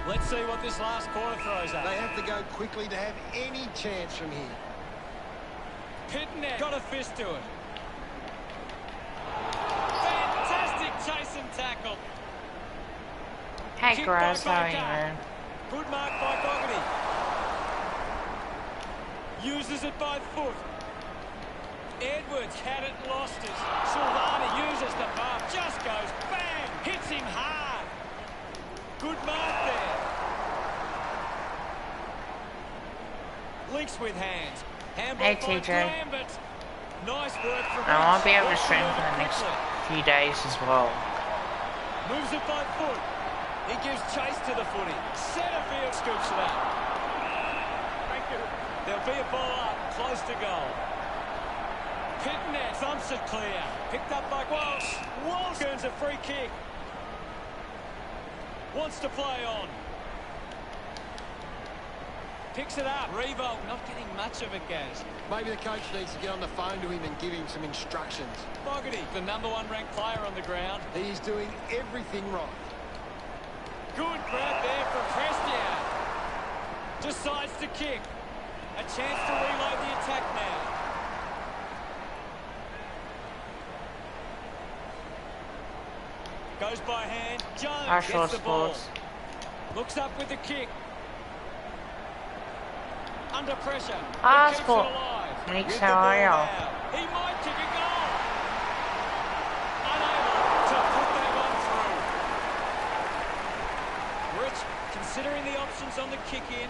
Let's see what this last quarter throws up. They have to go quickly to have any chance from here. Pitnet got a fist to it. Fantastic chase and tackle. Hey, Gross, how are you, man? Good mark by Bogarty. Uses it by foot. Edwards had it, lost it. Silvani uses the bump. Just goes bang. Hits him hard. Good mark there. Links with hands. Hey, TJ. Nice work from I won't be able to stream for the next few days as well. Moves it by foot. He gives chase to the footy. Centre field scoops it up. Thank you. There'll be a ball up, close to goal. Pitnet thumps it clear. Picked up by Walsh. Walsh earns a free kick. Wants to play on. Picks it up. Revolt not getting much of it, Gaz. Maybe the coach needs to get on the phone to him and give him some instructions. Bogarty, the #1 ranked player on the ground. He's doing everything right. Good grab there from Prestia. Decides to kick. A chance to reload the attack now. Goes by hand. Jones gets the ball. Looks up with the kick. Under pressure. Sport. Thanks, how are y'all? He might kick a goal. Unable to put that one through. Rich considering the options on the kick in.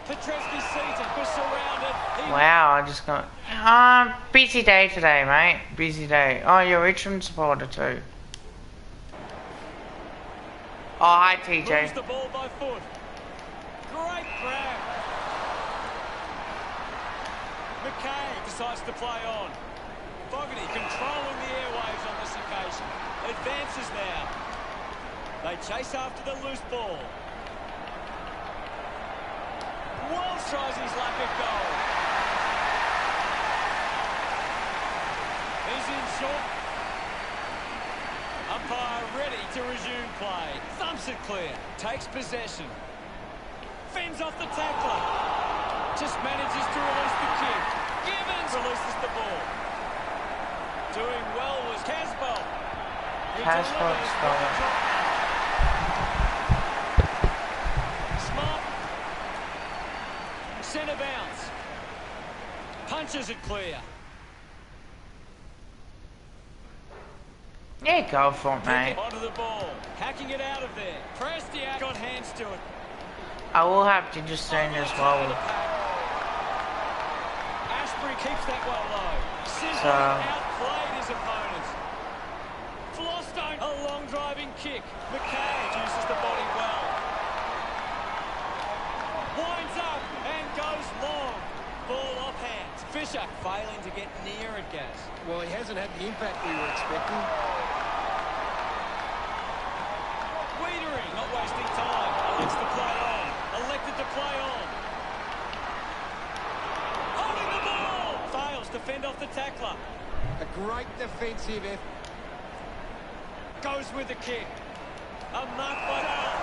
Petreski Seaton was surrounded. Wow, I just got... busy day today, mate. Busy day. Oh, you're a Richmond supporter too. Oh, hi, TJ. Moves the ball by foot. Great grab. McKay decides to play on. Bogarty controlling the airwaves on this occasion. Advances now. They chase after the loose ball. Walsh tries his luck at goal. He's in short. Umpire ready to resume play. Thumps it clear. Takes possession. Fends off the tackler. Just manages to release the kick. Gibbons releases the ball. Doing well was Casbolt. Casbolt's got it. Smart. Centre bounce. Punches it clear. Yeah, go for it, mate. Onto the ball. Hacking it out of there. Prestia got hands to it. I will have to just soon as well. Ashbury keeps that well low. Sizzling outplayed his opponents. Flostone, a long driving kick. McKay uses the body well. Winds up and goes long. Ball off hands. Fisher failing to get near it, Gaz. Well, he hasn't had the impact we were expecting. Wiedering not wasting time. Elects to play on. Elected to play on. Holding the ball. Fails to fend off the tackler. A great defensive effort. Goes with the kick. A mark by Dale.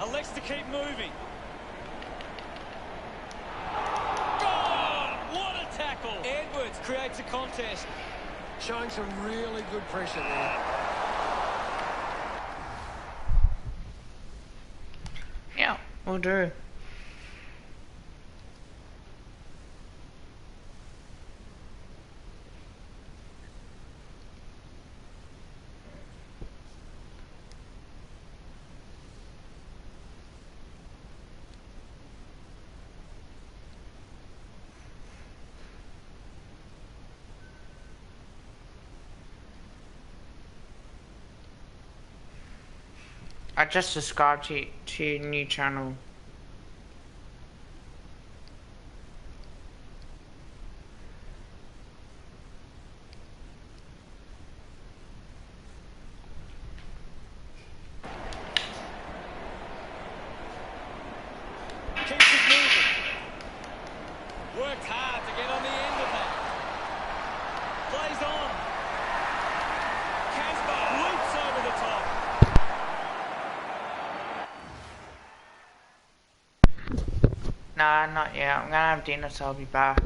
Elects to keep moving. Gone! What a tackle! Edwards creates a contest. Showing some really good pressure there. Yeah, we'll do. I just subscribed to your new channel. Keeps it moving. Worked hard to get on the end of that. Plays on. Nah, not yet. I'm gonna have dinner, so I'll be back.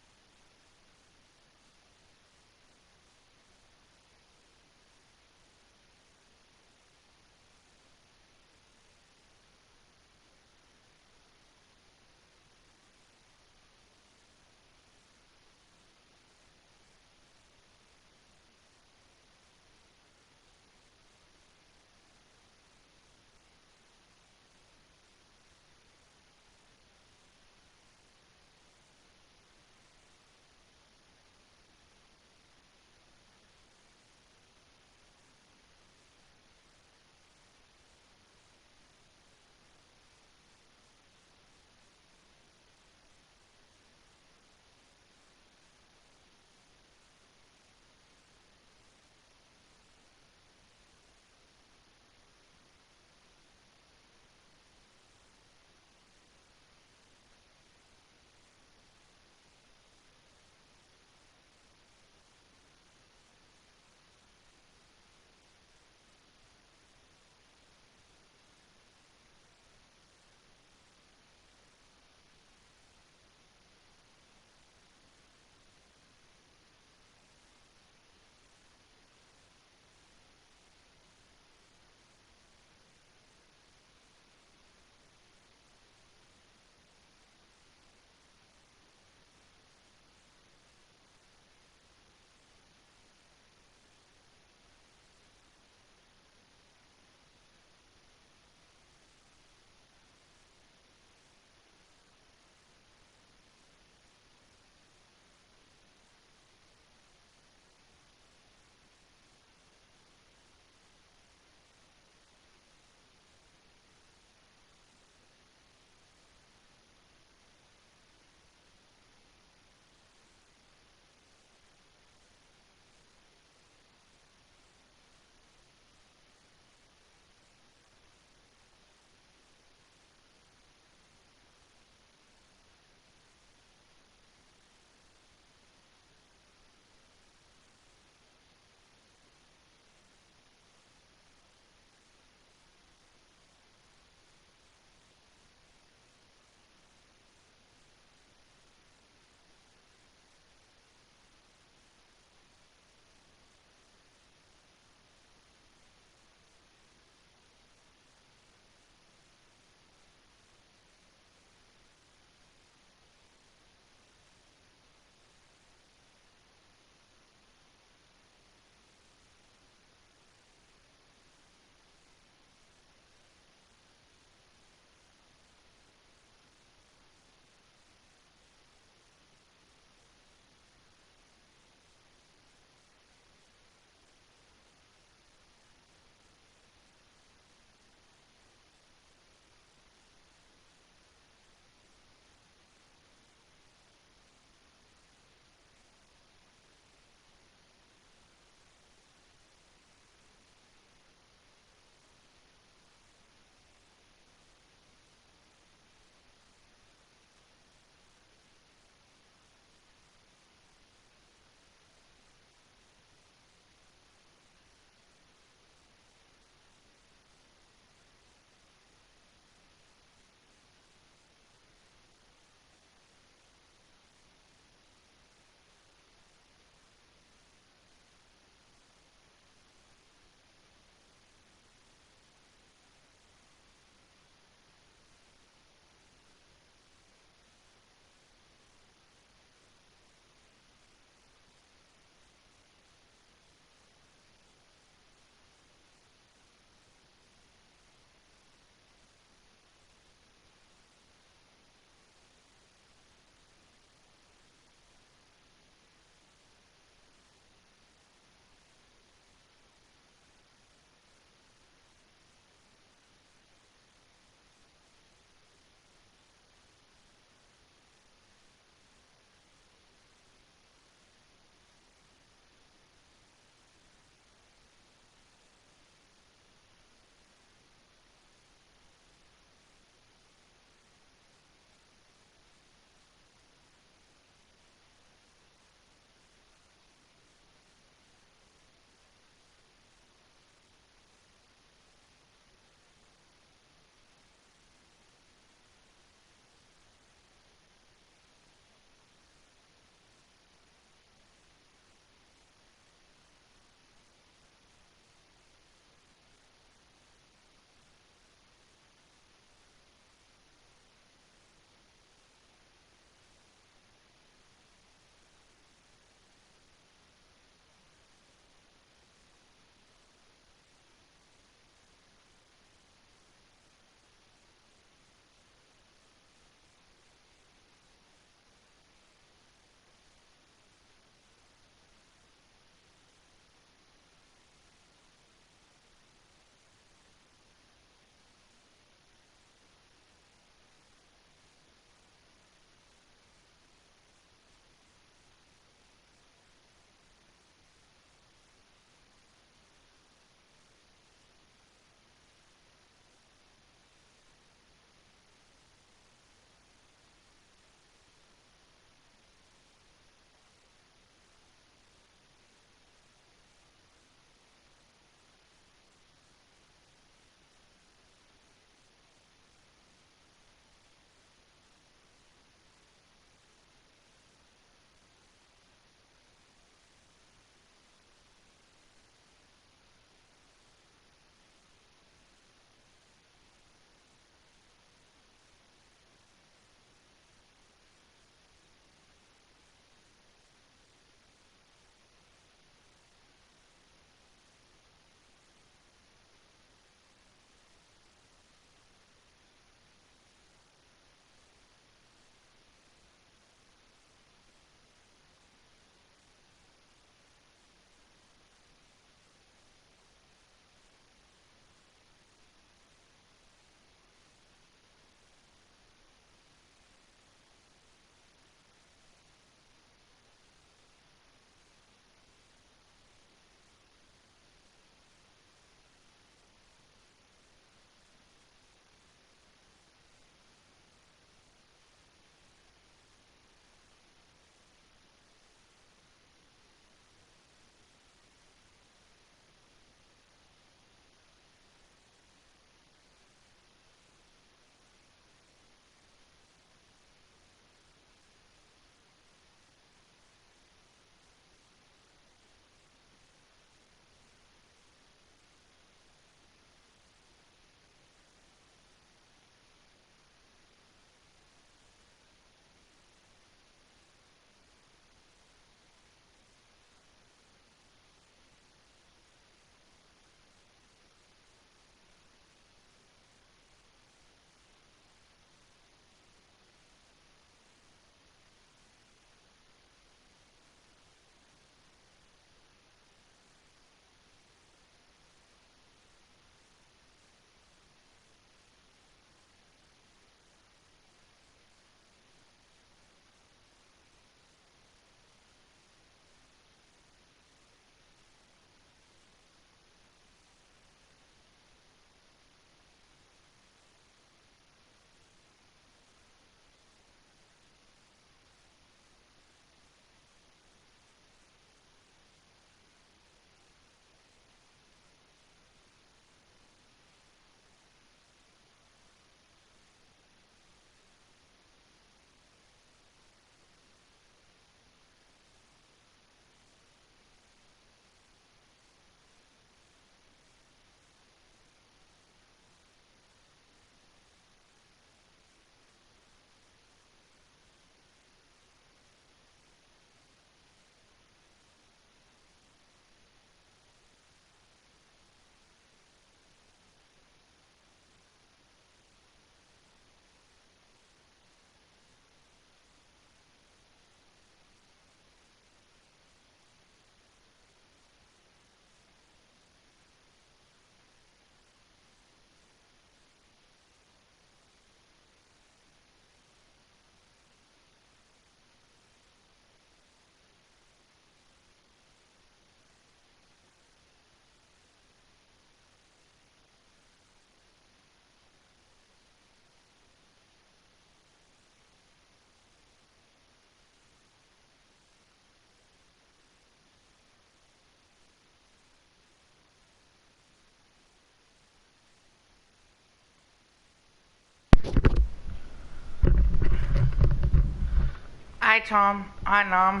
Hi Tom. Hi Nom.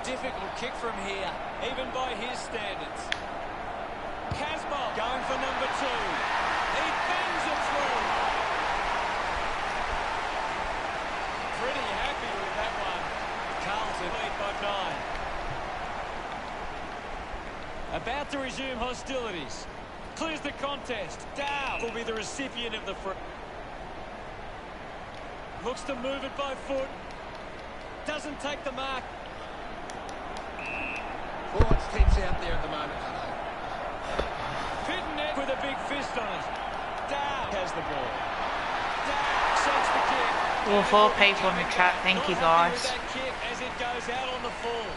Difficult kick from here, even by his standards. Casbolt going for number 2. He bangs it through. Pretty happy with that one. Carlton lead by 9. About to resume hostilities. Clears the contest. Dow will be the recipient of the free. Looks to move it by foot. Doesn't take the mark. Oh, it's tense out there at the moment, Hutto. Pittonet with a big fist on it. Dow has the ball. Dow sends the kick. Well, 4 people in the chat, thank you guys. That kick as it goes out on the full.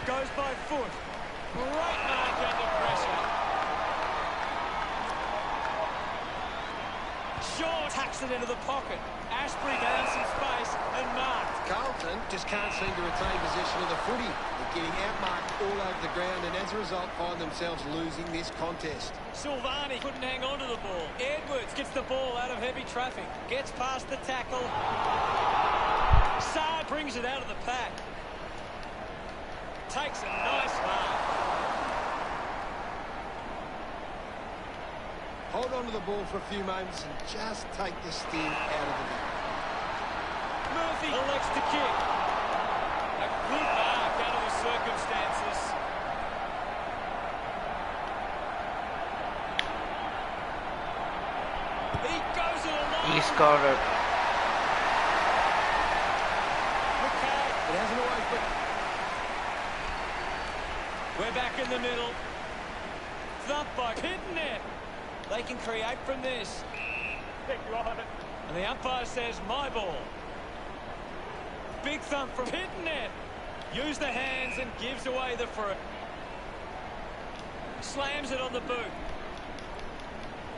Goes by foot. Great mark under pressure. Shaw tucks it into the pocket. Ashbury down some space and marked. Carlton just can't seem to retain possession of the footy. They're getting outmarked all over the ground and as a result find themselves losing this contest. Silvani couldn't hang on to the ball. Edwards gets the ball out of heavy traffic. Gets past the tackle. Saad brings it out of the pack. Takes a nice mark. Hold on to the ball for a few moments and just take the sting out of the game. Murphy elects to kick. A good mark out of the circumstances. He goes it along. He's got it. McKay. It hasn't always been. We're back in the middle. Thump by Pittonet. They can create from this. And the umpire says, my ball. Big thump from Pittonet. Use the hands and gives away the free. Slams it on the boot.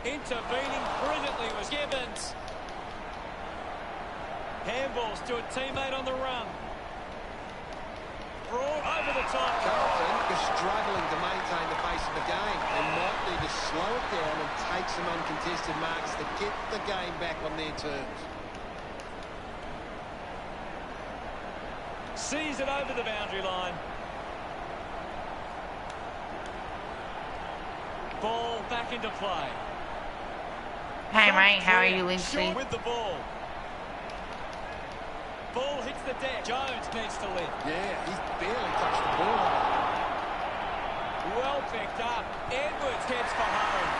Intervening brilliantly was Gibbons. Handballs to a teammate on the run. Brought over the top. Carlton is struggling to maintain the pace of the game. They might need to slow it down and take some uncontested marks to get the game back on their terms. Sees it over the boundary line. Ball back into play. Hey mate, how are you, Lindsay? Short with the ball. Ball hits the deck. Jones needs to lift. Yeah, he's barely touched the ball. Well picked up. Edwards heads for home.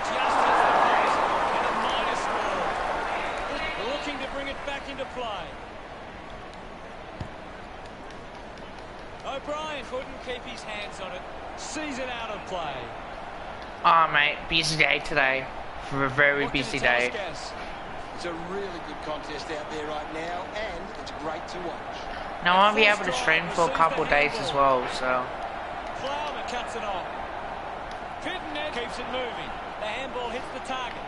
Just hits the post and a minor score. Looking to bring it back into play. O'Brien couldn't keep his hands on it. Sees it out of play. Oh mate, busy day today. For a very busy day. It's a really good contest out there right now, and it's great to watch. Now I won't be able to stream for a couple of days as well, so. Plowman cuts it off. Pittonet keeps it moving. The handball hits the target.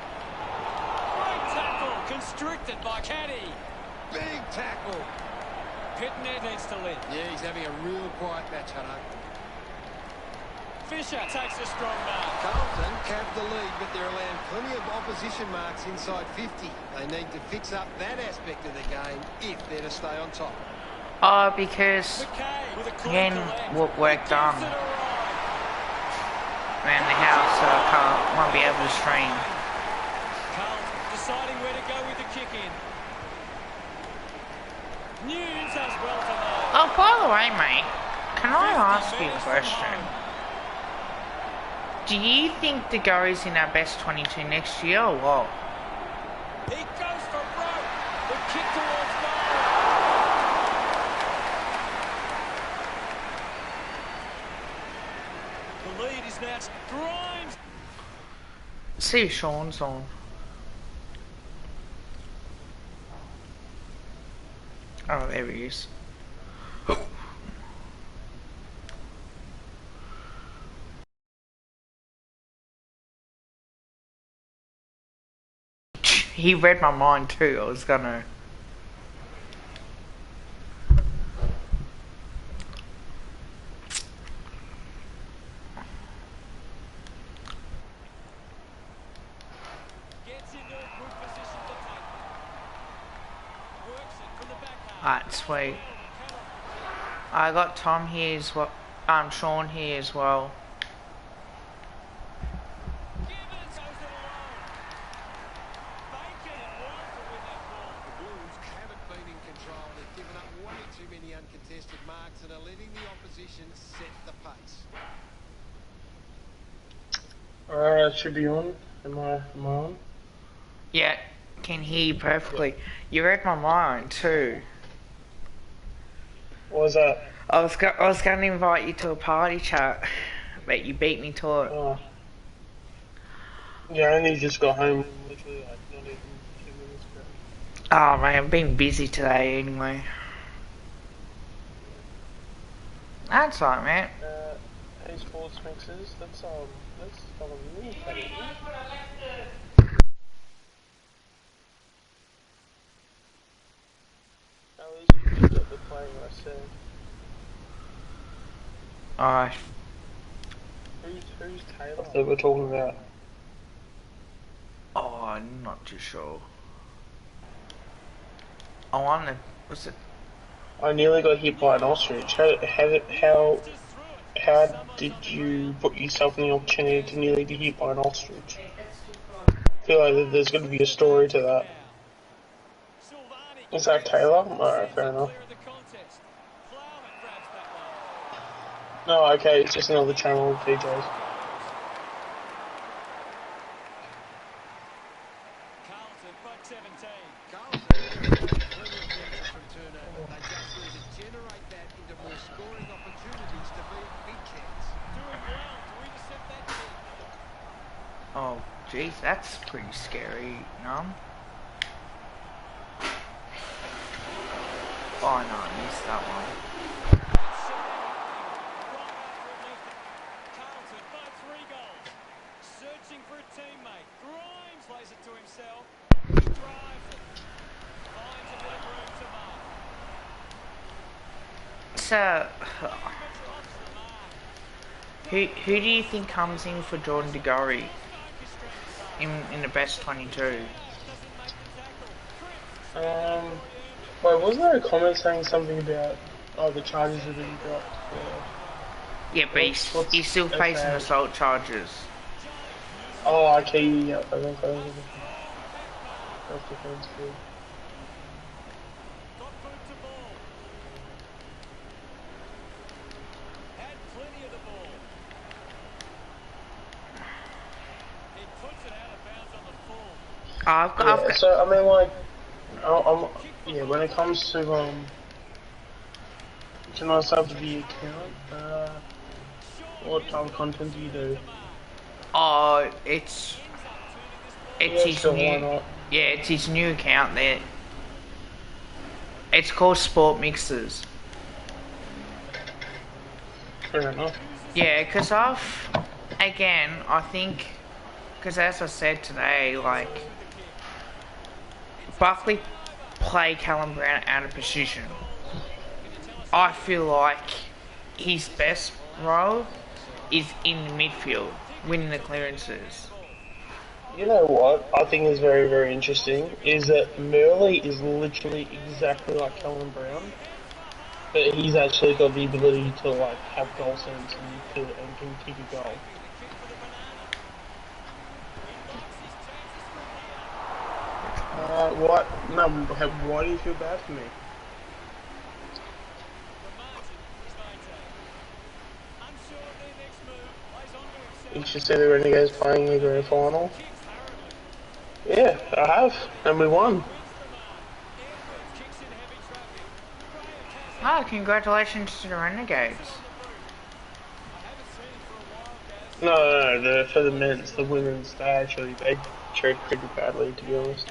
Great tackle, constricted by Caddy. Big tackle. Pittonet needs to lift. Yeah, he's having a real quiet match, Hutto. Fisher takes a strong mark. Carlton have the lead, but they're allowing plenty of opposition marks inside 50. They need to fix up that aspect of the game if they're to stay on top. Oh, because McKay with a clean again, collect. work done Gives it a ride. around the house, so I won't be able to stream. Carlton deciding where to go with the kick in. Nunes does well tonight. Oh, by the way, mate, can I ask you a question? Do you think the Go's in our best 22 next year or what? He goes for broke. The kick towards goal. The lead is now Grimes. See if Sean's on. Oh, there he is. He read my mind too. I was gonna. Gets into a good position to take it. Works it from the back half. Alright, sweet. I got Tom here as well. Sean here as well. Gibbons goes it alone. Bacon and White will win that ball. The Blues haven't been in control. They've given up way too many uncontested marks and are letting the opposition set the pace. Alright, should be on. Am I on? Yeah, can hear you perfectly. You read my mind too. What was that? I was going to invite you to a party chat, but you beat me to it. Oh. Yeah, I only just got home literally like not even 2 minutes ago. Oh man, I've been busy today anyway. That's alright, man. Hey, sports mixers, let's follow me. At least you got the playing I said. Alright. Who's Taylor that we're talking about? Oh, I'm not too sure. Oh, I'm the... What's it? I nearly got hit by an ostrich. How did you put yourself in the opportunity to nearly get hit by an ostrich? I feel like there's going to be a story to that. Is that Taylor? Alright, fair enough. No, okay, it's just another channel of DJs. Carlton, buck 17. Carlton have got plenty of benefits from turnover. They just need to generate that into more scoring opportunities to be a big chance. Doing well to intercept that kick. Oh, jeez, that's pretty scary, no? Oh no, I missed that one. Carlton by 3 goals. Searching for a teammate. Grimes lays it to himself. He drives it. Finds a bit of room to mark. So, Gibbons off the mark. who do you think comes in for Jordan De Goey in the best 22? Doesn't make the tackle. Wait, wasn't there a comment saying something about, the charges have been dropped? Yeah, but he's still facing okay. assault charges. Oh, okay, yeah, I think that was self-defense. Got boot to ball. Had plenty of the ball. He puts it out of bounds on the full. I've Yeah, got, so, I mean, like, yeah, when it comes to, can I sub the account? What type of content do you do? oh, it's Yeah, his sure, why new, not? yeah, it's his new account there. It's called Sport Mixers. Fair enough. Yeah, because I think, because as I said today, like, Buckley play Callum Brown out of position. I feel like his best role is in the midfield, winning the clearances. You know what I think is very, very interesting is that Merley is literally exactly like Callum Brown, but he's actually got the ability to like have goal sense and can kick a goal. What? No, why do you feel bad for me? You should see the Renegades playing in the grand final. Yeah, I have, and we won. Oh, congratulations to the Renegades. No, for the men's, the women's, they treat pretty badly, to be honest.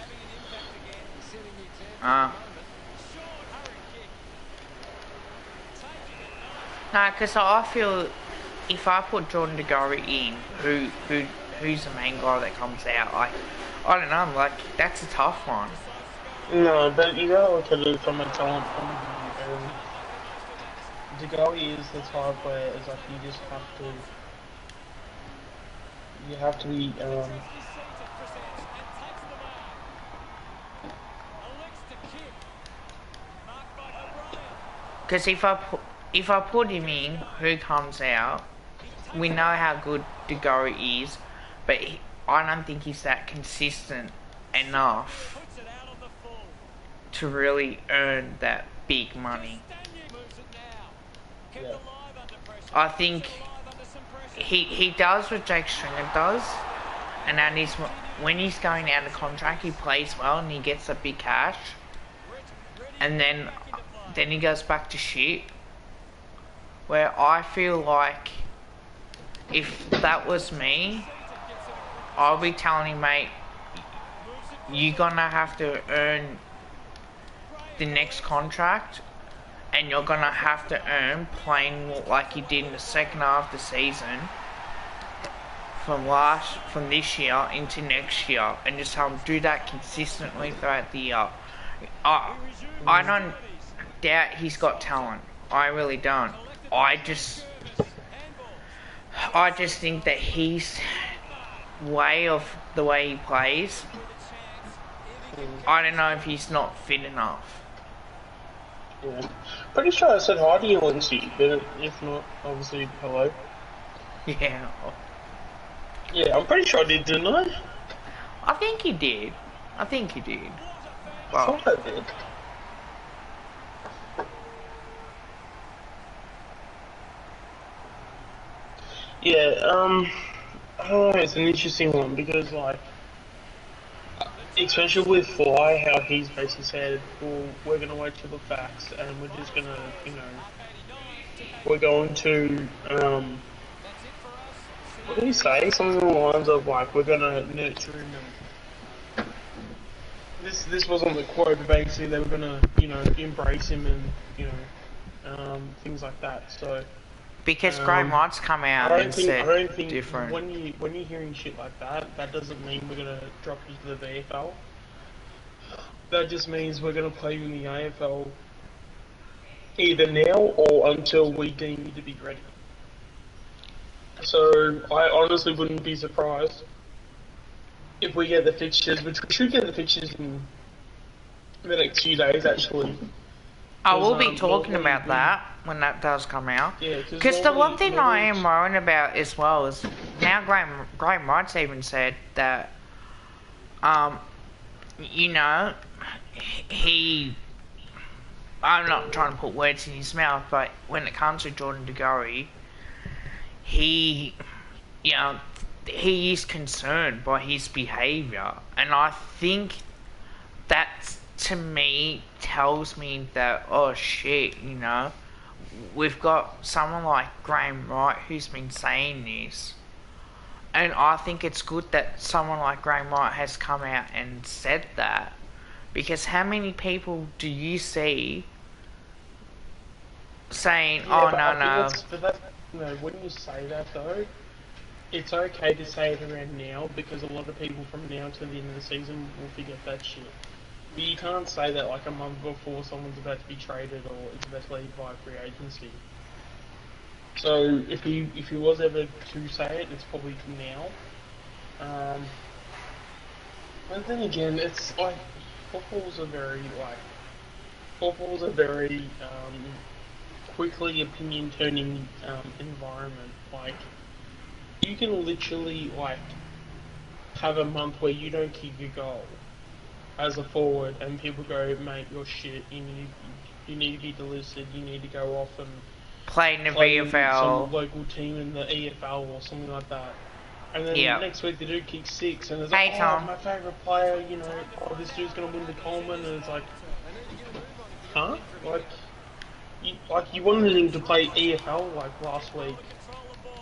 No, because I feel if I put Jordan De Goey in, who's the main guy that comes out, I I don't know, like, that's a tough one. No, but you gotta look at it from a talent point of view. And Degoe is the type where it's like you just have to. You have to be. Because if I put him in, who comes out? We know how good Degoe is, but I don't think he's that consistent enough to really earn that big money. Yeah. I think he does what Jake Stringer does, and that is when he's going out of contract, he plays well and he gets a big cash, and then he goes back to shit. Where I feel like if that was me, I'll be telling him, mate, you're gonna have to earn the next contract, and you're gonna have to earn playing like you did in the second half of the season from this year into next year, and just tell him do that consistently throughout the year. I don't doubt he's got talent. I really don't. I just think that his way of the way he plays, I don't know if he's not fit enough. Yeah. Pretty sure I said hi to you once, but if not, obviously, hello. Yeah. Yeah, I'm pretty sure I did, didn't I? I think he did. I Well, thought I did. Yeah, I don't know, it's an interesting one because, like, especially with Fly, how he's basically said, well, we're going to wait till the facts and we're just going to, we're going to, what did he say? Something along the lines of, like, we're going to nurture him and this wasn't the quote, but basically they were going to, embrace him and, things like that, so... because Graham Wright's come out and said I don't think different. when you're hearing shit like that, that doesn't mean we're gonna drop you to the VFL. That just means we're gonna play you in the AFL either now or until we deem you to be ready. So I honestly wouldn't be surprised if we get the fixtures, which we should get the fixtures in the next few days actually. I will be talking about that when that does come out. Yeah, because the one thing I am worrying about as well is now Graham Wright's even said that, I'm not trying to put words in his mouth, but when it comes to Jordan DeGoey, he is concerned by his behaviour, and I think that to me tells me that, oh shit, we've got someone like Graham Wright who's been saying this, and I think it's good that someone like Graham Wright has come out and said that, because how many people do you see saying, yeah, when you say that though, it's okay to say it around now because a lot of people from now to the end of the season will forget that shit. But you can't say that like a month before someone's about to be traded or is about to leave by free agency. So if he was ever to say it, it's probably now. But then again, it's like football's a very quickly opinion turning environment. Like you can literally like have a month where you don't kick a goal as a forward, and people go, mate, you're shit. You need to be delisted. You need to go off and play in the VFL, some local team in the EFL or something like that. And then next week the dude kicks 6, and it's like, my favourite player. This dude's gonna win the Coleman, and it's like, huh? You wanted him to play EFL like last week,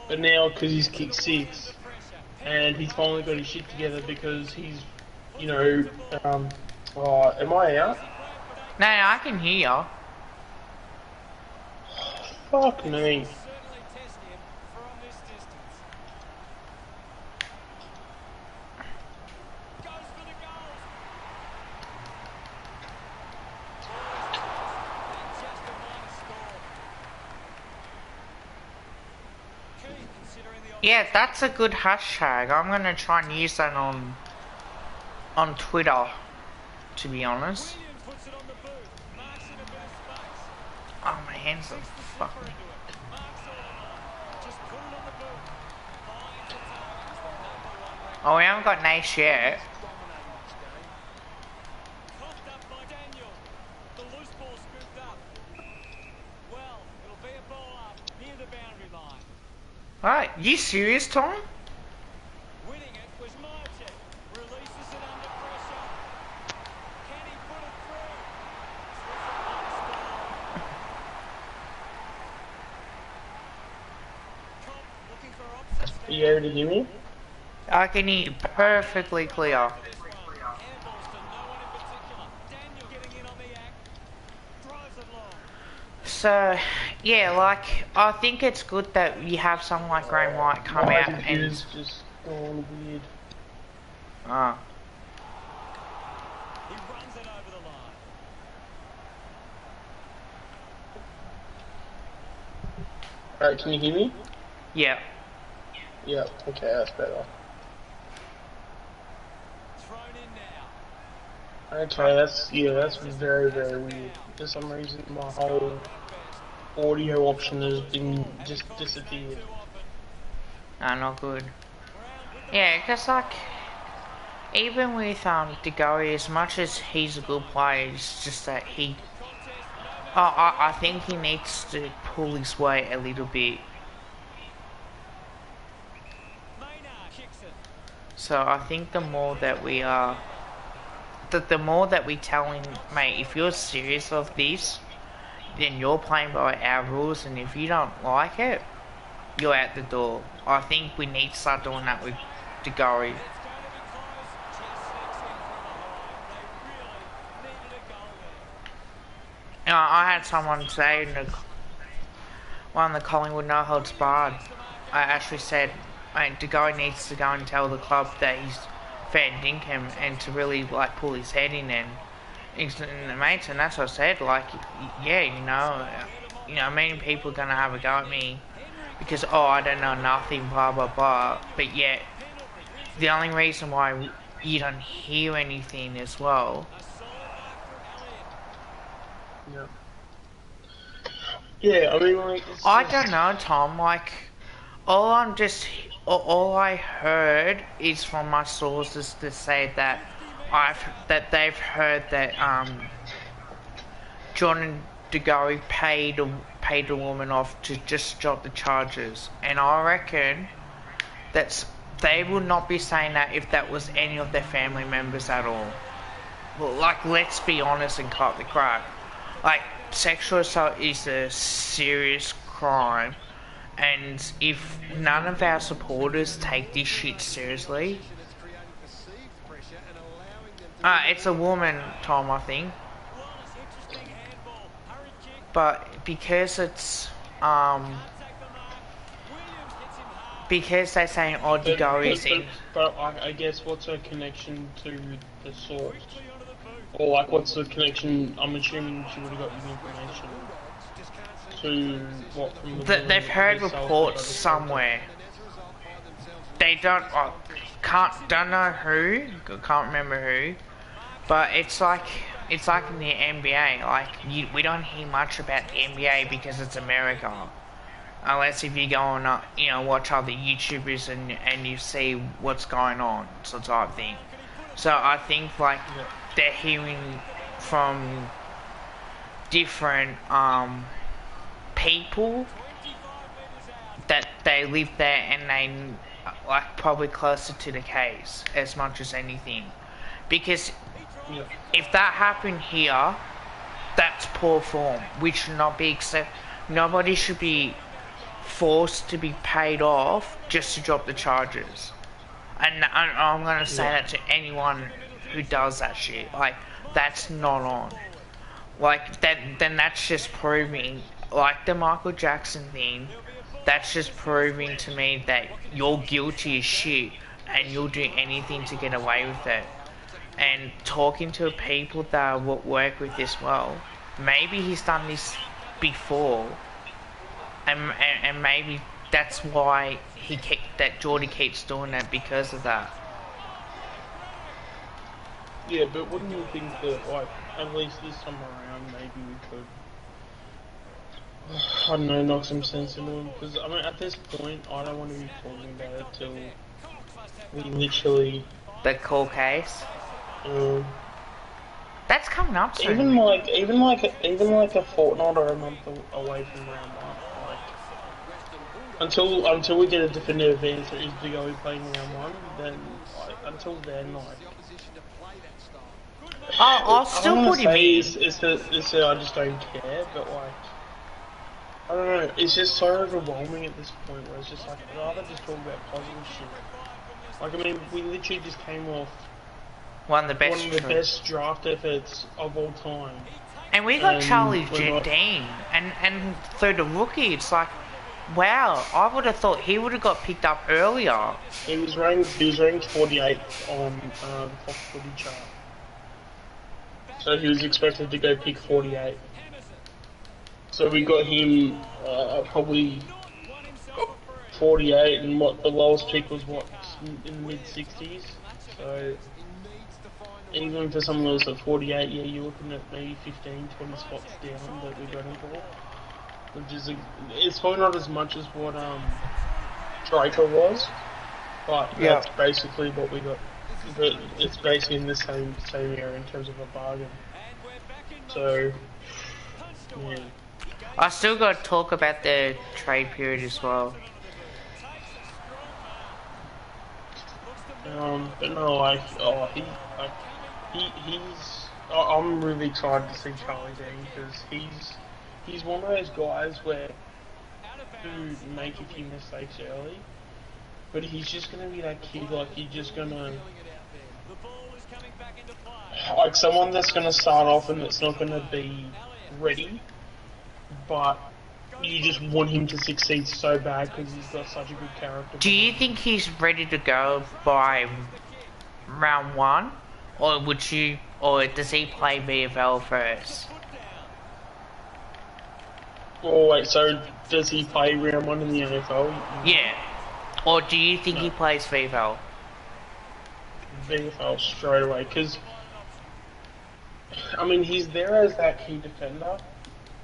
but now because he's kicked 6, and he's finally got his shit together because he's. Am I out? No, I can hear you. Fuck me. Yeah, that's a good hashtag. I'm gonna try and use that on Twitter, to be honest. Williams puts it on the boot. Marks in a bit of space. Oh, my hands are fucking... Marks all along. Just put it on the boot. Finds the target. He's the number one ranked. Oh, we haven't got Nace yet. Coughed up by Daniel. The loose ball scooped up. Well, it'll be a ball up near the boundary line. Alright, you serious, Tom? Winning it was Marchek. Releases it under pressure. Can he put it through? Cobb looking for options. Are you able to hear me? I can hear you perfectly clear. Airballs to no one in particular. Daniel getting in on the act. Drives it long. So, yeah, like, I think it's good that you have someone like Graham White come My out and... computer's just going weird. Ah. He runs it over the line. Alright, can you hear me? Yeah. Yeah, okay, that's better. Thrown in now. Okay, that's very, very weird. For some reason, my whole audio option has been just disappeared. No, not good. Yeah, because, like, even with De Goey, as much as he's a good player, it's just that he... I think he needs to pull his weight a little bit. Maynard kicks it. So I think the more that we are... The more that we tell him, mate, if you're serious of this, then you're playing by our rules, and if you don't like it, you're out the door. I think we need to start doing that with De Goey. It's going to be close. Just sneaks in from behind. They really needed a goal there. You know, I had someone say in one of the Collingwood No Holds Barred, I actually said, mate, De Goey needs to go and tell the club that he's fair dinkum and to really, like, pull his head in and the mates, and that's what I said, like, yeah, you know, many people are going to have a go at me because, oh, I don't know nothing, blah, blah, blah, but yet, the only reason why you don't hear anything as well. Yeah. Yeah, I mean, like, it's I just- don't know, Tom, like, all I heard is from my sources to say that they've heard that Jordan De Goey paid a woman off to just drop the charges, and I reckon they would not be saying that if that was any of their family members at all. Well, like, let's be honest and cut the crap. Like, sexual assault is a serious crime, and if none of our supporters take this shit seriously, it's a woman, Tom, I think. But because it's because they're saying De Goey's in. But I guess what's her connection to the source? Or like, what's the connection? I'm assuming she would have got the information to what from the. They've heard reports somewhere. They don't know who, can't remember who, but it's like in the NBA. Like, we don't hear much about the NBA because it's America, unless if you go on, watch other YouTubers and you see what's going on, sort of type thing. So I think, like, they're hearing from different people that they live there and they, like, probably closer to the case as much as anything. Because if that happened here, that's poor form, which should not be accepted. Nobody should be forced to be paid off just to drop the charges. And I'm going to say that to anyone who does that shit. Like, that's not on. Like, then that's just proving, like the Michael Jackson thing, that's just proving to me that you're guilty as shit and you'll do anything to get away with it. And talking to people that I work with as well, maybe he's done this before, and maybe that's why Jordy keeps doing that because of that. Yeah, but wouldn't you think that, like, at least this time around, maybe we could, I don't know, knock some sense into him? Because, I mean, at this point, I don't want to be talking about it till we literally... The court case. That's coming up soon. Even like a fortnight or a month away from round one. Like, until we get a definitive answer, is Digoe playing round one? Then, like, until then, like... I'll still put him in. It's that I just don't care, but like, I don't know, it's just so overwhelming at this point where it's just like, I'd rather just talk about positive shit. Like, I mean, we literally just came off one of the best draft efforts of all time. And we got Charlie Dean, and through the rookie, it's like, wow, I would have thought he would have got picked up earlier. He was ranked 48 on the Fox Footy chart. So he was expected to go pick 48. So we got him probably 48, and what the lowest pick was, what, in the mid-60s. So even for someone else at 48, yeah, you're looking at maybe 15, 20 spots down that we got him for. Which is, it's probably not as much as what Draco was, but that's basically what we got. But it's basically in the same area in terms of a bargain. So, yeah. I still got to talk about the trade period as well. But no, like, I'm really excited to see Charlie Dean because he's one of those guys where you make a few mistakes early, but he's just gonna be that kid, like, he's just gonna, like, someone that's gonna start off and it's not gonna be ready, but you just want him to succeed so bad because he's got such a good character. Do you think he's ready to go by round one, or does he play VFL first? Oh wait, so does he play round one in the NFL? Yeah. Or do you think he plays VFL? VFL straight away, because I mean he's there as that key defender.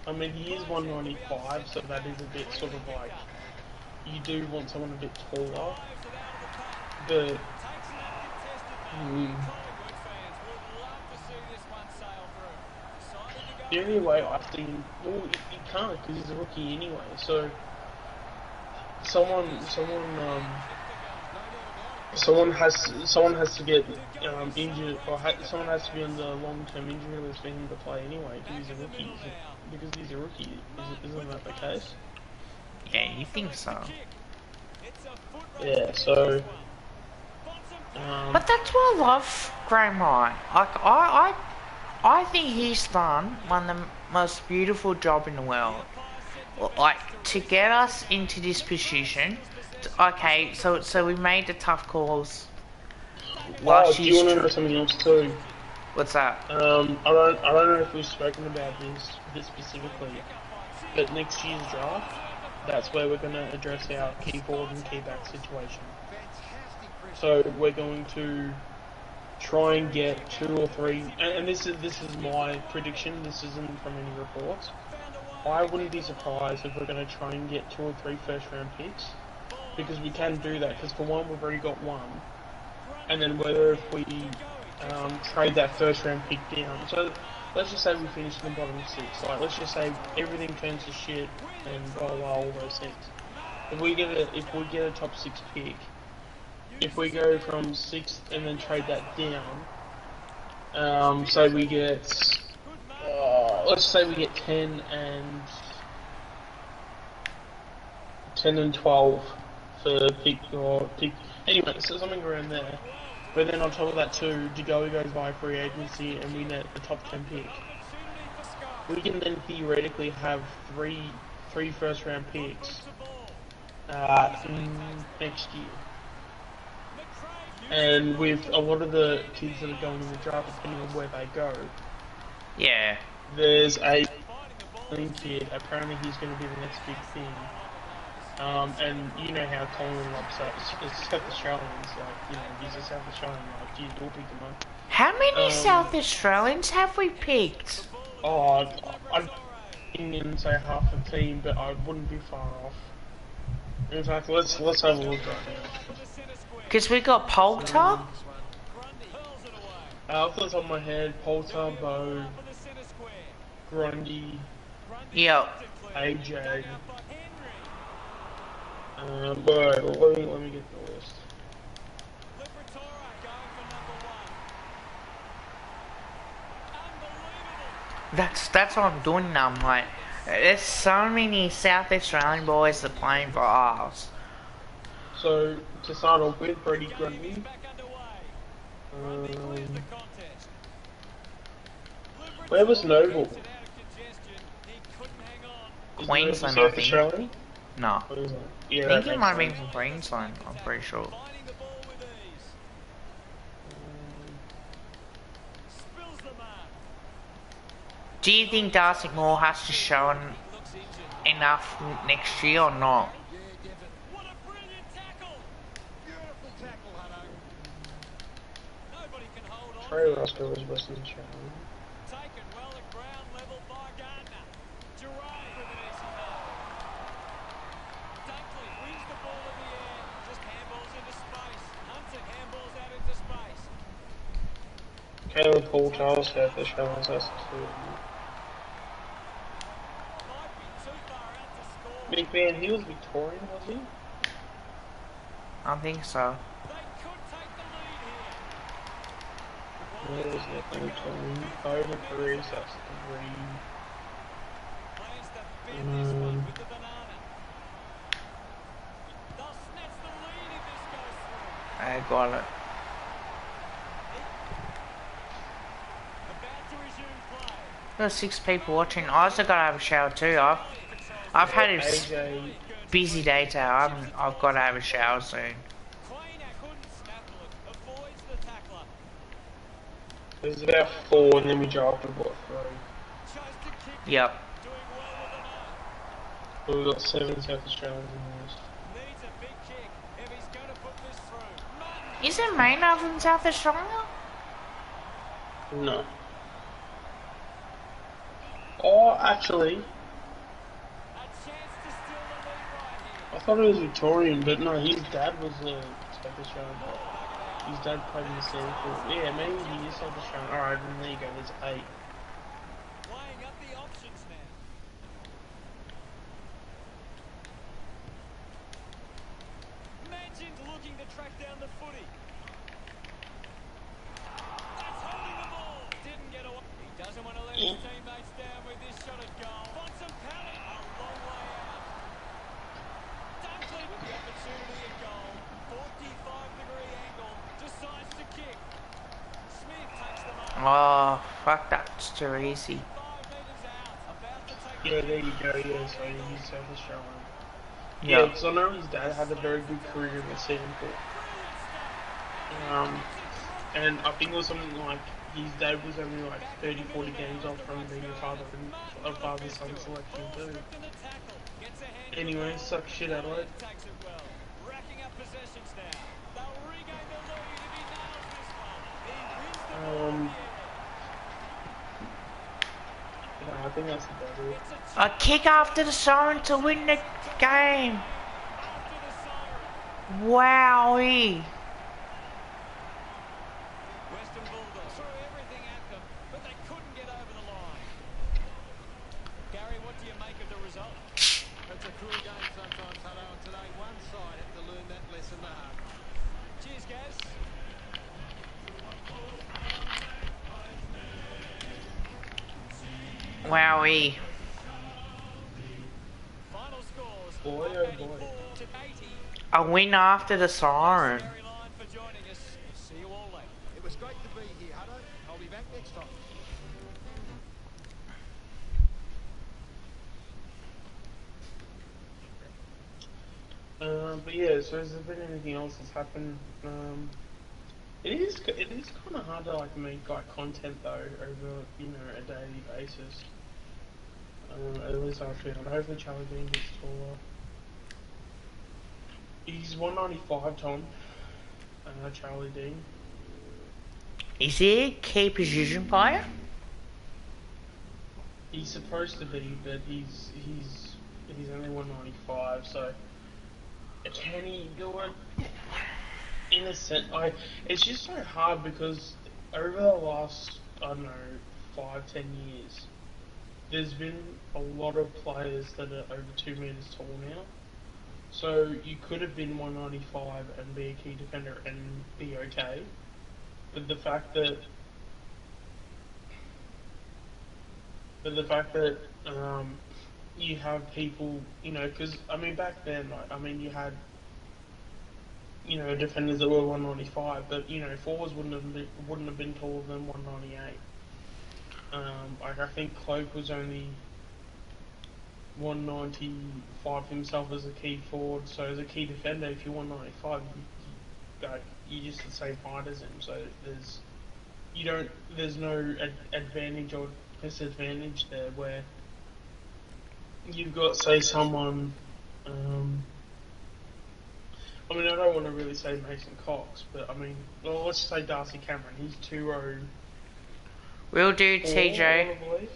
I mean he is 195, so that is a bit sort of like, you do want someone a bit taller, but the only way I've seen, well, he can't because he's a rookie anyway. So someone has to get injured, or someone has to be on the long-term injury list for him to play anyway because he's a rookie. Isn't that the case? Yeah, you think so? Yeah. So. But that's what I love Graham Wright. Like I think he's done one of the most beautiful job in the world. Like, to get us into this position. Okay, so we made the tough calls. Do you want to know something else too? What's that? I don't know if we've spoken about this specifically, but next year's draft, that's where we're going to address our key forward and key back situation. So we're going to try and get 2 or 3, and this is my prediction. This isn't from any reports. I wouldn't be surprised if we're going to try and get 2 or 3 first-round picks, because we can do that. Because for one, we've already got one, and then whether if we trade that first-round pick down. So let's just say we finish in the bottom 6. Like, let's just say everything turns to shit and blah blah, all those things. If we get a top 6 pick. If we go from 6th and then trade that down, so we get, let's say we get 10 and 12 for pick. Anyway, so something around there. But then on top of that too, Digoe goes by free agency and we net the top 10 pick. We can then theoretically have three first round picks next year. And with a lot of the kids that are going in the draft, depending on where they go, there's a kid, apparently he's going to be the next big thing, And you know how Colin loves South Australians, like, you know, he's a South Australian, like, geez, we'll pick him up. How many South Australians have we picked? Oh, I'd say half the team, but I wouldn't be far off. In fact, let's have a look right now. Because we got Poulter. Off the top of my head, Poulter, Bo, Grundy, Yep. AJ. But let me get the list. That's what I'm doing now, mate. There's so many South Australian boys that are playing for us. So, to start off with, Brady Grundy. Where was Noble? Queensland, I think. Australian? No. Yeah, I think he might have been from Queensland, I'm pretty sure. Do you think Darcy Moore has to show enough next year or not? Trey Roscoe was Western Australian. Caleb Paul Charles South Australians, that's two. Big Man, he was Victorian, was he? I think so. Where is that? Over Paris, that's three. I got it. There's 6 people watching. I also gotta have a shower too. I've had a busy day today. I've got to have a shower soon. There's about 4 and then we drafted what, 3? Yep. So we've got 7 South Australians in this. Isn't Maynard from South Australia? No. Oh, actually, I thought it was Victorian, but no, his dad was South Australian. His dad played in the Sandfield. Yeah, maybe he is South Australian. Alright, then there you go, there's 8. Looking to track down the footy. That's holding the ball. Didn't get away. He doesn't want to let his teammates down with this shot at goal. Bontempelli, a long way out. Dunkley with the opportunity at goal. 45-degree angle. Decides to kick. Smith takes the mark. Oh, fuck, that's too easy. 5 metres out. About to take Yeah, there you go, yeah, so he's South Australian. Yeah. Yeah, because I know his dad had a very good career in the Sandfield. And I think it was something like his dad was only like 30-40 games off from being a father-son selection too. Anyway, suck shit out of it. racking up possessions now. They'll regain the lead if he nails this one. He wins the ball. I think that's about it. A kick after the siren to win the game. Wowie. Western Bulldogs threw everything at them, but they couldn't get over the line. Gary, what do you make of the result? It's a cruel game sometimes, Hutto, and today one side had to learn that lesson the hard way. Cheers, Gaz. Wowie. Final scores. Boy, oh boy. 84 to 80. A win after the siren. Gary Lyon for joining us. See you all later. It was great to be here, Hutto. I'll be back next time. But yeah, so has there been anything else that's happened? It is kind of hard to like make like content though over a daily basis. At least I feel. Hopefully Charlie Bean gets taller. He's 195, Tom. Charlie Dean. Is he a key position player? He's supposed to be, but he's only 195. So can he do it? In a sense, it's just so hard because over the last, I don't know, 5-10 years, there's been a lot of players that are over 2 meters tall now. So you could have been 195 and be a key defender and be okay. But the fact that you have people, you know, because I mean back then, like, I mean you had, you know, defenders that were 195, but you know forwards wouldn't have been taller than 198. Like I think Cloak was only 195 himself as a key forward, so as a key defender, if you're 195, you're just the same height as him. So there's no advantage or disadvantage there where you've got, say, someone. I mean, I don't want to really say Mason Cox, but I mean, well, let's say Darcy Cameron. He's 204. Will do, TJ. I believe.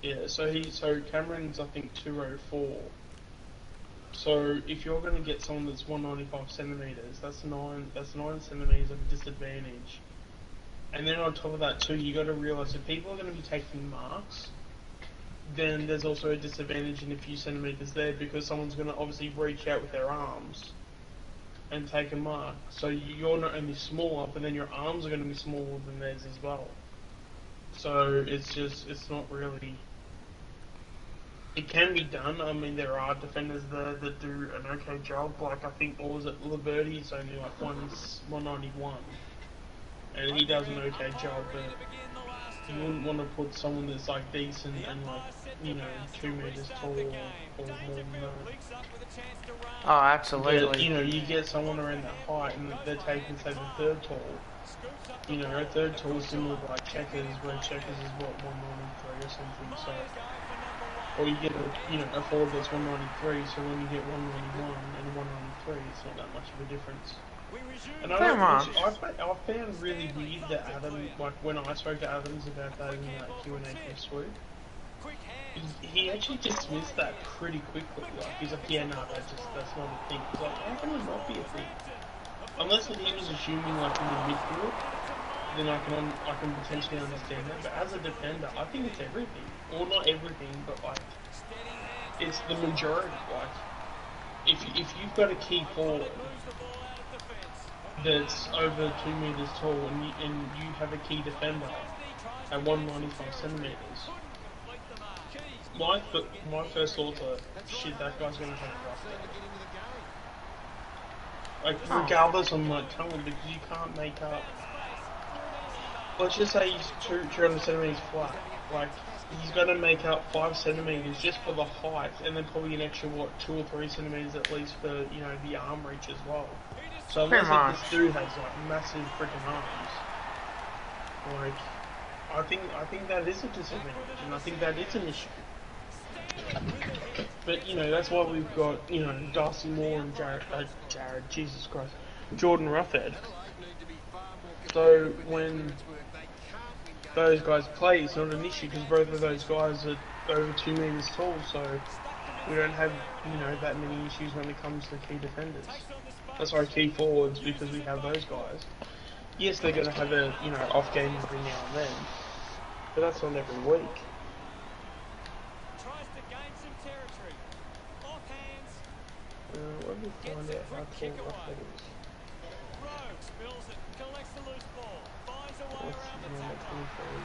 Yeah, so Cameron's I think 204. So if you're going to get someone that's 195 centimeters, that's 9 centimeters of disadvantage. And then on top of that too, you got to realize if people are going to be taking marks, then there's also a disadvantage in a few centimeters there because someone's going to obviously reach out with their arms and take a mark. So you're not only smaller, but then your arms are going to be smaller than theirs as well. So it's not really. It can be done. I mean, there are defenders there that do an okay job. Like I think, what was it, Liberty's only like 191, and he does an okay job. But you wouldn't want to put someone that's like decent and like, you know, 2 meters tall or more than that. Oh, absolutely. But, you know, you get someone around that height and they're taking, say, the third tall. You know, a third tall is similar to like Checkers, where Checkers is what, 193 or something. So. Or you get a forward that's 193, so when you get 191 and 193, it's not that much of a difference. And I found really weird that Adam, like when I spoke to Adams about that in that Q&A from Swoop, he actually dismissed that pretty quickly. Like he's like, yeah, no, that's not a thing. It's like, how can it not be a thing? Unless he was assuming like in the midfield, then I can potentially understand that. But as a defender, I think it's everything. Or not everything, but like it's the majority. Like if you've got a key forward that's over 2 meters tall and you have a key defender at 195 centimeters, my first thoughts are, shit, that guy's gonna have a rough day. Like regardless of my talent, because you can't make up. Let's just say he's 200 centimeters flat. Like, he's going to make up 5 centimeters just for the height, and then probably an extra, 2 or 3 centimeters at least for, you know, the arm reach as well. So unless this dude has, like, massive freaking arms, like, I think that is a disadvantage, and I think that is an issue. But, you know, that's why we've got, you know, Darcy Moore and Jordan Roughhead. So when those guys play, it's not an issue because both of those guys are over 2 meters tall, so we don't have, you know, that many issues when it comes to key defenders. That's why key forwards, because we have those guys. Yes, they're going to have a, you know, off game every now and then, but that's not every week. Let me find out how tall Roughhead is. Spills it, collects the loose ball, finds a way around the tackle.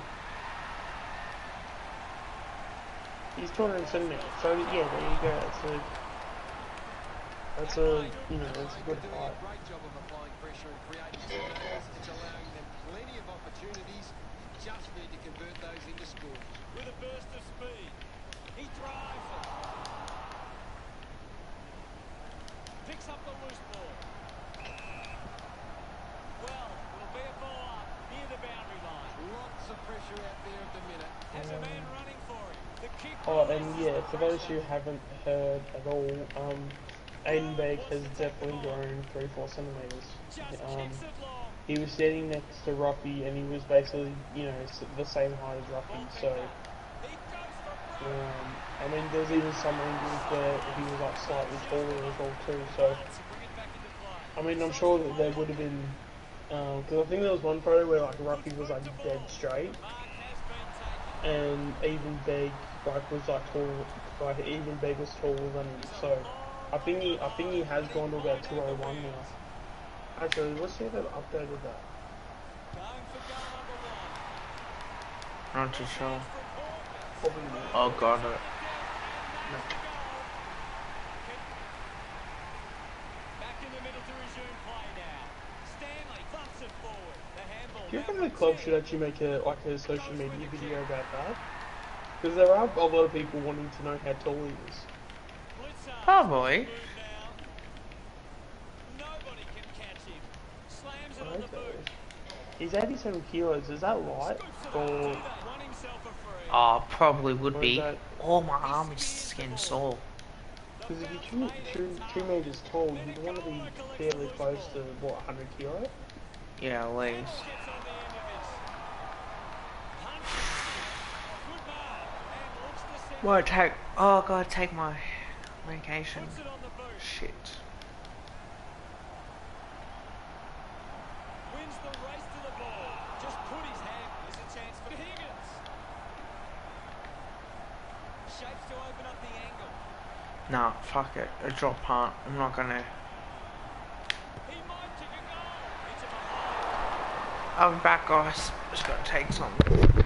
He's 270, so yeah, there you go. That's a good height. Great job of applying pressure and creating space. It's allowing them plenty of opportunities. Just need to convert those into scores. With a burst of speed, he drives it. Picks up the loose ball. Well, it'll be a ball up near the boundary line. Lots of pressure out there at the minute. Has a man running for him. The kick Oh, and yeah, for those who haven't heard at all, Aiden Begg has definitely grown 3-4 centimeters. just Um, kicks it long. he was standing next to Ruffy, and he was basically, you know, the same height as Ruffy. So, He goes for broke. I mean, there's even some angles where he was like slightly taller as well too. So, To bring it back into play. I mean, I'm sure that there would have been, because I think there was one photo where like Ruffy was like dead straight, Mark has been taken. and even Beg like was like tall, like even Beg was taller than him. So I think he has gone to about 201 now. Actually, let's see if they've updated that. Going for goal number one. Not too sure. Probably not. Oh, got it. No. Back in the middle to resume play now. Stanley thumps it forward. The handball. Do you reckon the club should actually make a social media video about that? Because there are a lot of people wanting to know how tall he is. Probably. Nobody can catch him. Slams it on the Okay. boot. He's 87 kilos. Is that light? Or Won himself a free. Oh, probably would Or is be. that- Oh, my arm is getting sore. because if you're 2 meters tall, you'd want to be fairly close to what 100 kilo. Yeah, at least. Gets on the end of this. Punches. Good mark. And looks to send Won't take. Oh, gotta take my medication. puts it on the boot. Shit. Wins the race to the ball. Just put his hand. There's a chance for Higgins. Shapes to open up the angle. Nah, fuck it. A drop punt. I'm not gonna. He might kick a goal. Into behind. I'll be back, guys. Just gotta take something.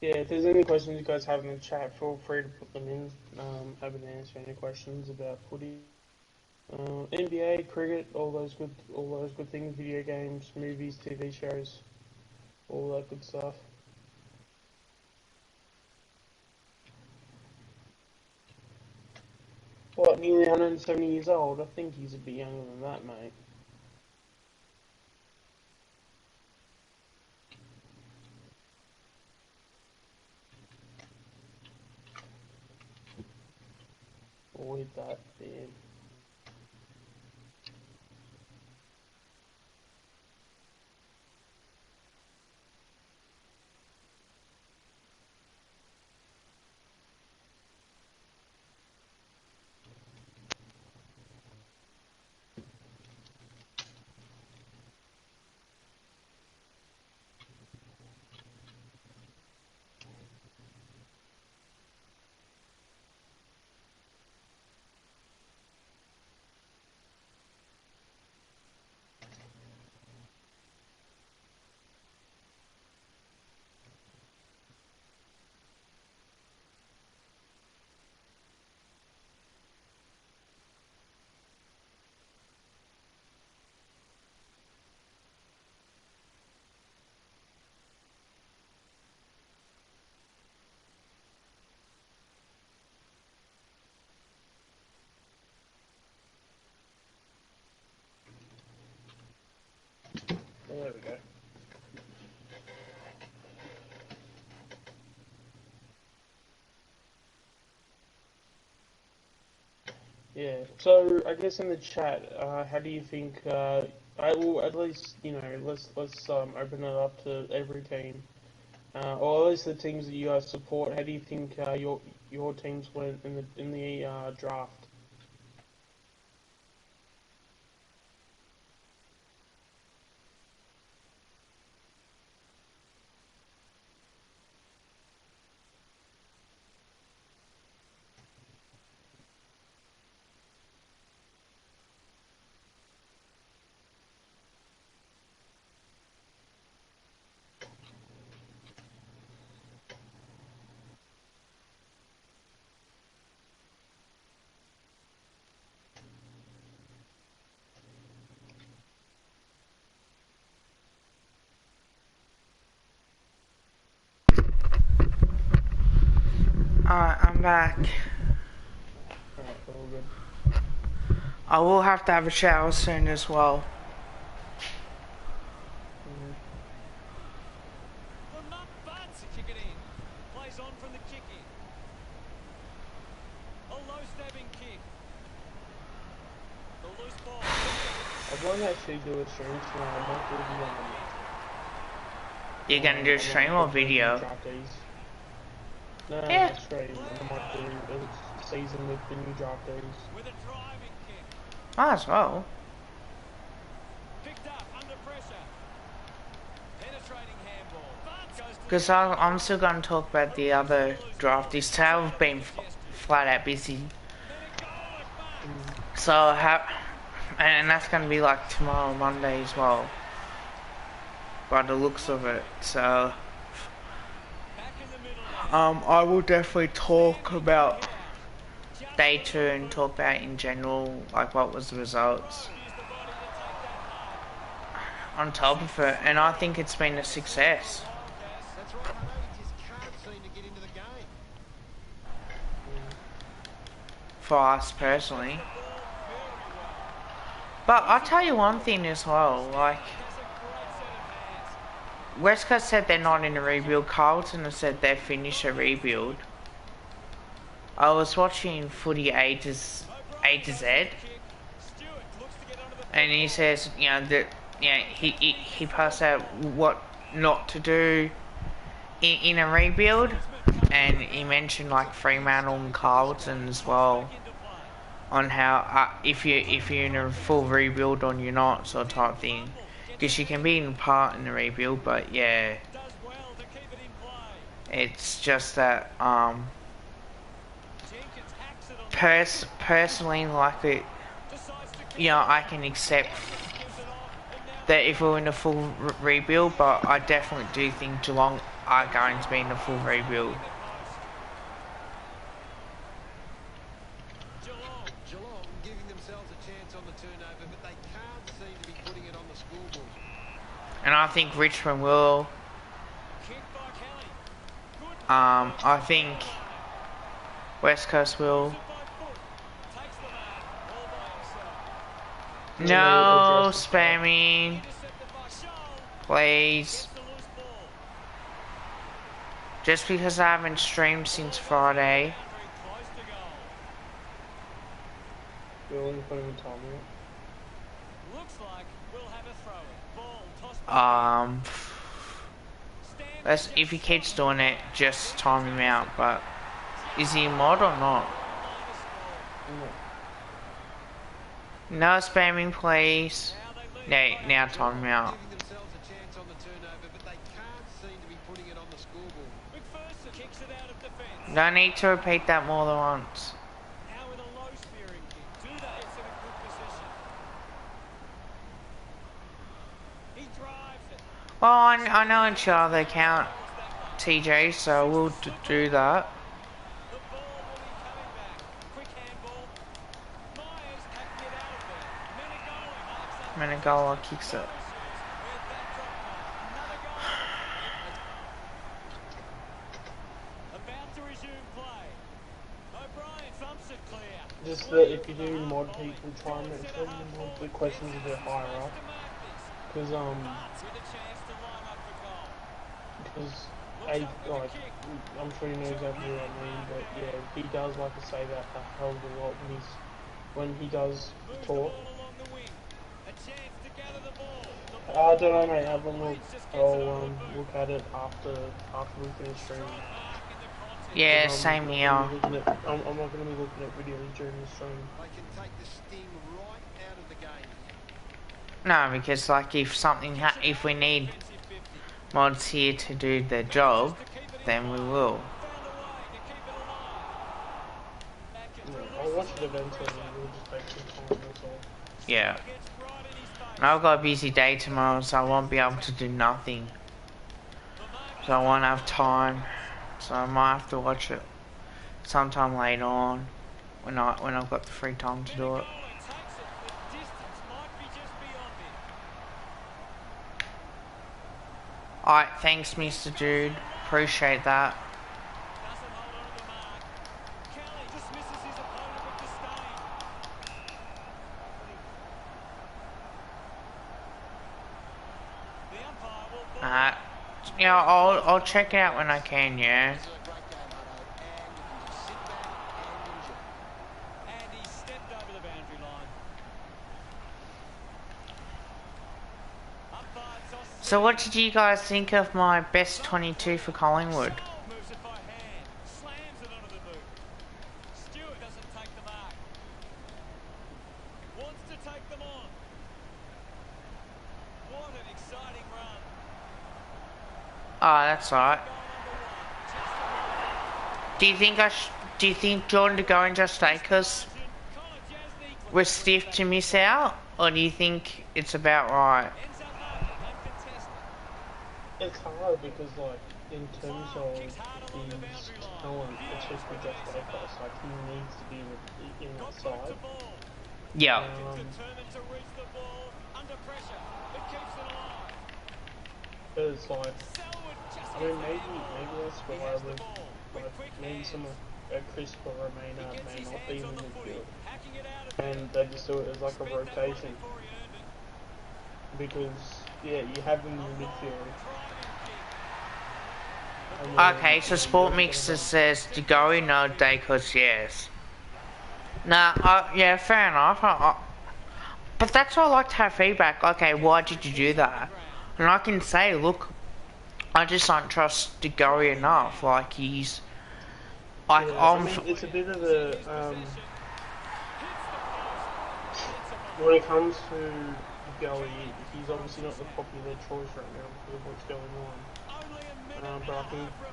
Yeah, if there's any questions you guys have in the chat, feel free to put them in. Happy to answer any questions about footy, NBA, cricket, all those good things, video games, movies, TV shows, all that good stuff. What, nearly 170 years old? I think he's a bit younger than that, mate. Avoid that, man. There we go. Yeah. So I guess in the chat, how do you think? I will at least let's open it up to every team, or at least the teams that you guys support. How do you think your teams went in the draft? Alright, I'm back. Alright, all good. I will have to have a shower soon as well. The nut butts kick it in. Plays on from the kick in. A low stabbing kick. The loose ball. I'd like to actually do a stream tonight. I might do You're gonna do a stream or video? No, Yeah. stream. I might do a season with the new draftees. With a driving kick. Might as well. Picked up under pressure. Penetrating handball. Butts goes to Because I'm still gonna talk about the other draftees. Today I've been flat out busy. So and that's gonna be like tomorrow, Monday as well. By the looks of it, so back in the middle. I will definitely talk about day 2 and talk about in general, like what was the results Use the body to take that high. on top of it, and I think it's been a success That's right, I know he just can't seem to get into the game. for us personally. But I'll tell you one thing as well, like West Coast said they're not in a rebuild, Carlton has said they've finished a rebuild. I was watching footy A to Z, Stewart looks to get onto the and he says, you know, that he passed out what not to do in a rebuild, and he mentioned like Fremantle and Carlton as well, on how if you're in a full rebuild or you're not, sort of type thing, because you can be in part in the rebuild, but yeah, does well to keep it in play. it's just that Jenkins hacks it on personally, like it, decides to kick you know, I can accept gives it off and now that if we're in a full rebuild, but I definitely do think Geelong are going to be in a full rebuild. Geelong giving themselves a chance on the turnover, but they can't seem to be putting it on the scoreboard. And I think Richmond will. kick by Kelly. Good I think West Coast will. by foot. Takes the mark all by himself. No address spamming, Intercepted by Scholl. please. Gets the loose ball. Just because I haven't streamed since Friday. Very close to goal. We'll only put him in time. Looks like we'll have a throw in. Ball tossed by Let's, if he keeps doing it, just time him out. But is he a mod or not? No spamming, please. Now time him out. Giving themselves a chance on the turnover, but they can't seem to be putting it on the scoreboard. McPherson kicks it out of defence. No need to repeat that more than once. Now with a low spearing kick. Do that. It's in a good position. He drives it. Well, I know in Chile they count TJ, so we'll do that. The ball will be coming back. Quick handball. Myers hacking it out of there. Menegola marks up. Menegola kicks it. Where's that drop pass? Another goal. About to resume play. O'Brien thumps it clear. Just that if you do mod people, try and make sure you mod the questions a bit higher up. Because With a chance to line up for goal. because I'm sure you know exactly what I mean, but yeah, he does like to say that a hell of a lot when he's when he does talk. I don't know, mate. Have a look. I'll look at it after we finish streaming. Yeah, 'Cause same here. I'm not going to be looking at videos during the stream. They can take the sting right out of the game. No, because like if we need mods here to do their job, then we will. Yeah, I'll watch it eventually. We'll just take some time. That's all. Yeah. And I've got a busy day tomorrow, so I won't be able to do nothing. So I won't have time. So I might have to watch it sometime later on when I've got the free time to do it. Alright, thanks Mr. Dude. Appreciate that. Yeah, I'll check it out when I can, yeah. So what did you guys think of my best 22 for Collingwood? Oh, that's alright. Do you think Jordan De Goey and Josh Akers were stiff to miss out, or do you think it's about right? It's hard because, like, in terms of his talent, it's just for Josh Akers. Like, he needs to be in that side. Yeah. Because, like, I mean, maybe that's why I would, like, maybe some of Christopher Romano may not be in the midfield. And they just do it as, like, a rotation. Because, yeah, you have them in the midfield. Okay, so Sport Mixer says De Goey, no, Dacos, yes. Nah, yeah, fair enough. But that's why I like to have feedback. Okay, why did you do that? And I can say, look, I just don't trust De Goey enough. Like, he's... Like, yeah, I mean, it's a bit of a... when it comes to De Goey, he's obviously not the popular choice right now because of what's going on. But I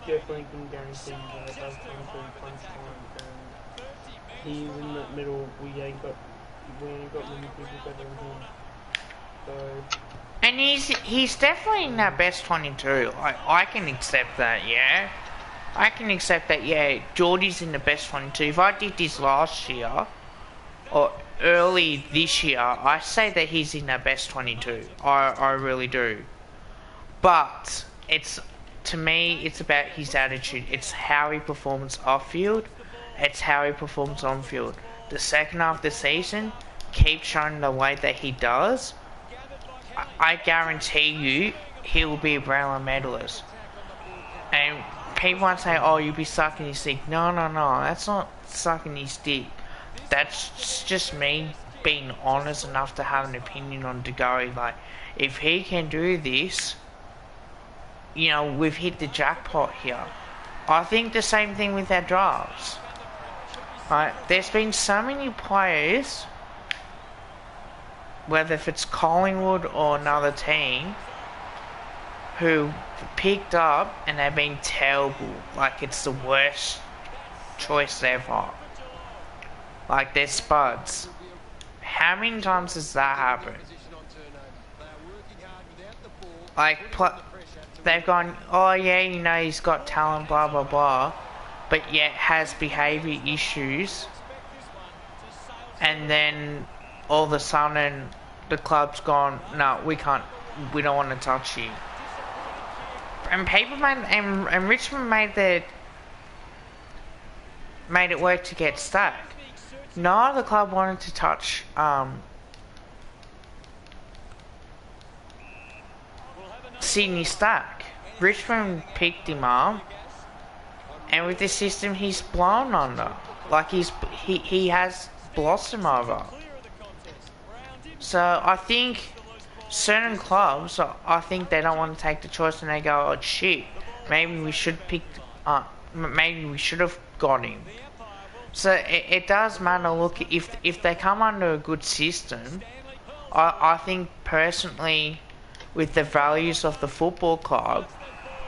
definitely can guarantee you that it does come to crunch time, and he's in the middle. We ain't got many people better than him. So. And he's definitely in that best 22. I can accept that, yeah. I can accept that, yeah. Geordie's in the best 22. If I did this last year or early this year, I say that he's in that best 22. I really do. But to me, it's about his attitude. It's how he performs off field. It's how he performs on field. The second half of the season, keep showing the way that he does. I guarantee you, he will be a Brownlow medalist. And people won't say, "Oh, you'll be sucking his dick." No, that's not sucking his dick. That's just me being honest enough to have an opinion on De Goey. Like, if he can do this, you know, we've hit the jackpot here. I think the same thing with our drafts. Right? There's been so many players, whether if it's Collingwood or another team, who picked up and they've been terrible. Like, it's the worst choice ever. Like, they're spuds. How many times has that happened? Like, they've gone, oh yeah, you know, he's got talent, blah blah blah, but yet has behaviour issues, and then all of a sudden the club's gone, no, we don't want to touch you. And people and Richmond made it work to get Stack. No other club wanted to touch Sydney Stack. Richmond picked him up, and with this system he's blown under. Like, he has blossom over. So I think certain clubs, I think they don't want to take the choice and they go, oh shit, maybe we should pick, maybe we should have got him. So it does matter. Look, if they come under a good system, I think personally, with the values of the football club,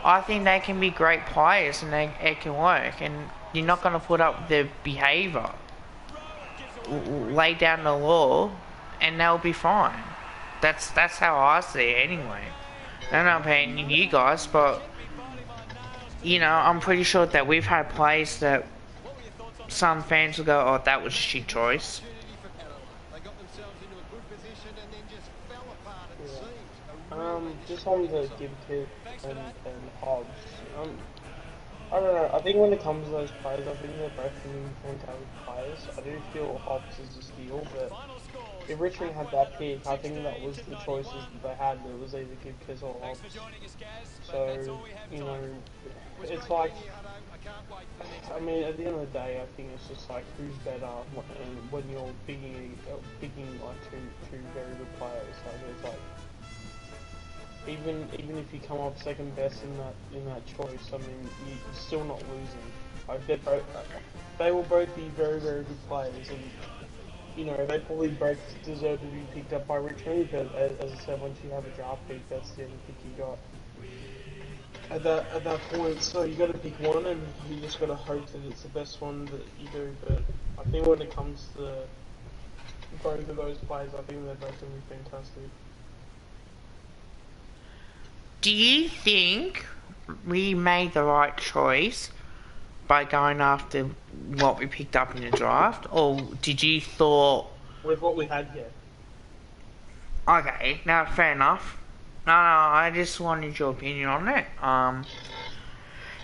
I think they can be great players and it can work. And you're not going to put up with their behaviour. Lay down the law, and they'll be fine. That's how I see it anyway. I don't know about you guys, but you know, I'm pretty sure that we've had plays that some fans will go, "Oh, that was a shit choice." Just on the Gibson and Hobbs. I don't know. I think when it comes to those players, I think they're both really fantastic players. I do feel Hobbs is a steal, but if Richmond had that pick, I think that was the choices that they had. It was either Gibson or Hobbs. So, you know, it's like, I mean, at the end of the day, I think it's just like who's better when you're picking like two very good players. Like it's like even if you come up second best in that choice, I mean, you're still not losing. Like they will both be very very good players, and you know they probably both deserve to be picked up by Richmond. But as I said, once you have a draft pick, that's the only pick you got at that point. So you got to pick one, and you just got to hope that it's the best one that you do. But I think when it comes to both of those players, I think they're both going to be fantastic. Do you think we made the right choice by going after what we picked up in the draft, or did you thought with what we had here? Okay, now fair enough. No, I just wanted your opinion on it.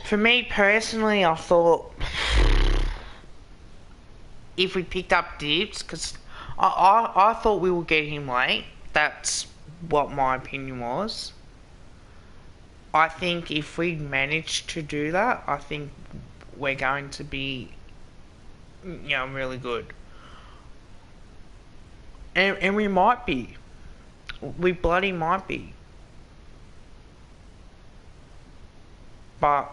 For me personally, I thought if we picked up Dibbs, because I thought we would get him late. That's what my opinion was. I think if we manage to do that, I think we're going to be, you know, really good. And we might be. We bloody might be. But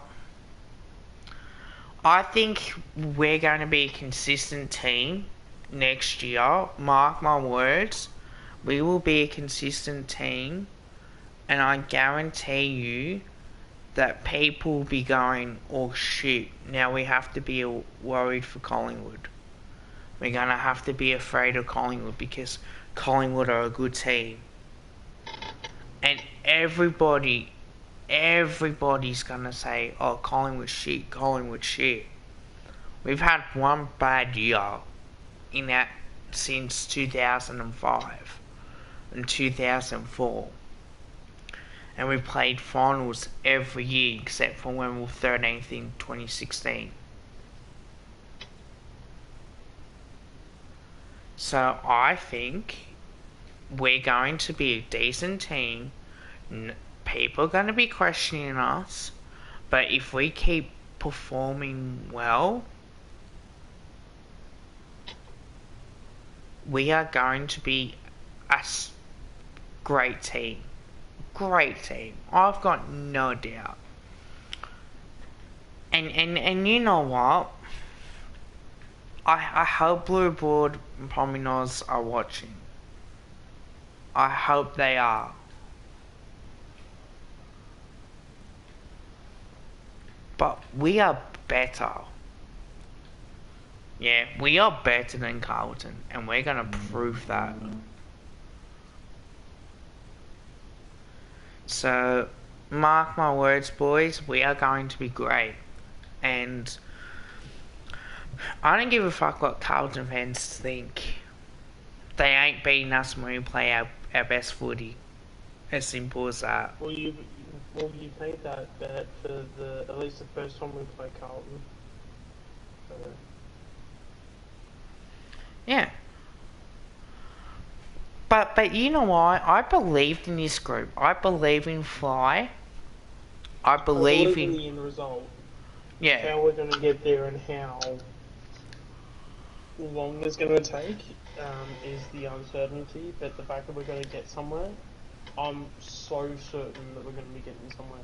I think we're going to be a consistent team next year. Mark my words. We will be a consistent team. And I guarantee you that people will be going, oh shit, now we have to be worried for Collingwood. We're going to have to be afraid of Collingwood because Collingwood are a good team. And everybody's going to say, oh, Collingwood shit, Collingwood shit. We've had one bad year in that since 2005 and 2004. And we played finals every year except for when we were 13th in 2016. So I think we're going to be a decent team. People are going to be questioning us. But if we keep performing well, we are going to be a great team. Great team. I've got no doubt. And you know what? I hope Blue Board and Pominos are watching. I hope they are. But we are better. Yeah, we are better than Carlton, and we're going to prove that. So, mark my words, boys, we are going to be great. And I don't give a fuck what Carlton fans think. They ain't beating us when we play our best footy. As simple as that. Well, you made that bet for at least the first time we play Carlton. So. Yeah. But you know what? I believed in this group. I believe in Fly. I believe in the end result. Yeah. How we're going to get there and how long it's going to take is the uncertainty, but the fact that we're going to get somewhere, I'm so certain that we're going to be getting somewhere.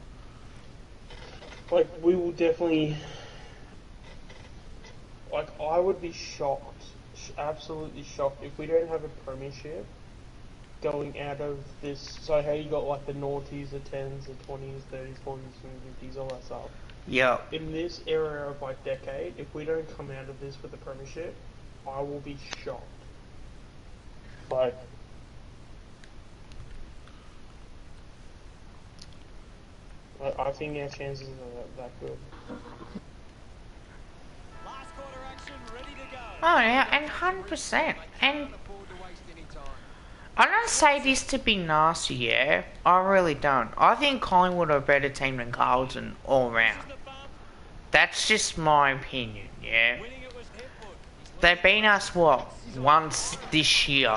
Like, we will definitely... Like, I would be shocked, absolutely shocked, if we don't have a premiership going out of this. So how you got, like, the noughties, the 10s, the 20s, 30s, 40s, and 50s, all that stuff. Yeah. In this era of, like, decade, if we don't come out of this with a premiership, I will be shocked. Like... I think our chances are that good. Last quarter action, ready to go. Oh yeah, and 100%. And I don't say this to be nasty, yeah. I really don't. I think Collingwood are a better team than Carlton all round. That's just my opinion, yeah. They've beaten us, what, once this year.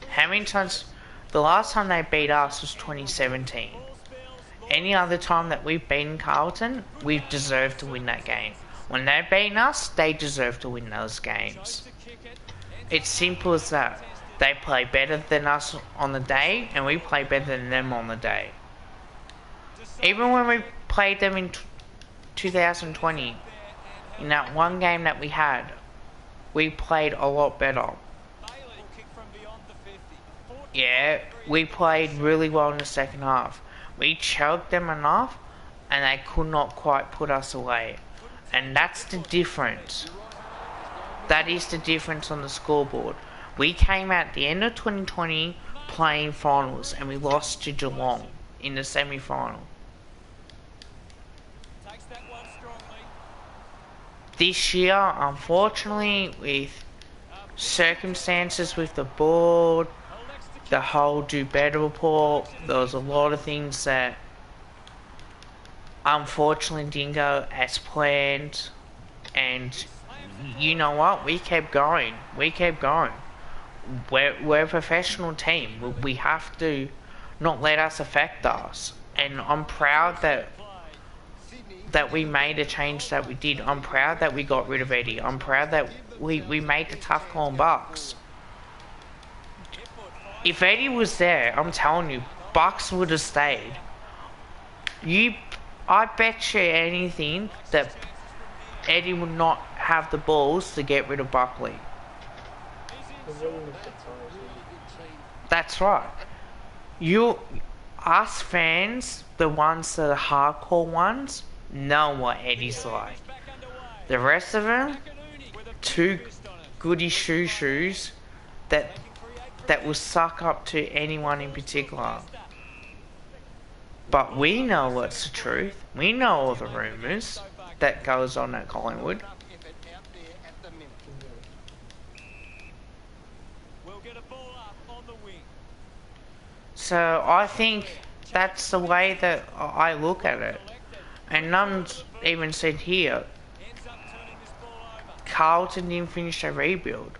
How many times? The last time they beat us was 2017. Any other time that we've beaten Carlton, we've deserved to win that game. When they've beaten us, they deserve to win those games. It's simple as that. They play better than us on the day, and we play better than them on the day. Even when we played them in 2020, in that one game that we had, we played a lot better. Yeah, we played really well in the second half. We choked them enough, and they could not quite put us away. And that's the difference. That is the difference on the scoreboard. We came at the end of 2020 playing finals, and we lost to Geelong in the semi-final. This year, unfortunately, with circumstances with the board, the whole do better report, there was a lot of things that unfortunately didn't go as planned, and you know what, we kept going. We're a professional team. We have to not let us affect us, and I'm proud that we made a change that we did. I'm proud that we got rid of Eddie. I'm proud that we made the tough call on Bucks. If Eddie was there, I'm telling you, Bucks would have stayed. I bet you anything that Eddie would not have the balls to get rid of Buckley. That's right. Us fans, the ones that are hardcore ones, know what Eddie's like. The rest of them, two goody shoes that will suck up to anyone in particular. But we know what's the truth. We know all the rumours that goes on at Collingwood. So I think that's the way that I look at it. And none's even said here, Carlton didn't finish their rebuild.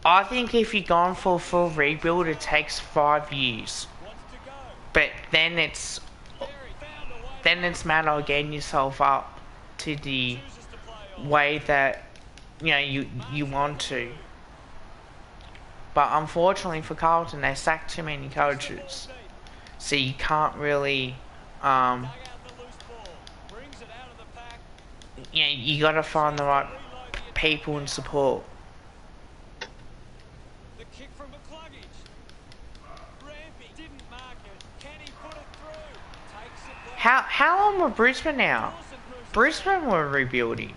I think if you're going for a full rebuild, it takes 5 years. But then it's matter of getting yourself up to the way that you want to. But unfortunately for Carlton, they sacked too many coaches, so you can't really you gotta find the right people and support. How long were Brisbane now? Brisbane were rebuilding.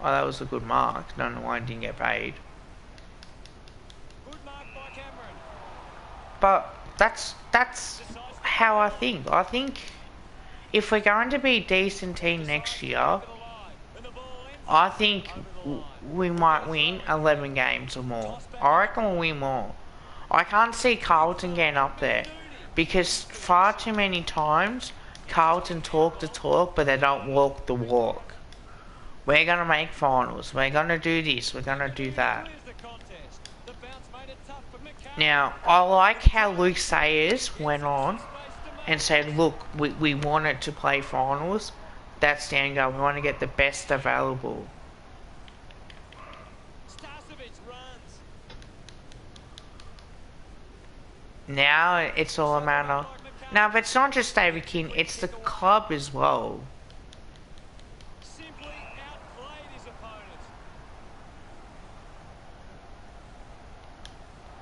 Oh, that was a good mark. Don't know why I didn't get paid. But that's how I think. I think if we're going to be a decent team next year, I think we might win 11 games or more. I reckon we'll win more. I can't see Carlton getting up there, because far too many times Carlton talk the talk but they don't walk the walk. We're going to make finals, we're going to do this, we're going to do that. Now, I like how Luke Sayers went on and said, look, we wanted to play finals, That's the end goal. We want to get the best available. Starcevic runs. Now it's all a matter. Now, if it's not just David King, it's the club as well. Simply outplayed his opponent.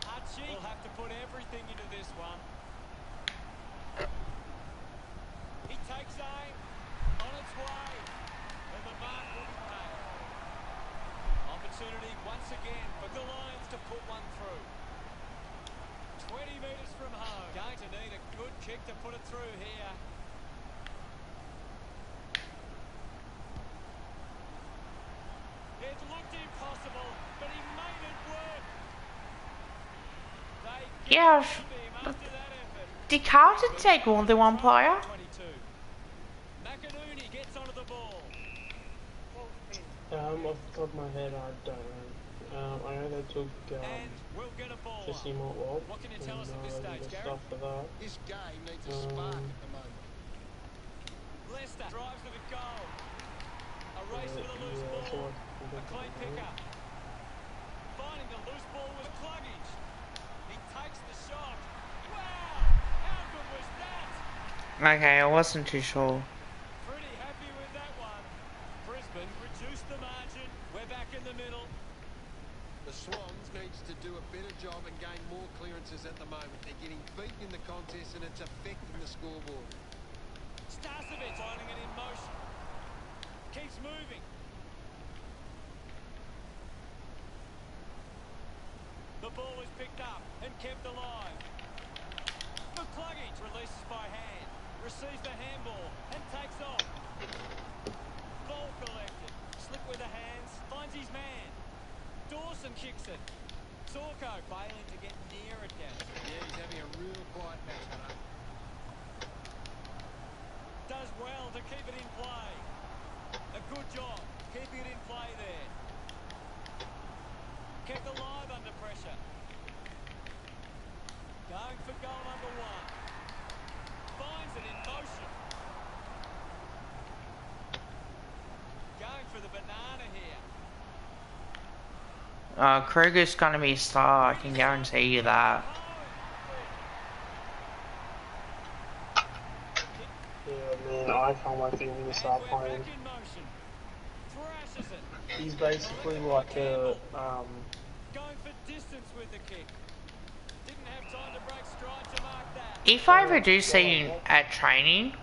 Archie will have to put everything into this one. He takes aim. On its way. And the mark will be made. Opportunity once again for the Lions to put one through. 20 metres from home. Going to need a good kick to put it through here. It looked impossible, but he made it work. They Yeah, gave him after that effort. did Carlton take more than one player? 22. McInerney gets onto the ball. Off the top of my head, I don't know. I know they took And we'll get a ball. Jesse Montwell. What can you tell us at this stage, the Gary? stuff for that. This game needs a spark at the moment. Leicester drives to the goal. A race with a loose Yeah, so ball. I A clean picker. Finding the loose ball with Cluggage. He takes the shot. Wow! How good was that? Okay, I wasn't too sure. Pretty happy with that one. Brisbane reduced the margin. We're back in the middle. The Swans needs to do a better job and gain more clearances at the moment. They're getting beaten in the contest and it's affecting the scoreboard. Starcevic finding it in motion. Keeps moving. The ball is picked up and kept alive. McCluggage releases by hand. Receives the handball and takes off. Ball collected. Slick with the hands. Finds his man. Dawson kicks it. Zorko failing to get near it, Gaz. Yeah, he's having a real quiet match tonight. Does well to keep it in play. A good job keeping it in play there. Kept alive under pressure. Going for goal number one. Finds it in motion. Going for the banana here. Kruger's gonna be a star, I can guarantee you that. Yeah, man, I can't wait for him to start We're playing. back in motion. Thrashes it. He's basically like a, Going for distance with the kick. Didn't have time to break stride to mark that. If I ever do see you at training,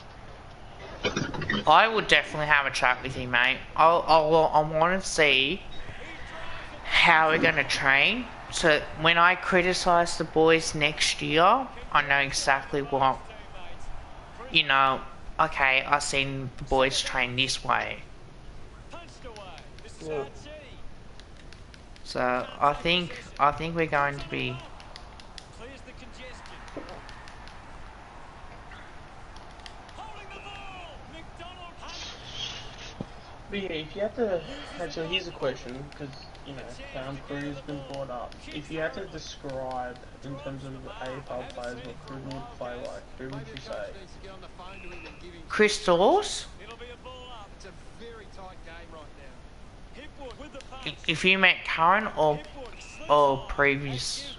I would definitely have a chat with you, mate. I want to see how we're going to train, so when I criticise the boys next year, I know exactly what, you know, okay, I've seen the boys train this way. Punched away. This is Yeah. Archie. So I think we're going to be. Clears the congestion. Holding the ball. McDonald Hunt. but yeah, if you had to, actually here's a question, because, you know, Crew's been brought up. If you had to describe, in terms of AFL players, what Crew would play like, who would you say? Needs to get on the phone to him and give him... Chris Dawes, It'll be a ball up. It's a very tight game right now. Hipwood with the punch. if you meant current or Hipwood slips or on. previous.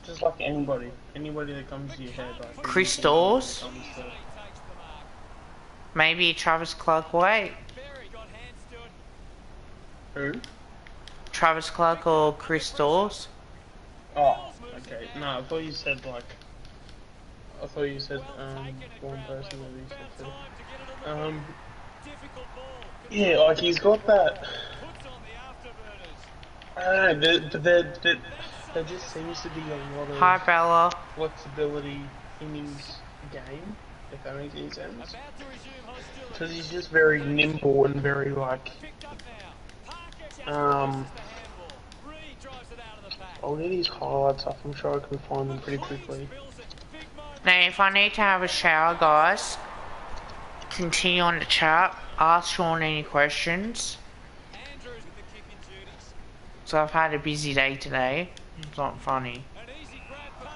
Just like anybody that comes to your head, like... Chris anybody Dawes? that comes to- He takes the mark. Maybe Travis Clark White. Berry got hands to it. Who? Travis Clark or Chris Dawes. Oh, okay. No, I thought you said like... I thought you said, Well taken at one ground person level. that you Found said. time to get it on the Um, difficult ball. yeah, like he's got that... Puts on the afterburners. I don't know, but there just seems to be a lot of Hi Bella. flexibility in his game, if that makes any sense. About to resume hostility. Because he's just very nimble and very like... Picked up now. Parker Um, chases the handball. Reed drives it out of the pack. I'll get his highlights up, I'm sure I can find them pretty quickly. Spills it. Big moment. Now if I need to have a shower, guys, continue on the chat. Ask Sean any questions. Andrews with the kicking duties. So I've had a busy day today. It's not funny. An easy grab Payne.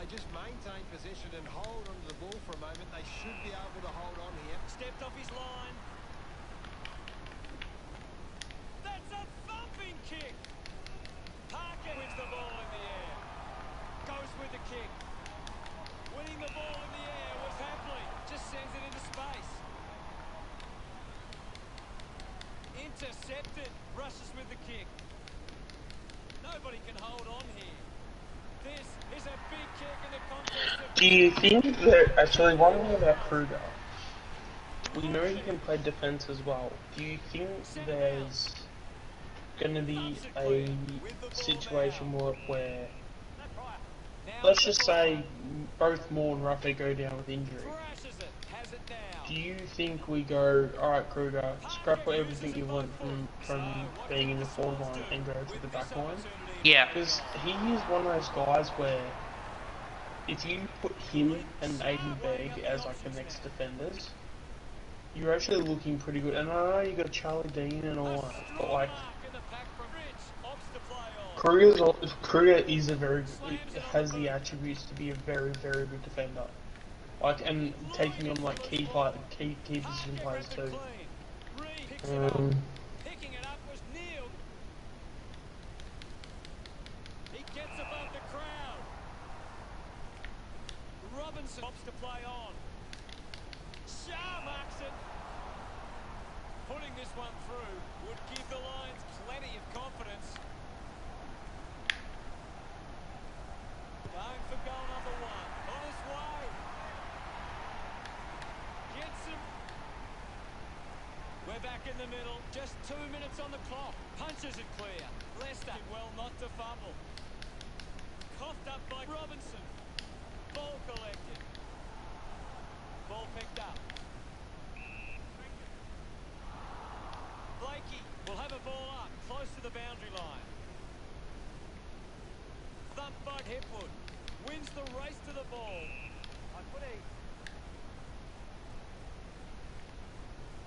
they just maintain possession and hold onto the ball for a moment, they should be able to hold on here. Stepped off his line. That's a thumping kick. Parker wins the ball in the air. Goes with the kick. Winning the ball in the air was Hapley. Just sends it into space. Intercepted. Rushes with the kick. Nobody can hold on here. This is a big kick in the contest of... Do you think that, actually, one thing about Kruger, we know he can play defence as well. Do you think there's going to be a situation where, let's just say, both Moore and Ruffy go down with injury? Do you think we go, alright Kruger, scrap everything you want from being in the forward line and go to the back line? Yeah. Because he is one of those guys where if you put him and Aiden Begg as like the next defenders, you're actually looking pretty good. And I know you got Charlie Dean and all that, but like Kruger is a very has the attributes to be a very, very good defender. Like, and taking on like key position players too. Picking it up was Neil. He gets above the crowd. Robinson opts to play on. Shah marks it. Putting this one through would give the Lions plenty of confidence. Going for goal number one. On his way. Gets him. We're back in the middle. Just 2 minutes on the clock. Punches it clear. Leicester well not to fumble. Coughed up by Robinson. Ball collected. Ball picked up. Blakey will have a ball up close to the boundary line. Thumped by Hipwood. Wins the race to the ball.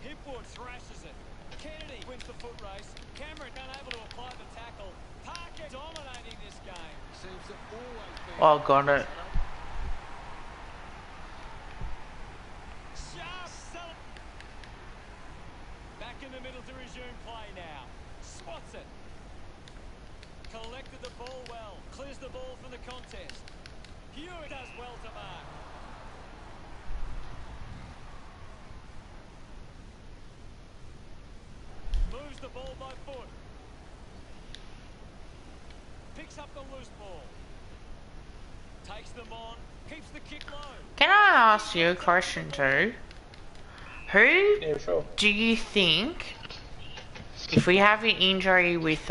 Hipwood thrashes it. Kennedy wins the foot race. Cameron unable to apply the tackle. Parker dominating this game. Seems to always be... Oh, got it. Sharp. Back in the middle to resume play now. Spots it. Collected the ball well. Clears the ball from the contest. Hewitt does well to mark. Moves the ball by foot. Picks up the loose ball. Takes them on. Keeps the kick low. Can I ask you a question too? Who Yeah, sure. do you think, if we have an injury with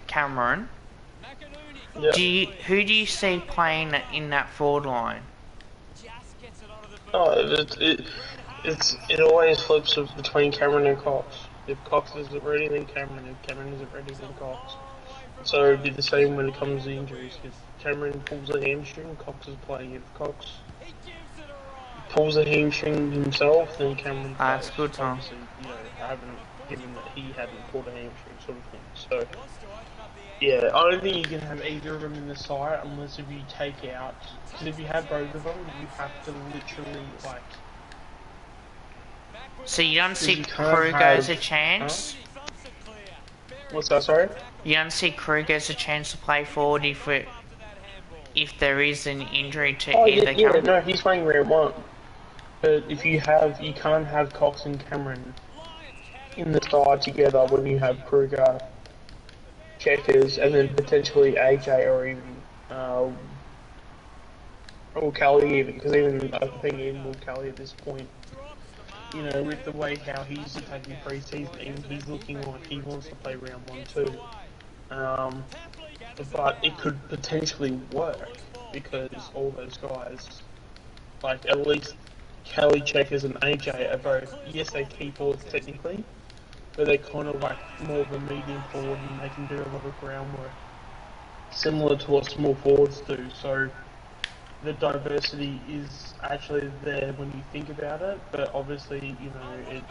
Cameron, Yeah. who do you see playing in that forward line? Just gets it onto the boot. Oh, it always flips between Cameron and Cox. If Cox isn't ready, then Cameron. If Cameron isn't ready, then Cox. So it'd be the same when it comes to injuries. If Cameron pulls a hamstring, Cox is playing. If Cox He gives it a run. pulls a hamstring himself, then Cameron plays. That's good, Tom. Obviously, you know, I haven't given that he hadn't pulled a hamstring sort of thing. So, Wants to open up the yeah, I don't think you can have either of them in the side unless if you take out... Because if you have both of them, you have to literally, like... So you don't see You can't Kruger have- as a chance? thumps it clear. Very What's that, sorry? You don't see Kruger as a chance to play forward if after that handball. if there is an injury to Oh, either yeah, Cameron? no, he's playing round one. But if you can't have Cox and Cameron in the side together when you have Kruger, Checkers, and then potentially AJ or even, or Kelly even, because even, I think even Will Kelly at this point, you know, with the way how he's attacking pre-season, he's looking like he wants to play round one too. But it could potentially work, because all those guys, like at least Kelly, Checkers and AJ are both, yes they key forwards technically, but they're kind of like more of a medium forward and they can do a lot of groundwork. Similar to what small forwards do, so the diversity is actually there when you think about it, but obviously, you know,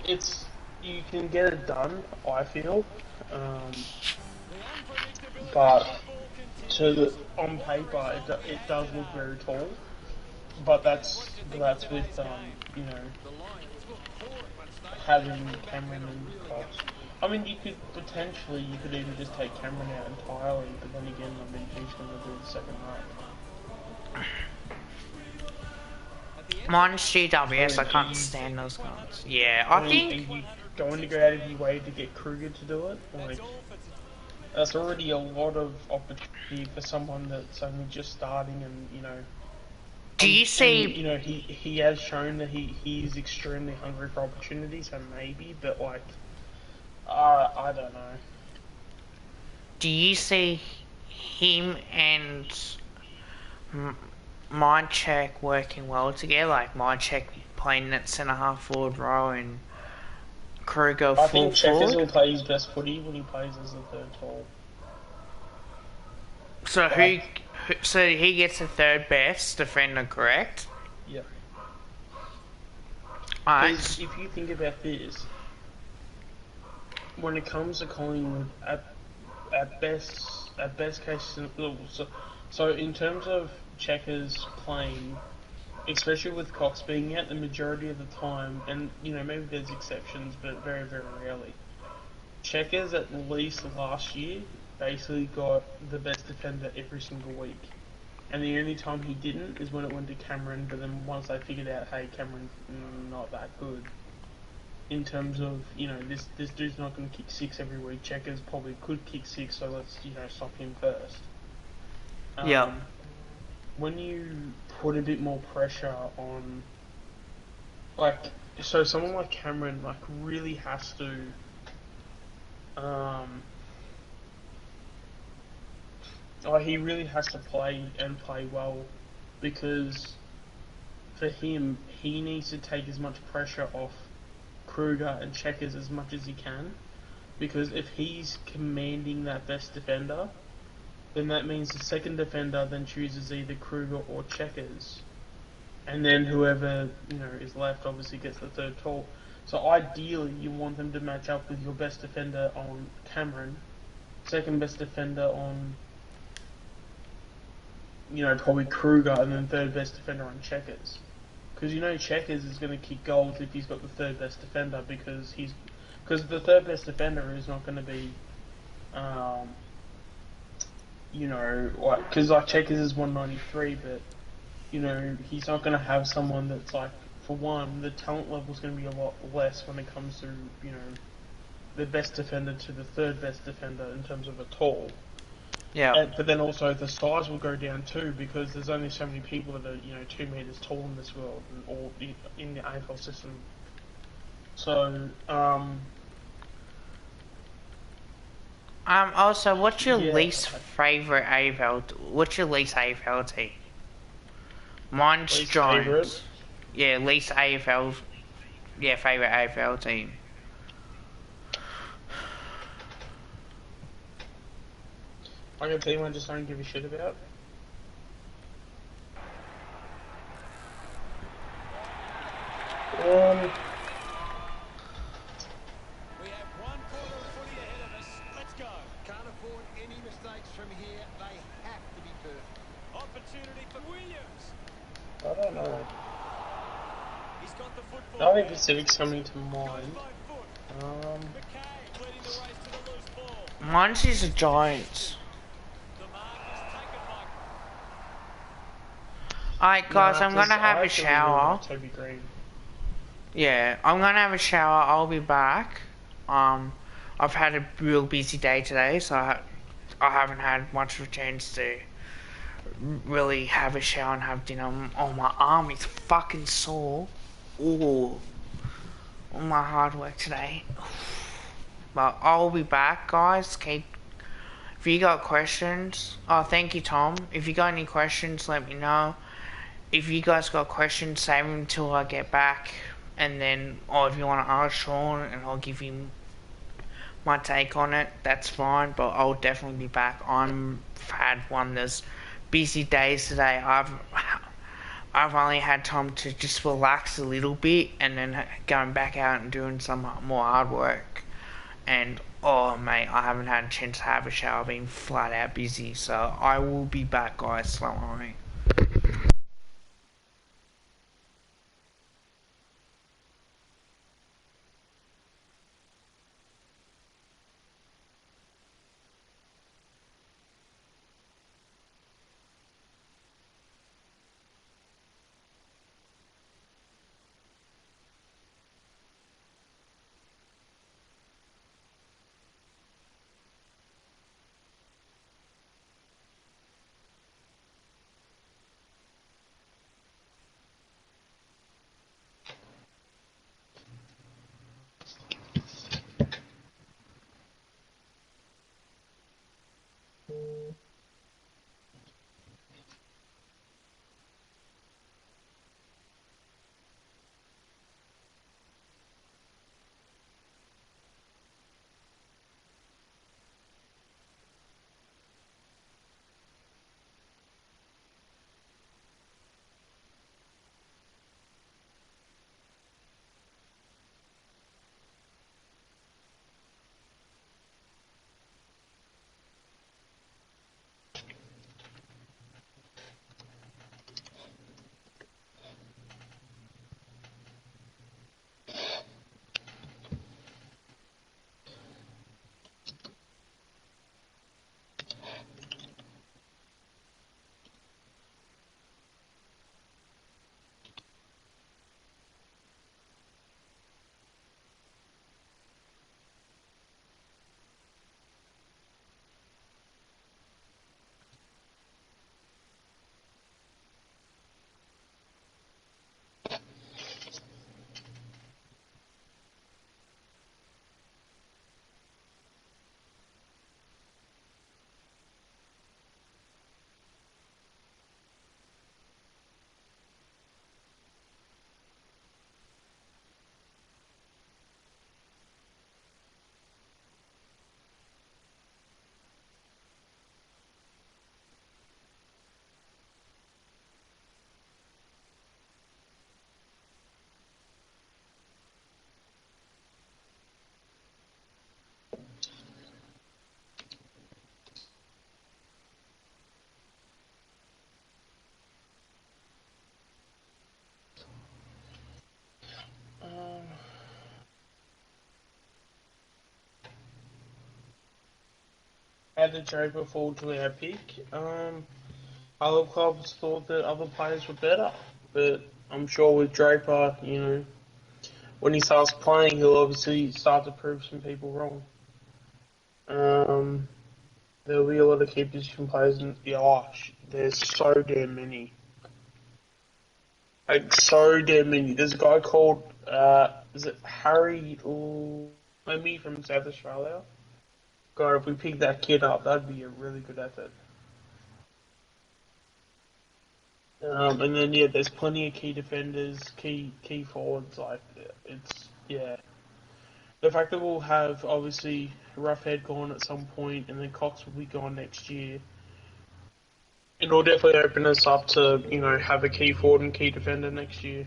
it's, you can get it done, I feel, but on paper, it does look very tall, but that's with you know, having Cameron and Cox. I mean, you could even just take Cameron out entirely, but then again, I mean, who's going to do the second half? Mine's GWS, I can't stand those guys. Yeah, I think... And you going to go out of your way to get Kruger to do it? Like, that's already a lot of opportunity for someone that's only just starting and, you know... Do you see... And, you know, he has shown that he's extremely hungry for opportunity, so maybe, but, like... I don't know. Do you see him and Mychek working well together? Like Mychek playing that centre half forward role and Kruger full forward? I think Checkers will play his best footy when he plays as a third tall. So so he gets the third best defender, correct? Yeah. Alright. If you think about this, when it comes to Collingwood, at best case, so in terms of Checkers playing, especially with Cox being out the majority of the time, and you know maybe there's exceptions, but very very rarely. Checkers at least last year basically got the best defender every single week, and the only time he didn't is when it went to Cameron. But then once they figured out, hey, Cameron's not that good. In terms of, you know, this dude's not going to kick 6 every week. Checkers probably could kick 6, so let's, you know, stop him first. Yeah. When you put a bit more pressure on, like, so someone like Cameron, like, really has to, he really has to play well, because for him, he needs to take as much pressure off Kruger and Checkers as much as he can, because if he's commanding that best defender, then that means the second defender then chooses either Kruger or Checkers, and then whoever, you know, is left obviously gets the third tall. So ideally you want them to match up with your best defender on Cameron, second best defender on, you know, probably Kruger, and then third best defender on Checkers. Because you know Checkers is going to kick goals if he's got the third best defender, because the third best defender is not going to be, you know, like, because like Checkers is 193, but you know he's not going to have someone that's like, for one, the talent level is going to be a lot less when it comes to, you know, the best defender to the third best defender in terms of a tall. Yeah. But then also the size will go down too, because there's only so many people that are, you know, 2 meters tall in this world, or in the AFL system. So, also, what's your least favourite AFL? What's your least AFL team? Mine's least Giants. favourite? Yeah, least AFL. Yeah, favourite AFL team. I got a team I just don't give a shit about. We have one quarter of footy ahead of us. Let's go. Can't afford any mistakes from here. They have to be perfect. Opportunity for Williams. I don't know. He's got the football. Nothing Pacific's coming to mind. McKay leading the race to the loose ball. Mine's is the Giants. The mark is taken by... Alright guys, I'm gonna have a shower. Toby Green. Yeah, I'm gonna have a shower. I'll be back. I've had a real busy day today, so I haven't had much of a chance to really have a shower and have dinner. Oh, my arm is fucking sore. Ooh, all my hard work today. But I'll be back, guys. If you got questions, oh, thank you, Tom. If you got any questions, let me know. If you guys got questions, save them until I get back. And then, or if you want to ask Sean, and I'll give him my take on it, that's fine. But I'll definitely be back. I've had one of those busy days today. I've only had time to just relax a little bit, and then going back out and doing some more hard work. And Oh, mate, I haven't had a chance to have a shower. I've been flat out busy, so I will be back, guys. Slow on. How did Draper fall to our pick? Other clubs thought that other players were better, but I'm sure with Draper, when he starts playing, he'll obviously start to prove some people wrong. There'll be a lot of key position players, and there's so damn many. Like, so damn many. There's a guy called, is it Harry Lemmy from South Australia? God, if we pick that kid up, that'd be a really good effort. And then there's plenty of key defenders, key forwards. Like the fact that we'll have obviously Roughhead gone at some point, and then Cox will be gone next year. It'll definitely open us up to have a key forward and key defender next year.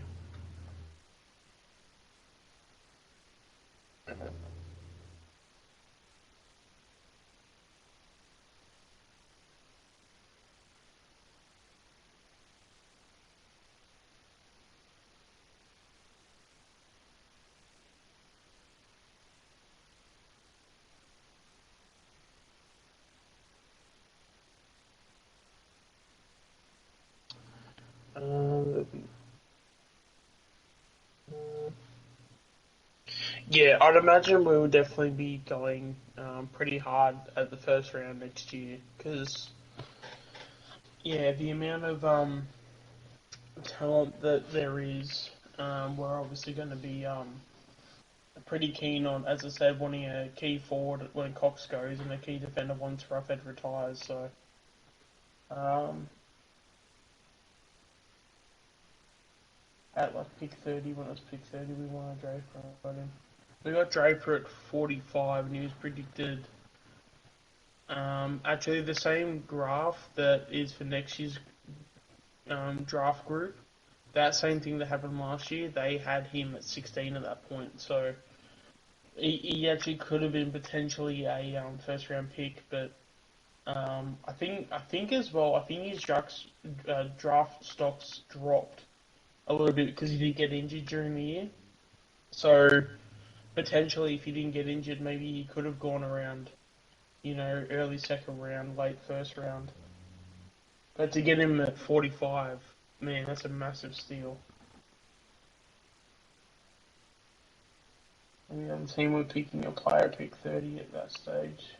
Yeah, I'd imagine we will definitely be going pretty hard at the first round next year because the amount of talent that there is, we're obviously going to be pretty keen on, as I said, wanting a key forward when Cox goes and a key defender once Roughhead retires. So, at like pick 30, when it was pick 30, we wanted Draper. We got Draper at 45, and he was predicted. Actually, the same graph that is for next year's draft group, that same thing that happened last year, they had him at 16 at that point. So he actually could have been potentially a first round pick, but I think as well. I think his draft stocks dropped a little bit because he did get injured during the year. So potentially, if he didn't get injured, maybe he could have gone around, early second round, late first round. But to get him at 45, man, that's a massive steal. And the other team were picking a player pick 30 at that stage.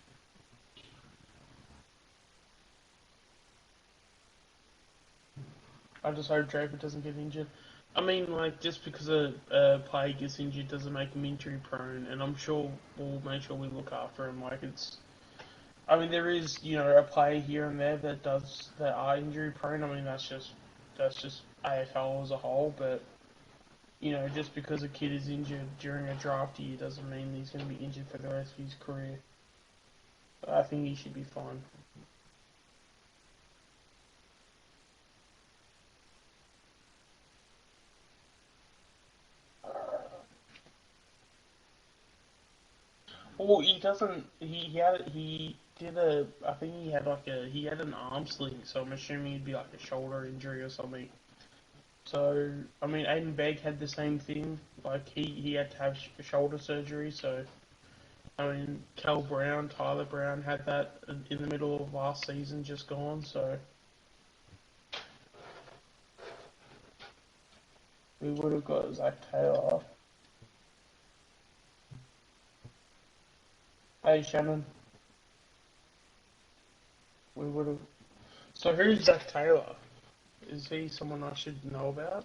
I just hope Draper doesn't get injured. I mean, like, just because a player gets injured doesn't make him injury prone, and I'm sure we'll make sure we look after him. Like, I mean, there is, a player here and there that are injury prone. I mean, that's just AFL as a whole, but, just because a kid is injured during a draft year doesn't mean he's going to be injured for the rest of his career. I think he should be fine. Well, he doesn't. He did a. I think he had an arm sling, so I'm assuming it'd be like a shoulder injury or something. So I mean, Aiden Begg had the same thing. Like he had to have shoulder surgery. So I mean, Tyler Brown had that in the middle of last season, just gone. So we would have got Zach Taylor. Hey Shannon, we would have. So who's Zach Taylor? Is he someone I should know about?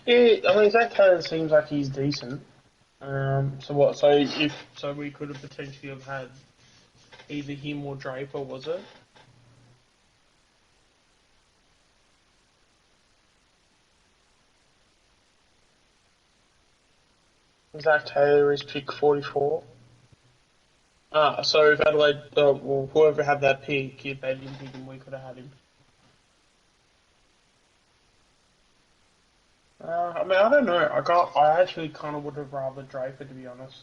Yeah, I mean Zach Taylor seems like he's decent. So what? So we could have potentially have had either him or Draper, was it? Zach Taylor is pick 44. So if Adelaide, well, whoever had that pick, if they didn't pick him, we could have had him. I mean, I don't know. I actually kind of would have rather Draper, to be honest.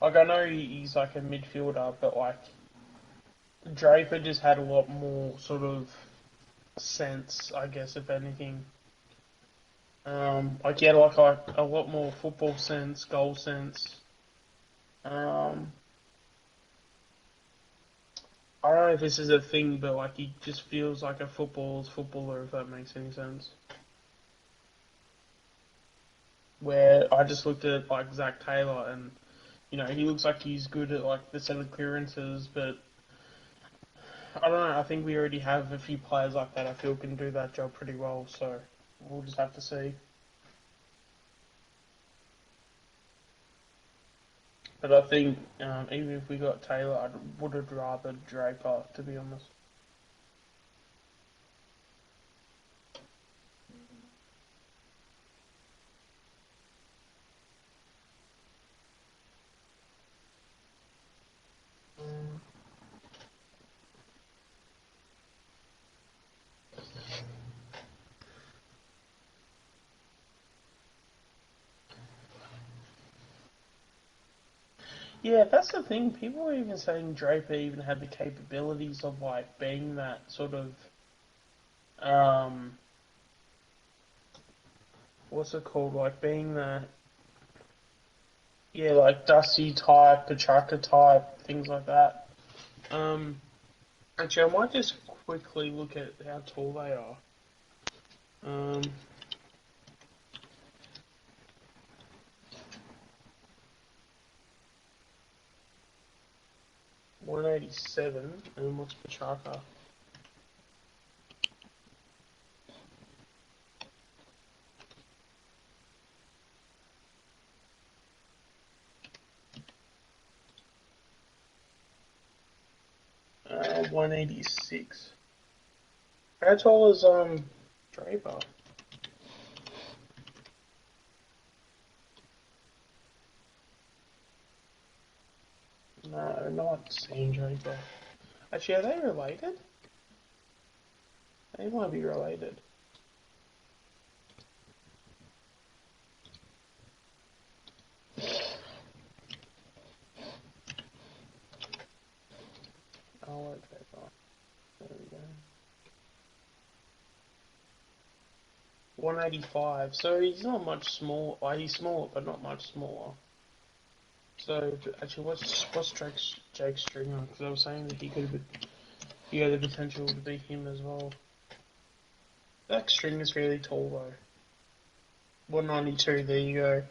Like, I know he's like a midfielder, but like, Draper just had a lot more sort of sense, I guess, if anything. Like, he had like a lot more football sense, goal sense. I don't know if this is a thing, but like, he just feels like a footballer, if that makes any sense. Where I just looked at like Zach Taylor, and you know, he looks like he's good at like the set of clearances, but I don't know. I think we already have a few players like that. I feel can do that job pretty well. So we'll just have to see. But I think even if we got Taylor, I would have rather Draper, to be honest. Yeah, that's the thing. People are even saying Draper even had the capabilities of like being that sort of what's it called? Like being that like Dusty type, Petrarca type, things like that. Actually, I might just quickly look at how tall they are. 187, and what's Petrarca? Uh, 186. How tall is Draper? No, not seeing Draper. Actually, are they related? They might be related. Oh, okay, fine. There we go. 185. So he's not much small. Well, he's smaller, but not much smaller. So actually, what's Jake Stringer? Because I was saying that he had the potential to be him as well. Jake Stringer's really tall though. 192. There you go.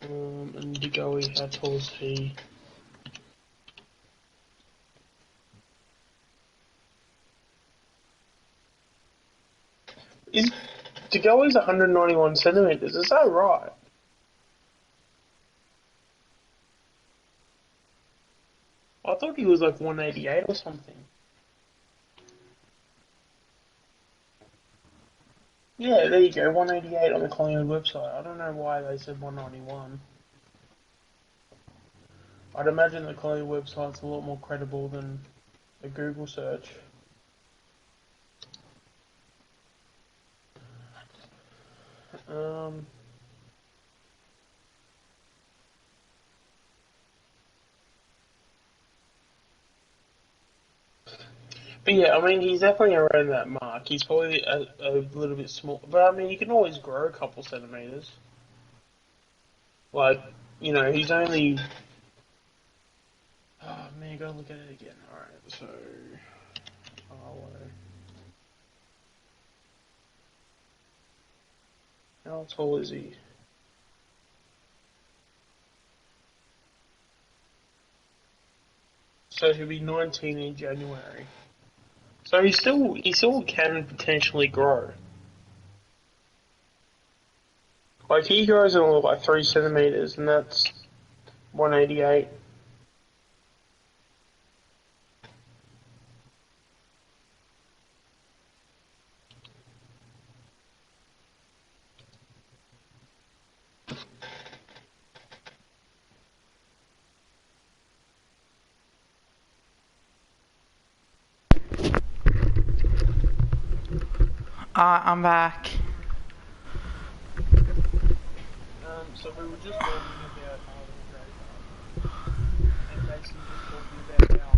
And DeGoey, how tall is he? Is DeGoey's 191 centimeters? Is that right? I thought he was like 188 or something. Yeah, there you go, 188 on the Collingwood website. I don't know why they said 191. I'd imagine the Collingwood website's a lot more credible than a Google search. But yeah, I mean, he's definitely around that mark. He's probably a little bit small, but I mean, he can always grow a couple centimeters. Like, you know, he's only. Oh man, gotta look at it again. Alright, so. How tall is he? So he'll be 19 in January. So he still can potentially grow. Like he grows in like 3 centimeters, and that's 188. I'm back. So we were just talking about Harvey Draper, and basically just talking about how,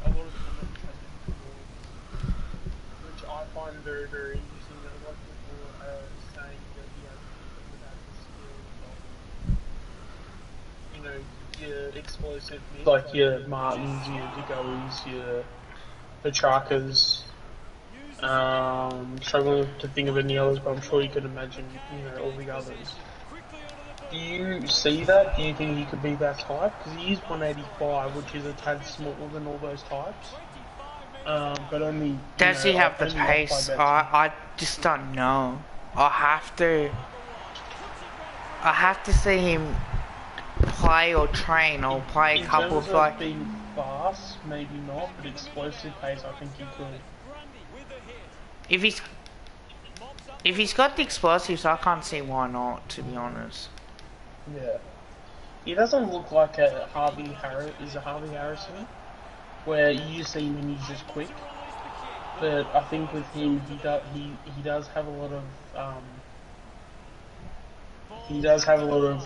a lot of comments have been towards, which I find very, very interesting, that a lot of people are saying that he hasn't without the skills of, your explosive mix, like your Martins, your Degoes, your Petrarcas. Struggling to think of any others, but I'm sure you could imagine, all the others. Do you see that? Do you think he could be that type? Because he is 185, which is a tad smaller than all those types. But only. Does he have the only off by pace? about I just don't know. I have to see him play or train or play a couple of like. Being fast, maybe not, but explosive pace, I think he could. If he's got the explosives, I can't see why not. To be honest. Yeah. He doesn't look like a Harvey Harrison, where you see when he's just quick. But I think with him, he does have a lot of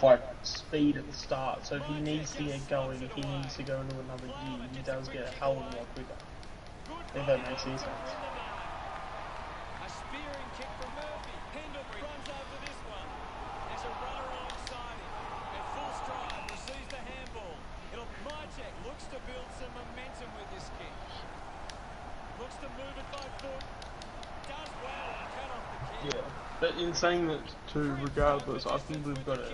like speed at the start. So if he needs to get going, if he needs to go into another gear, he does get a hell of a lot quicker. If that makes any sense. Yeah, but in saying that too, regardless, I think we've got it.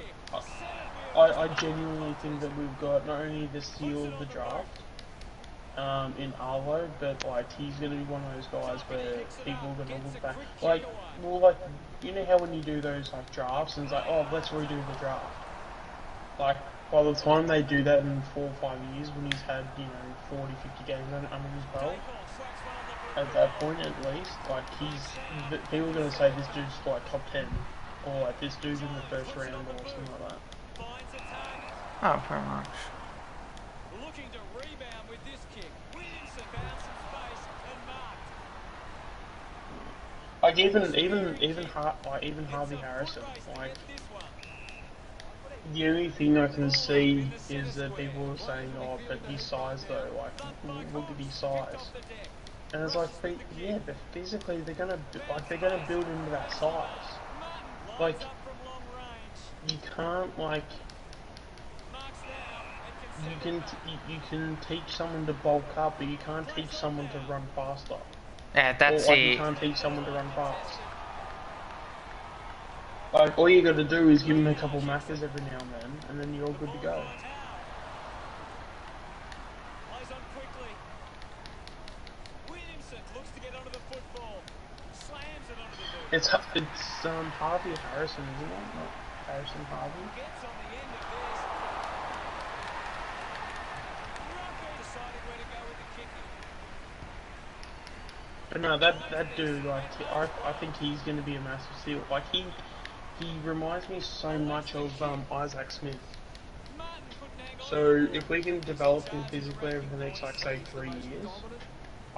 I genuinely think that we've got not only the steal of the draft in Arlo, but like he's going to be one of those guys where people are going to look back. Like, well, like, you know how when you do those like drafts and it's like, oh, let's redo the draft. Like, by the time they do that in 4 or 5 years, when he's had, 40, 50 games under his belt, at that point at least, like people are going to say this dude's like top 10, or like this dude's in the first round or something like that. Oh, pretty much. Looking to rebound with this kick. Williamson found some space and marked. Like even Harvey Harrison, like the only thing I can see is that people are saying, oh, but his size though, like look at his size. And it's like, yeah, but physically they're gonna build into that size. Like, you can't like, you can teach someone to bulk up, but you can't teach someone to run faster. Yeah, that's or, like, it. You can't teach someone to run fast. Like, all you gotta do is give them a couple macas every now and then you're all good to go. It's Harvey Harrison, isn't it? Not Harrison Harvey. But no, that dude, like, I think he's going to be a massive steal. Like, he reminds me so much of Isaac Smith. So if we can develop him physically over the next, like, say 3 years,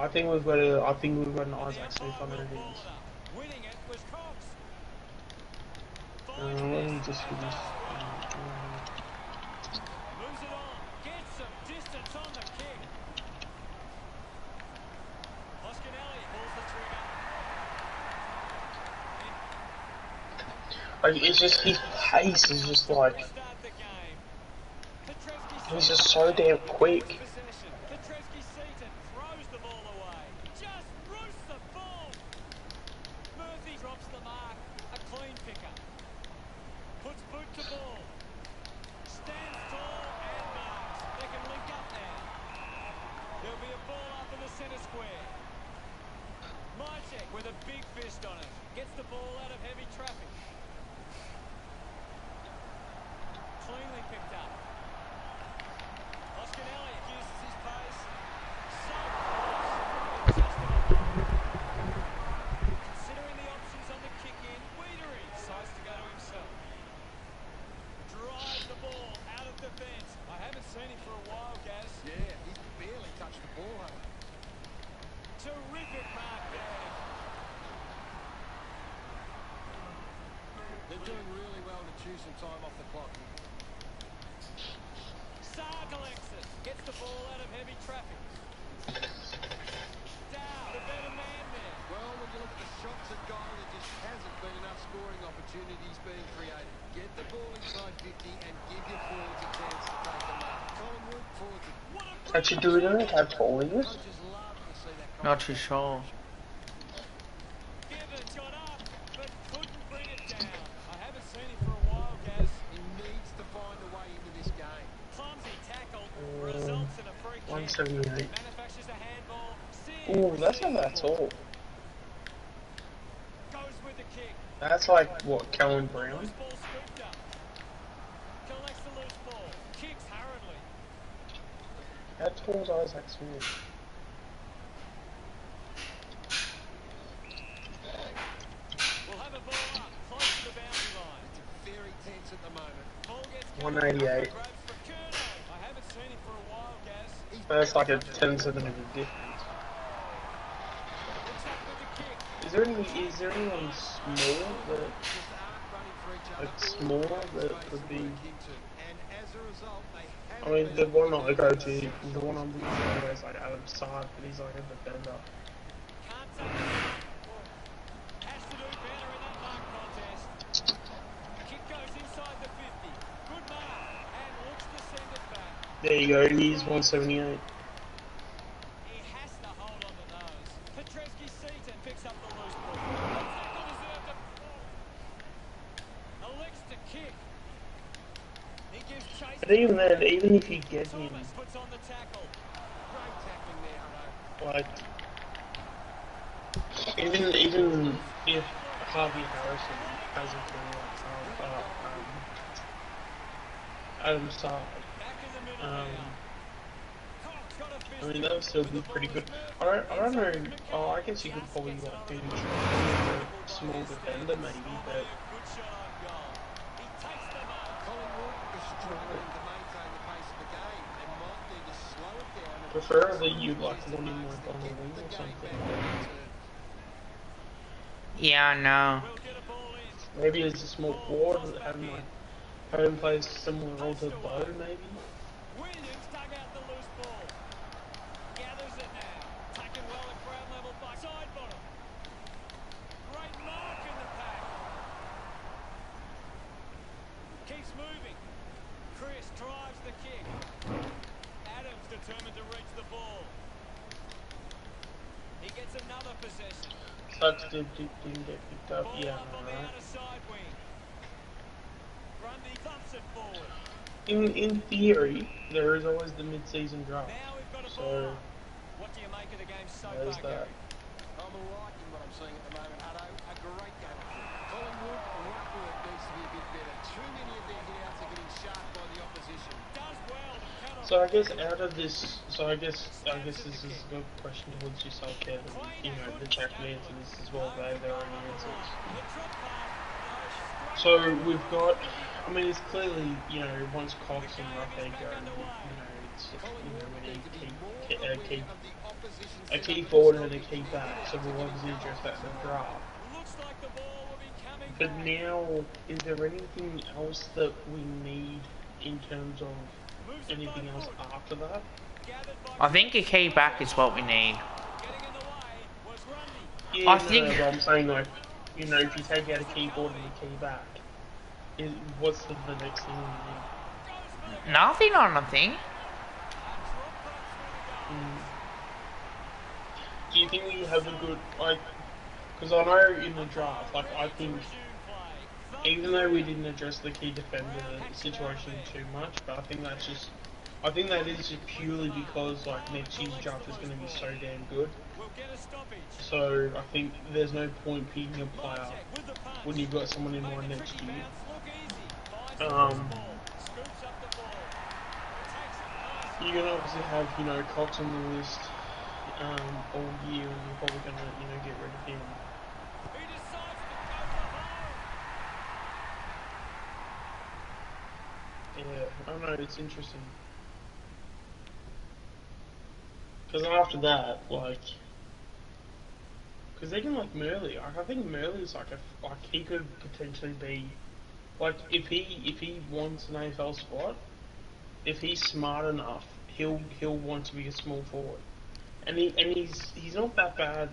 I think we've got an Isaac Smith on our hands. Let me just finish. Like, it's just his pace is just like he's just so damn quick. With a big fist on it, gets the ball out of heavy traffic. Cleanly picked up. Oscar Elliott uses his pace. So close. Considering the options on the kick in, Weedery decides to go to himself. Drives the ball out of defence. I haven't seen him for a while, Gaz. Yeah, he barely touched the ball. Terrific mark there. They're doing really well to chew some time off the clock. Saar collects it. Gets the ball out of heavy traffic. Dow, the better man there. Well, when you look at the shots at goal, there just hasn't been enough scoring opportunities being created. Get the ball inside 50 and give your forwards a chance to take the mark. Collingwood forwards. Actually, do we know how tall he is? Coaches love to see that Not too sure. Gibbons got up, but couldn't bring it down. I haven't seen him for a while, Gaz. He needs to find a way into this game. Clumsy tackle results in a free kick. 178. Manufactures a handball. Ooh, that's not that tall. Goes with the kick. That's like, what, Callum Brown? Loose ball scooped up. Collects the loose ball. Kicks hurriedly. How tall is Isaac Smith? We'll have a ball up, close to the boundary line. It's very tense at the moment. Ball gets 188. grabs for Curnow. I haven't seen him for a while, Gaz. That's like a 10 centimeter difference. Looks up with the kick. Is there anyone small that, Just aren't running for each other. like, smaller that would be? Kick to. And as a result, they I mean, the one I go to, the one I'm looking at is like Adam Saad, but he's like a defender. Can't take it. Has to do better in that mark contest. Kick goes inside the 50. Good mark. And looks to send it back. There you go, he's 178. He has to hold on the nose. Petreski-Seaton picks up the loose ball. The tackle deserved a... Elects to kick. He gives chase. But even then, even if you get him, Thomas puts on the tackle. Great tackling there, Hutto. like, even if Harvey Harrison hasn't been like Adam Saad, Back in the middle now. Cox got a fist I mean that would still be pretty good. I don't know. Oh, I guess you could probably like be a small defender maybe, but Good shot on goal. He takes the mark. Collingwood is struggling to maintain the pace of the game and might need to slow it down. And preferably you'd like want him like on the wing the or game something. back on the turn. Yeah, I know. We'll get a ball in. Maybe as a small forward, have him play a similar role to Bo, maybe. Williams dug out the loose ball. Gathers it now. Taken well at ground level by side bottom. Great mark in the pack. Keeps moving. Chris drives the kick. Adams determined to reach the ball. He gets another possession. Such didn't get picked up. Ball Yeah, up on the right. outer side wing. Grundy thumps it forward. In theory, there is always the mid-season draft. Now we've got a So ball. What do you make of the game so there's far, that. Gary? I'm liking what I'm seeing at the moment, Hutto. A great game. Collingwood, ruck work needs to be a bit better. Too many of their hit-outs are getting sharp by the opposition. Does well, but cannot. So I guess out of this, I guess this is a good question towards yourself, Kevin. You know, the chat can answer this as well. They have their own answers. The drop pass. So we've got, I mean, it's clearly, you know, once Cox and Ruffey go, you know, it's, you know, we need a key forward and a key back. So we'll obviously address that in the draft. Looks like the ball will be coming But back. now, is there anything else that we need in terms of Moves it anything by else foot. after that? Gathered by I think a key back is what we need. getting in the way was Grundy. Yeah, I think- but I'm saying like, you know, if you take out a key forward and a key back, what's the next thing we need? Nothing on a thing. Do you think we have a good, like, because I know in the draft, like, I think, even though we didn't address the key defender situation too much, but I think that's just, I think that is just purely because, like, next year's draft is going to be so damn good. Will get a stoppage. So I think there's no point picking a player With the punch. when you've got someone in mind Make the next tricky year. bounce look easy. Finds the loose Um, ball. Scoops up the ball. Takes it nice. You're going to obviously have, you know, Cox on the list all year, and you're probably going to, you know, get rid of him. He decides to go for home. Yeah, I don't know, it's interesting. Because after that, like, Because even like Murley, I think Murley's like he could potentially be like if he wants an AFL spot, if he's smart enough, he'll want to be a small forward, and he's not that bad.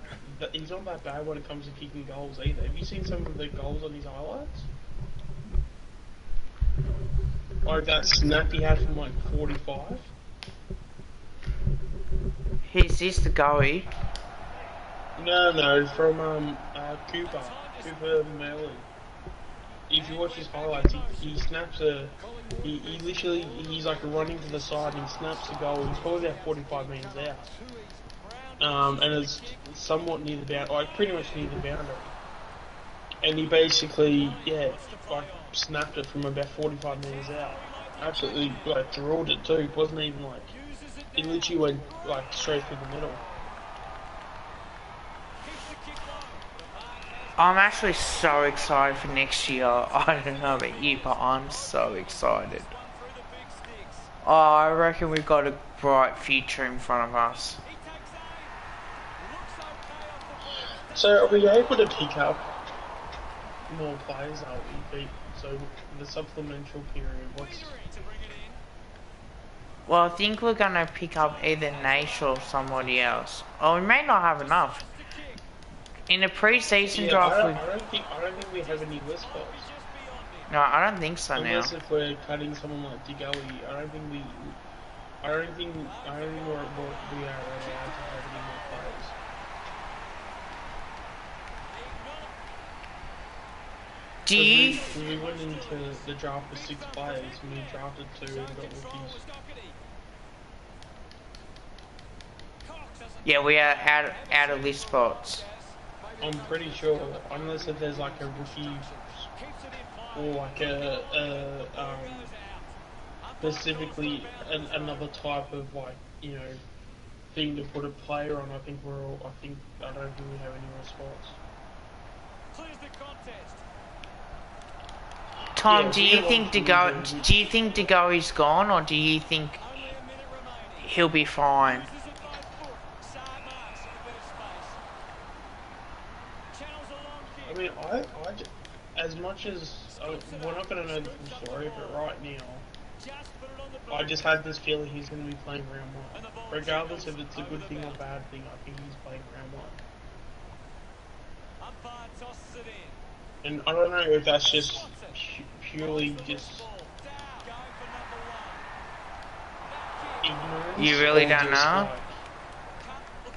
He's not that bad when it comes to kicking goals either. Have you seen some of the goals on his highlights? Like that snap he had from like 45. Is this the goalie? No, from Cooper Merlin. If you watch his highlights, he snaps he literally, he's like running to the side and he snaps a goal. He's probably about 45 metres out. And it's somewhat near the boundary, like pretty much near the boundary. And he basically, like snapped it from about 45 metres out. Absolutely, like drilled it too. It wasn't even like, it literally went like straight through the middle. I'm actually so excited for next year. I don't know about you, but I'm so excited. Oh, I reckon we've got a bright future in front of us. So are we able to pick up more players, are we? So the supplemental period, Well, I think we're gonna pick up either Nash or somebody else. Oh, we may not have enough. In the pre-season draft, I don't think we have any list spots. No, I don't think so. Unless now. if we're cutting someone like DeGoey, I don't think we are allowed to have any more players. Do you? We went into the draft with 6 players and we drafted 2 and got rookies. Yeah, we are out of list spots. I'm pretty sure, unless if there's like a rookie or like specifically another type of like, you know, thing to put a player on. I don't think we have any more spots. Tom, Yeah, do you think DeGoey's gone, or do you think he'll be fine? I mean, as much as we're not going to know the full story, but right now, I just had this feeling he's going to be playing round 1. Regardless if it's a good thing or bad thing, I think he's playing round 1. And I don't know if that's just purely just ignorance. You really don't just, know?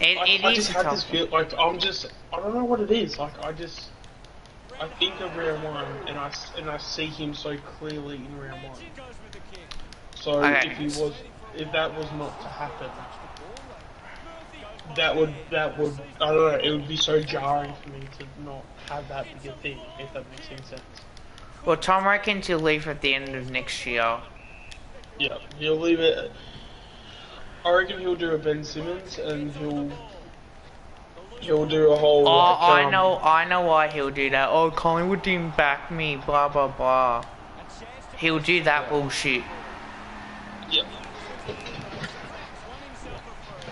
Like, It I is just a had tough. this feel like I don't know what it is. Like I think of round 1 and I see him so clearly in round 1. So Okay. if that was not to happen, that would I don't know. It would be so jarring for me to not have that be a thing. If that makes any sense. Well, Tom reckons he'll leave at the end of next year. Yeah, he'll leave it. I reckon he'll do a Ben Simmons and he'll do a whole. Oh, like, I know why he'll do that. Oh, Collingwood didn't back me, blah blah blah. He'll do that bullshit. Yeah.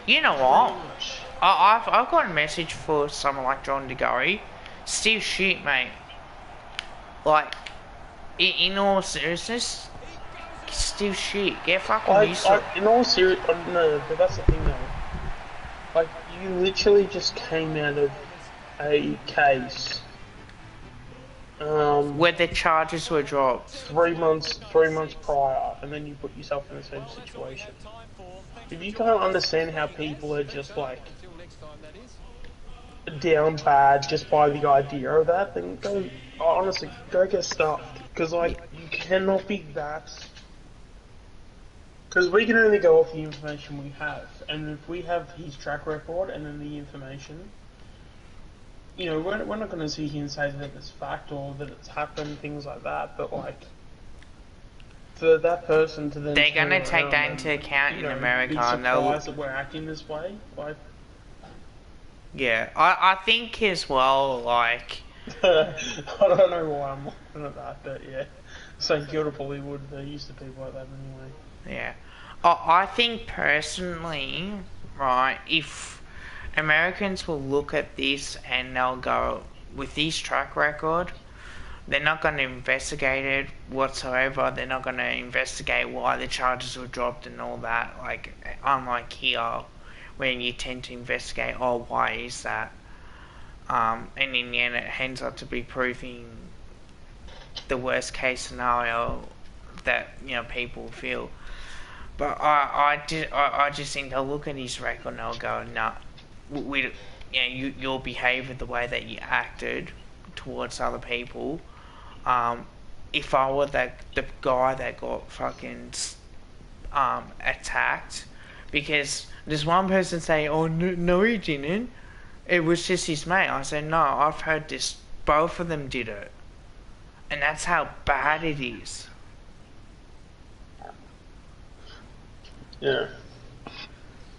You know what? I've got a message for someone like John DeGoey. Still shit, mate. Like, in all seriousness, still shit. Get fucking used to it. In all seriousness, no, but that's the thing though. Like, you literally just came out of a case. Where the charges were dropped. 3 months prior, and then you put yourself in the same situation. If you can't understand how people are just like down bad just by the idea of that, then honestly, go get stuffed. Because like, you cannot be that. Because we can only go off the information we have, and if we have his track record and then the information, you know, we're not going to sit here and say that it's fact or that it's happened, things like that, but like, for that person to then... They're gonna take that into account in America, and they'll... surprised that we're acting this way, like... Yeah, I think as well, like... I don't know why I'm looking at that, but yeah. St Kilda probably would, they're used to people like that anyway. Yeah. I think personally, right, if Americans will look at this and they'll go, with this track record, they're not going to investigate it whatsoever. They're not going to investigate why the charges were dropped and all that. Like, unlike here, where you tend to investigate, oh, why is that? And in the end, it ends up to be proving the worst case scenario that, you know, people feel. But I just think they'll look at his record and they'll go, nah, your behaviour, the way that you acted towards other people. If I were the guy that got fucking attacked, because there's one person saying, oh no he didn't, it was just his mate. I said, no, I've heard this, both of them did it, and that's how bad it is. Yeah.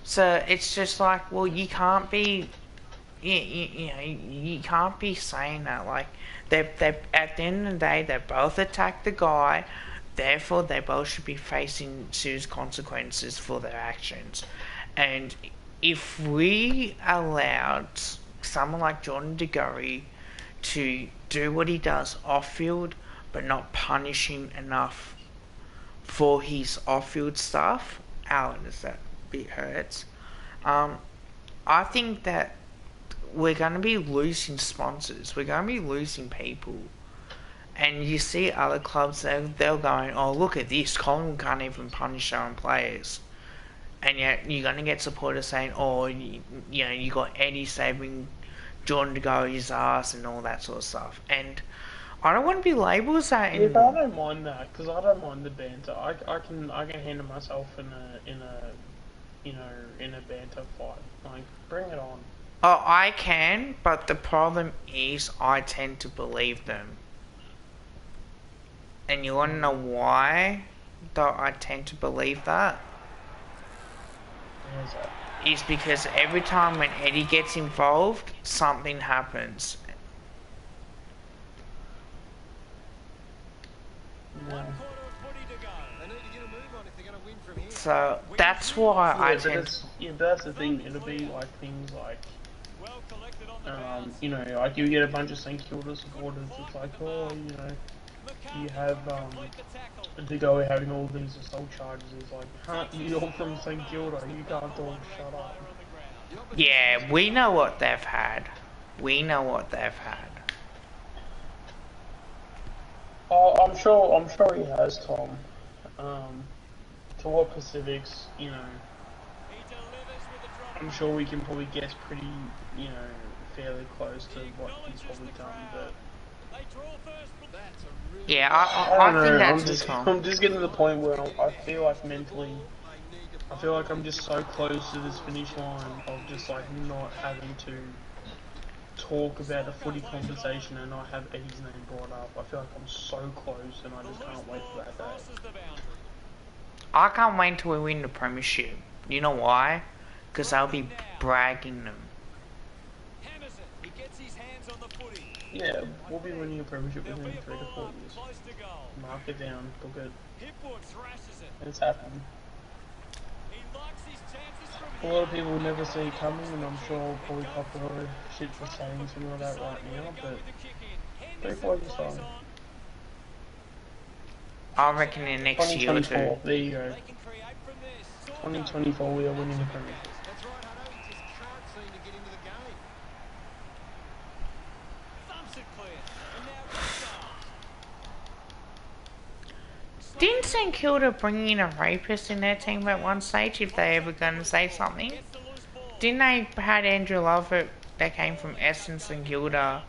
So it's just like, well, you can't be, you can't be saying that. Like, they at the end of the day, they both attacked the guy, therefore they both should be facing serious consequences for their actions. And if we allowed someone like Jordan De Goey to do what he does off-field, but not punish him enough for his off-field stuff, as that bit hurts, I think that we're going to be losing sponsors. We're going to be losing people. And you see other clubs, they're going, oh, look at this, Collingwood can't even punish their own players. And yet you're going to get supporters saying, oh, you know, you got Eddie saving Jordan to go his ass and all that sort of stuff. And I don't want to be labelled as that anymore. Yeah, but I don't mind that, because I don't mind the banter. I can handle myself in a banter fight. Like, bring it on. Oh, I can, but the problem is I tend to believe them. And you want to know why I tend to believe that? Where's that? Is because every time when Eddie gets involved, something happens. No. So that's why I tend to... Yeah, but that's the thing. It'll be like things like, you know, like you get a bunch of St Kilda supporters. It's like, oh, you know, you have De Goey having all these assault charges. It's like, huh? You're from St Kilda. You can't all shut up. Yeah, we know what they've had. We know what they've had. Oh, I'm sure he has, Tom. To what Pacifics, you know, I'm sure we can probably guess pretty, you know, fairly close to what he's probably done, but... Yeah, I think that's I'm just getting to the point where I feel like mentally, I feel like I'm just so close to this finish line of just like not having to talk about a footy conversation and not have Eddie's name brought up. I feel like I'm so close and I just can't wait for that day. I can't wait till we win the premiership. You know why? Because I'll be bragging them. Yeah, we'll be winning a premiership within 3 to 4 years. Mark it down, book it. It's happening. A lot of people will never see it coming, and I'm sure I'll probably cop a lot of shit for saying something like that right now, but 3 4 years time. I reckon in the next year or 2024, two. there you go. 2024, we are winning the premiership. Didn't St Kilda bring in a rapist in their team at one stage if they ever going to say something? Didn't they had Andrew Lovett that came from Essendon St Kilda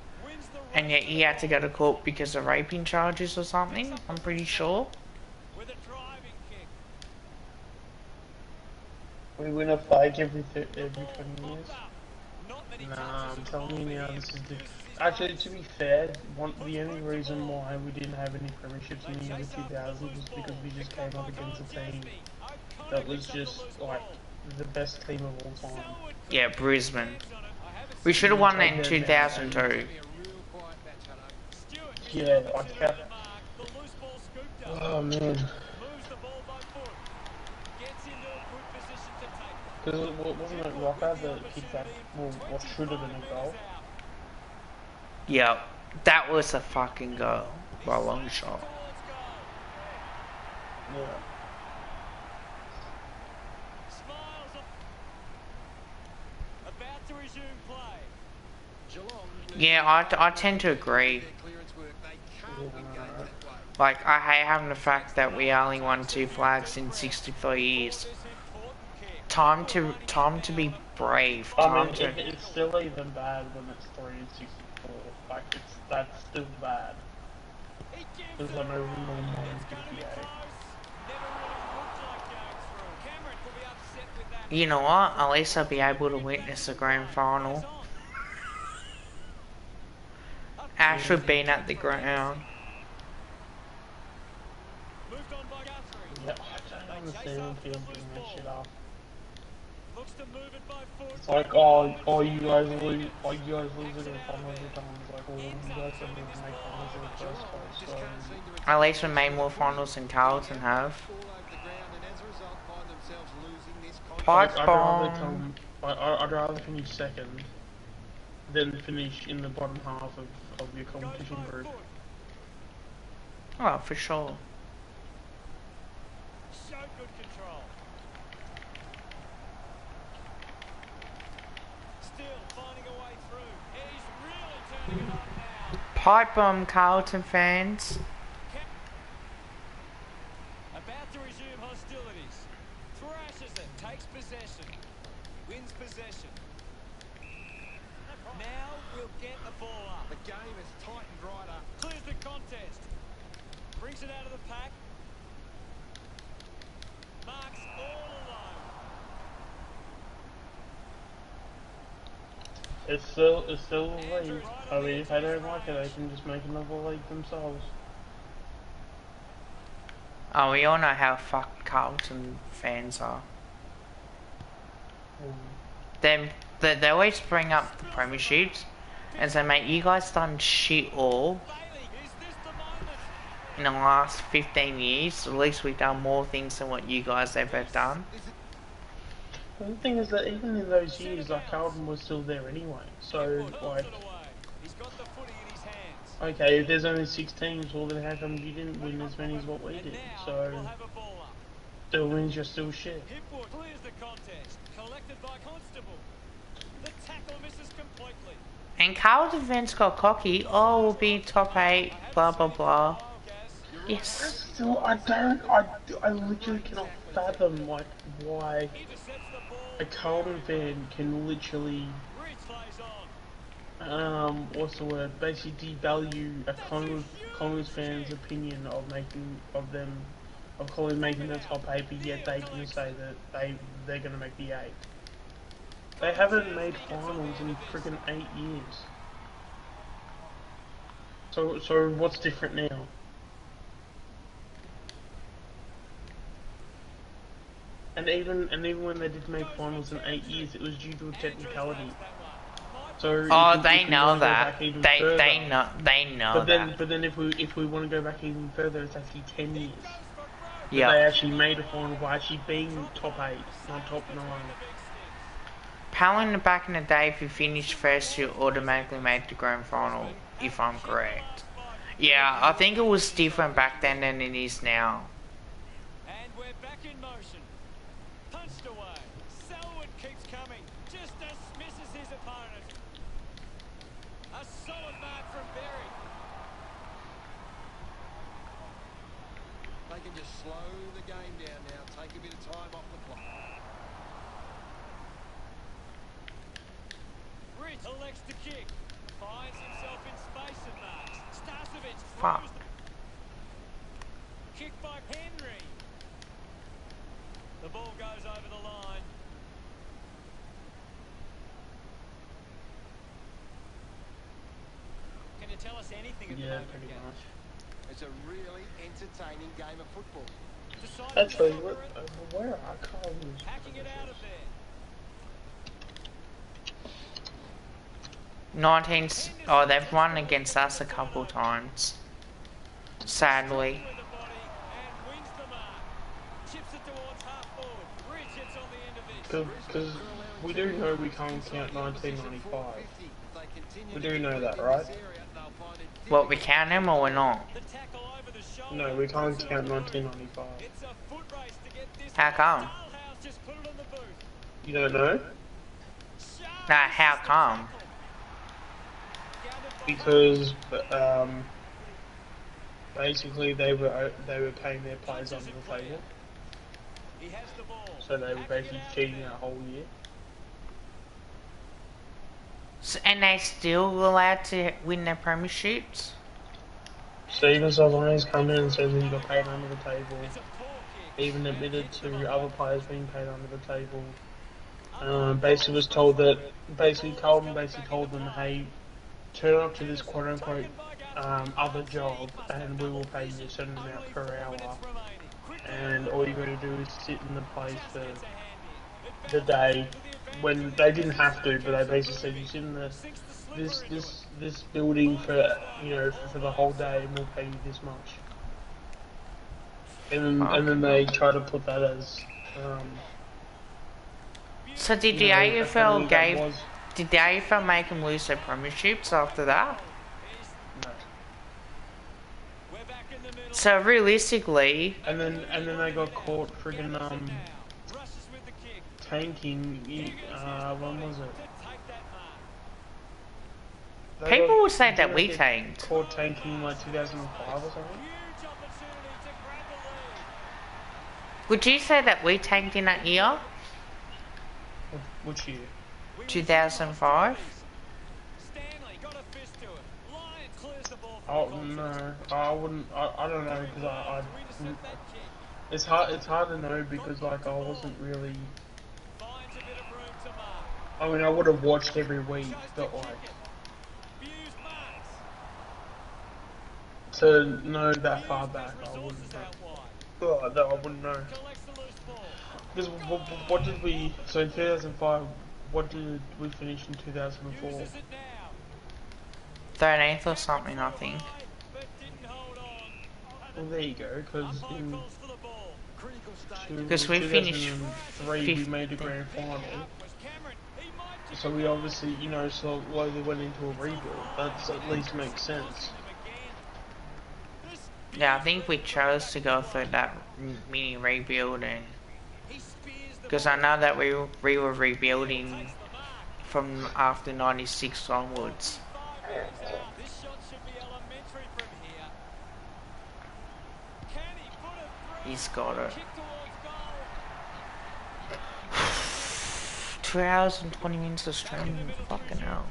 and yet he had to go to court because of raping charges or something? I'm pretty sure. We win a flag every 20 years. Nah, I'm telling you now, this is the... Actually, to be fair, the only reason why we didn't have any premierships in the early 2000s was because we just came up against a team that was just, like, the best team of all time. Yeah, Brisbane. We should have won that in 2002. Yeah, like that. Oh, man. Because wasn't it Rocker that kicked that, well, what should have been a goal? Yep, that was a fucking goal by a long shot. Yeah. About to resume play. Yeah, I tend to agree. Like, I hate having the fact that we only won 2 flags in 63 years. Time to be brave. I mean, it's still even bad when it's 3 and 64. Like, that's still bad. Because I'm over normal 58. You know what? At least I'll be able to witness the grand final. After being at the ground. Yeah, I don't understand people bringing that shit up. It's like, oh, you guys lose it in finals every time. It's like, well, you guys didn't even make finals in the first place, so... At least we made more finals than Carlton have. Pipe bomb. I'd rather finish second than finish in the bottom half of your competition group. Oh, for sure. So good control. Still finding a way through. He's really turning it on now. Pipe bomb, Carlton fans. About to resume hostilities. Thrashes it, takes possession. Wins possession. Now we'll get the ball up. The game is tightened right up. Clears the contest. Brings it out of the pack. Marks all alone. It's still a league. I mean, if they don't like it, they can just make another league themselves. Oh, we all know how fucked Carlton fans are. They always bring up the premierships and say, mate, you guys done shit all in the last 15 years. At least we've done more things than what you guys ever done. Well, the thing is that even in those years, like, Carlton was still there anyway. So, like, okay, if there's only 6 teams, well then how come you didn't win as many as what we did? So, still means you're still shit. Clears the contest. Collected by Constable. The tackle misses completely. And Carlton fans got cocky. Oh, we'll be top 8, blah blah blah. Yes. Still, I literally cannot fathom, like, why a Carlton fan can literally, what's the word, basically devalue a Collingwood fan's opinion of making the top 8, but yet they can say that they're gonna make the 8. They haven't made finals in friggin' 8 years. So what's different now? And even when they did make finals in 8 years, it was due to a technicality. So oh, they know that. They know that. But then if we want to go back even further, it's actually 10 years. Yeah. They actually made a final by actually being top 8, not top 9. Palin back in the day, if you finished first, you automatically made the grand final, if I'm correct. Yeah, I think it was different back then than it is now. And we're back in motion. Punched away. Selwood keeps coming. Just dismisses his opponent. A solid mark from Berry. They can just slow the game down now, take a bit of time off the clock. Rich elects to kick. Finds himself in space and marks. Starcevic Fuck. throws the kick by Henry. The ball goes over the line. Can you tell us anything about Yeah, the pretty game? much. It's a really entertaining game of football. Decided Actually, to cover it, where are Carlton's hacking it out of there. 19. Oh, they've won against us a couple times. Sadly. With the body and wins the mark. Chips it towards half forward. Richards on the end of this. Because we do know we can't count 1995. If they continue We to do get know that, quick in right? this area, they'll find it What, we count him or we're not? The tackle over the shoulder. No, we can't count 1995. It's a foot race to get this. How come? Dalhouse just put it on the boot. You don't know? Nah, how come? Because basically they were paying their players under the table, He has the ball. so they were basically cheating that whole year. And they still allowed to win their premierships? Steven Savane's come in and says that he got paid under the table. It's a poor kick. Even admitted to other players being paid under the table. Basically was told that Carlton basically told them, hey, turn up to this quote unquote other job and we will pay you a certain amount per hour, and all you got to do is sit in the place for the day, when they didn't have to, but they basically said you sit in this building for for the whole day and we'll pay you this much. And then they try to put that as So did the AFL did the AFL make them lose their premierships after that? no. We're back in the middle. So realistically, And then they got caught friggin' Rushes with the kick. tanking. When was it? Take that mark. They people got- will say didn't that they we get tanked. Caught tanking in like 2005 or something. Huge opportunity to grab the lead. Would you say that we tanked in that year? Which year? 2005? Stanley got a fist to it. Lyon clears the ball. Oh no, I wouldn't. I don't know because Intercept that kick. it's hard to know because like I wasn't really. Finds a bit of room to mark. I mean, I would have watched every week, but like Hughes marks. to know that far back, I wouldn't Resources know. out wide. Oh, no, I wouldn't know. Collects the loose ball. Because what did we? So in 2005, what did we finish in 2004? Uses it now. 13th or something, I think. But didn't hold on. Well, there you go. Because Umpire in calls for the ball. Critical stage. Because we finished 2003, we made the grand final. Was Cameron. He might just So we obviously, slowly went into a rebuild. That at least makes sense. Yeah, I think we chose to go through that mini rebuild, and he spears the because I know that we were rebuilding from after 96 onwards. This shot should be elementary from here. Can he put it through? He's got it. Kick towards goal. 2 hours and 20 minutes of streaming, fucking hell.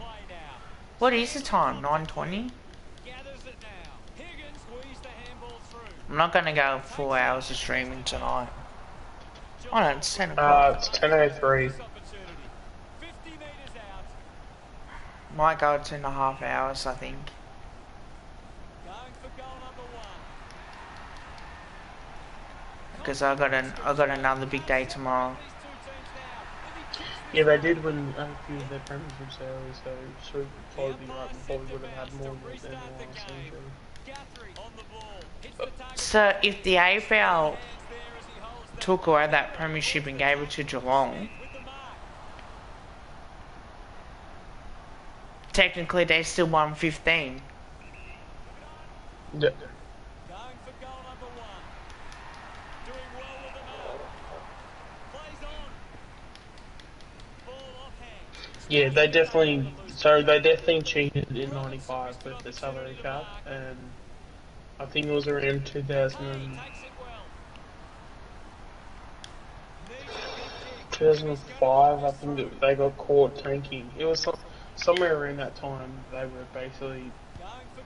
What is the time? 9:20? Gathers it now. Higgins squeezed the handball through. I'm not gonna go 4 hours of streaming tonight. Oh no, it's 10 o'clock. It's 10:03. Opportunity. 50 meters out. Might go 2.5 hours, I think. Going for goal number one. Because I got another big day tomorrow. These two teams now. If he kicks Yeah, they did win a few of their premierships early, so should probably be right. We probably would have had more than the last century. Guthrie on the ball. Hits the target. So if the AFL Stands there as he holds the took away that premiership and gave it to Geelong, with the mark. technically they still won 15. Yeah. Going for goal number one. Doing well with the mark. Plays on. Ball offhand. Yeah, they definitely cheated in '95 with the Salary Cup, and I think it was around 2000 and Takes it well. 2005. I think that they got caught tanking. It was somewhere around that time. They were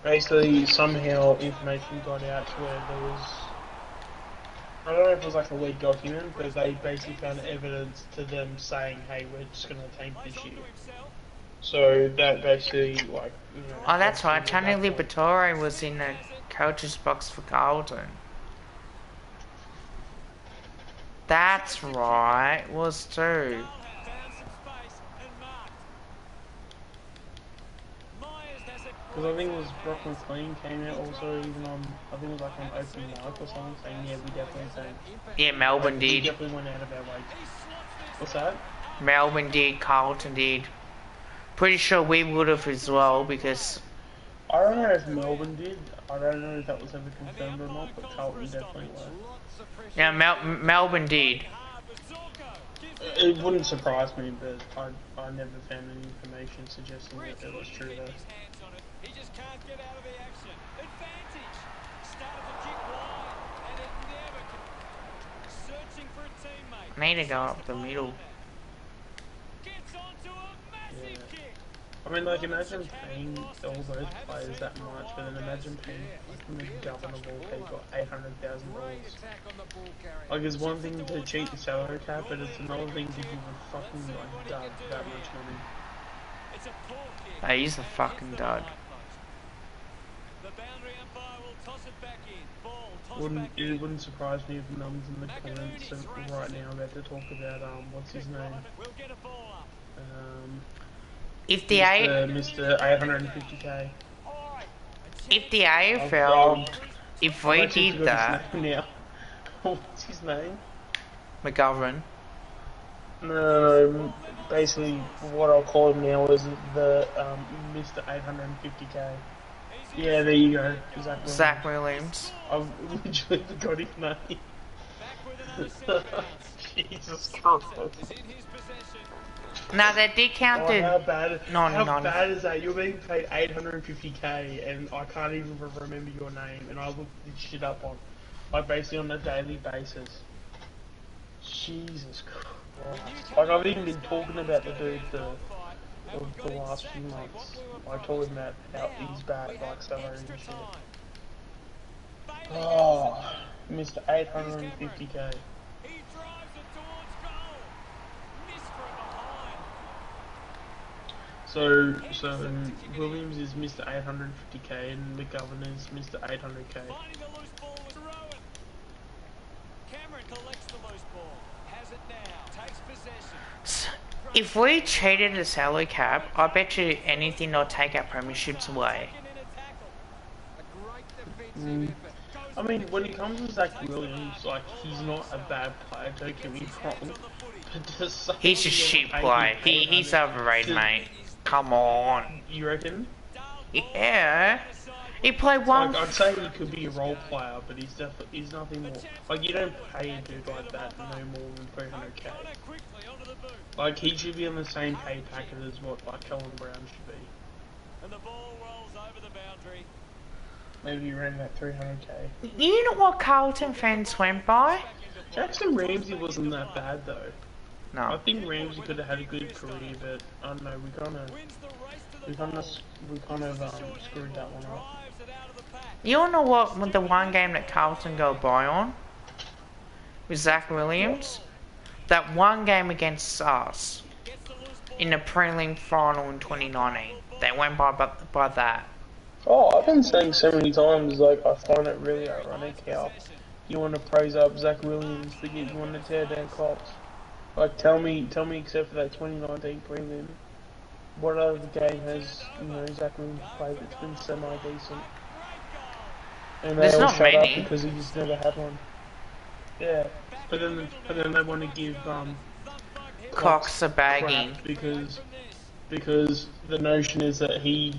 basically somehow information got out to where there was. I don't know if it was like a leaked document, but they basically found evidence to them saying, "Hey, we're just gonna tank this year." So that basically, like, Oh, that's right. Tony Liberatore was in the coach's box for Carlton. That's right. Was too. Found some space and marked. Myers has it Because I think it was Brock McLean came out also even on, I think it was like on open mic or something saying, yeah, we definitely saying. Yeah, Melbourne We did. definitely went out of our way. What's that? Melbourne did. Carlton did. Pretty sure we would have as well because I don't know if Melbourne did. I don't know if that was ever confirmed or not, but Carlton definitely were. yeah, Melbourne did. It wouldn't surprise me, but I never found any information suggesting that it was true though. He just can't get out of the action. Advantage. Started the kick wide, and it never can. Searching for a teammate. I need to go up the middle. Gets onto a massive kick. I mean, like, imagine paying all those players that much, but then imagine paying like the governor of all people $800,000. Like, it's one thing to cheat the salary cap, but it's another thing to give a fucking like dud that much money. It's a poor kick. Hey, he's a fucking dud. The boundary umpire will toss it back in. Ball tossed Wouldn't back in. it wouldn't surprise me if Numb's in the comments and right now about to talk about what's his name? We'll get a ball up. If the Mr. 850k. if the AFL, if we did that, Now. What's his name? McGovern. No, basically what I'll call him now is the Mr. 850k. Yeah, there you go. Exactly. Zach Williams. I've literally forgot his name. Back with another centre bounce. Jesus Christ. Is in his possession. No, they did count Oh, how the. bad, No, how no, no. bad is that? You're being paid 850k and I can't even remember your name and I look this shit up on, like, basically on a daily basis. Jesus Christ. Like, I've even been talking about the dude the last few months. I told him about how he's bad, like salary and shit. Oh, Mr. 850k. He drives it towards goal. Missed from behind. So Williams is Mr. 850k and McGovern is Mr. 800k. Finding the loose ball with Rowan. Cameron collects the loose ball. Has it now. Takes possession. If we cheated the salary cap, I bet you anything they'll take our premierships away. I mean, when it comes to Zach Williams, like, he's not a bad player, don't get me wrong. But just He's a shit player. He's overrated, mate. Come on. You reckon? Yeah. He played one. Like, I'd say he could be a role player, but he's nothing more. Like, you don't pay a dude like that no more than 300k. Like, he should be on the same pay packet as what, like, Kellen Brown should be. And the ball rolls over the boundary. Maybe around that 300k. You know what Carlton fans went by? Jackson Ramsey wasn't that bad, though. I No. think Ramsey could have had a good career, but I don't know, we kind of screwed that one up. You all know what the one game that Carlton go by on? With Zach Williams? That one game against us. In the prelim final in 2019. They went by that. Oh, I've been saying so many times, like, I find it really ironic how you want to praise up Zach Williams, but yet you want to tear down Cops. Like, tell me, except for that 2019 prelim, what other game has, Zach Williams played that's been semi-decent? And they There's all not shut many. up because he just never had one. Yeah, but then they want to give, Cox a crap bagging. because the notion is that he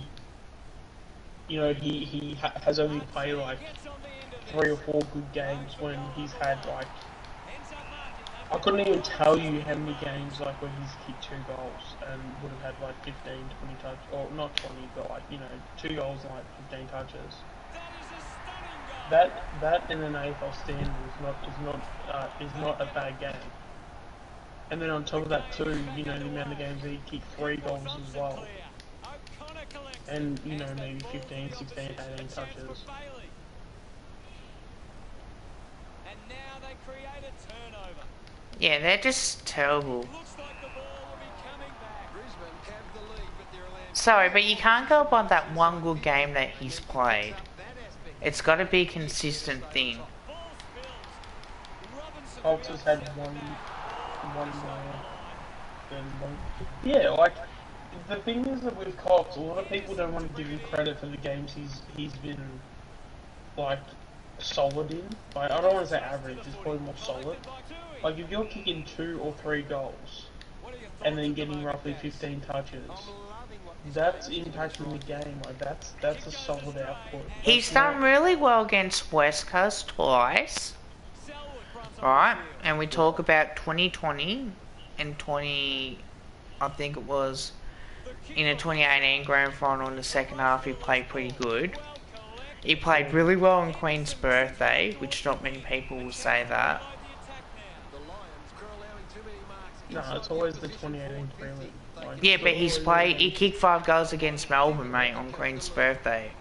has only played like 3 or 4 good games when he's had like, I couldn't even tell you how many games like where he's kicked 2 goals and would have had like 15, 20 touches, or not 20, but like 2 goals and like 15 touches. That in an AFL standard is not a bad game. And then on top of that too, the amount of games that he kicked 3 goals as well. And, maybe 15, 16, 18 touches. And now they create a turnover. Yeah, they're just terrible. Looks like the ball will be coming back. Brisbane have the lead, but they're allowed. Sorry, but you can't go by that one good game that he's played. It's got to be a consistent thing. Colts has had one more than one. Yeah, like, the thing is that with Cox, a lot of people don't want to give him credit for the games he's been like solid in. Like I don't want to say average, it's probably more solid. Like if you're kicking 2 or 3 goals and then getting roughly 15 touches, that's impacting the game. Like that's a solid output. He's done really well against West Coast twice, right? And we talk about 2020 and 20. I think it was in a 2018 grand final in the second half. He played pretty good. He played really well on Queen's birthday, which not many people will say that. No, it's always the 2018 prelim. Like, Yeah, but he kicked 5 goals against Melbourne, mate, on Queen's birthday.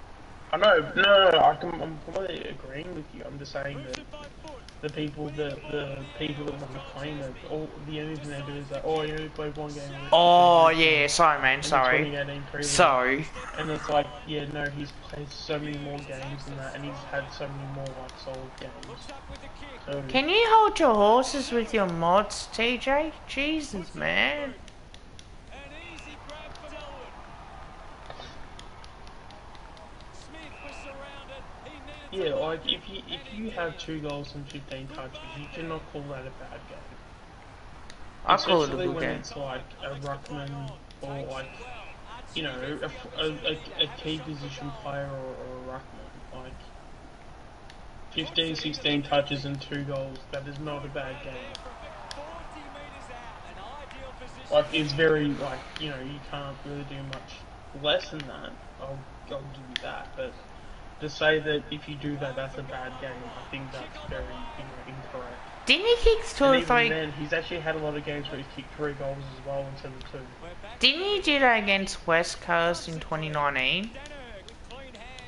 I know, no, I'm completely agreeing with you. I'm just saying that the people that want to claim it, the only thing they do is that, oh, you only played 1 game. Oh, yeah, sorry, man, sorry. 2018 prelim. Sorry. And it's like, yeah, no, he's played so many more games than that, and he's had so many more, like, solid games. So, Can you hold your horses with your mods, TJ? Jesus, man. yeah, like, if you have 2 goals and 15 touches, you cannot call that a bad game. I call it a Especially good when game. it's like a ruckman or like, you know, a key position player or a ruckman. Like, 15, 16 touches and 2 goals, that is not a bad game. Like, it's very, like, you know, you can't really do much less than that. I'll give you that, but to say that if you do that, that's a bad game, I think that's very, incorrect. Didn't he kick 2 And or even 3? then, he's actually had a lot of games where he's kicked 3 goals as well instead of 2. Didn't he do that against West Coast in 2019?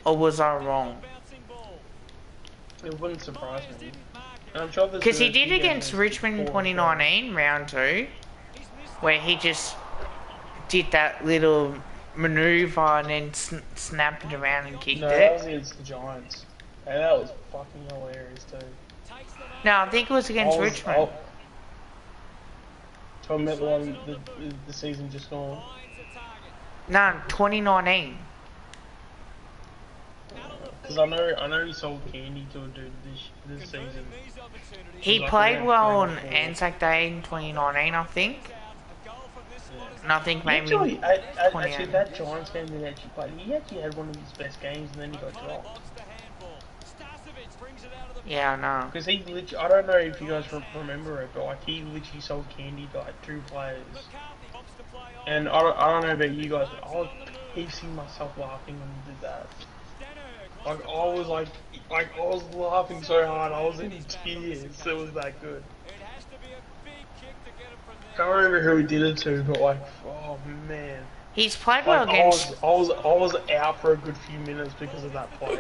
Or was I wrong? It wouldn't surprise me. And I'm sure there's Because he been a did few against games Richmond in before as well. 2019, round 2, where he just did that little manoeuvre and then snapped it around and kicked No, that was it. against the Giants. And that was fucking hilarious too. No, I think it was against Richmond. So I met the one the season just gone. No, 2019. Because I know he sold candy to a dude this season. He Like played around well 3 on or 4. Anzac Day in 2019, I think. And I think maybe Actually, actually 28. that Giants game that actually played, he actually had one of his best games and then he got dropped. Yeah, I know. Because he literally, I don't know if you guys remember it, but like he literally sold candy to like 2 players. And I don't know about you guys, but I was piecing myself laughing when he did that. Like I was I was laughing so hard, I was in tears. It was that good. Can't remember who he did it to, but like, oh man. He's played well Like against... I was out for a good few minutes because of that play.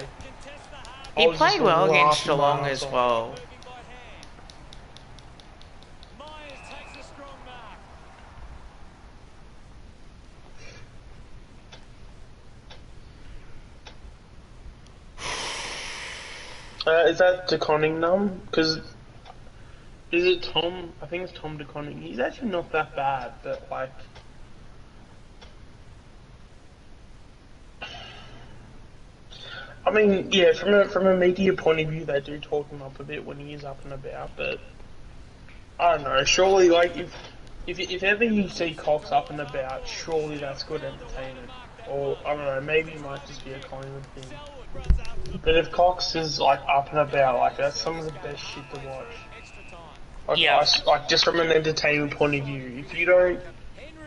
I He was played just well against laughing my Geelong ass as off. well. Is that DeConningham? Because is it Tom? I think it's Tom DeConningham. He's actually not that bad, but like, I mean, yeah, from a media point of view, they do talk him up a bit when he is up and about. But I don't know. Surely, like, if ever you see Cox up and about, surely that's good entertainment. Or I don't know, maybe it might just be a Collingwood thing. But if Cox is like up and about, like that's some of the best shit to watch. Like, Yeah. like just from an entertainment point of view,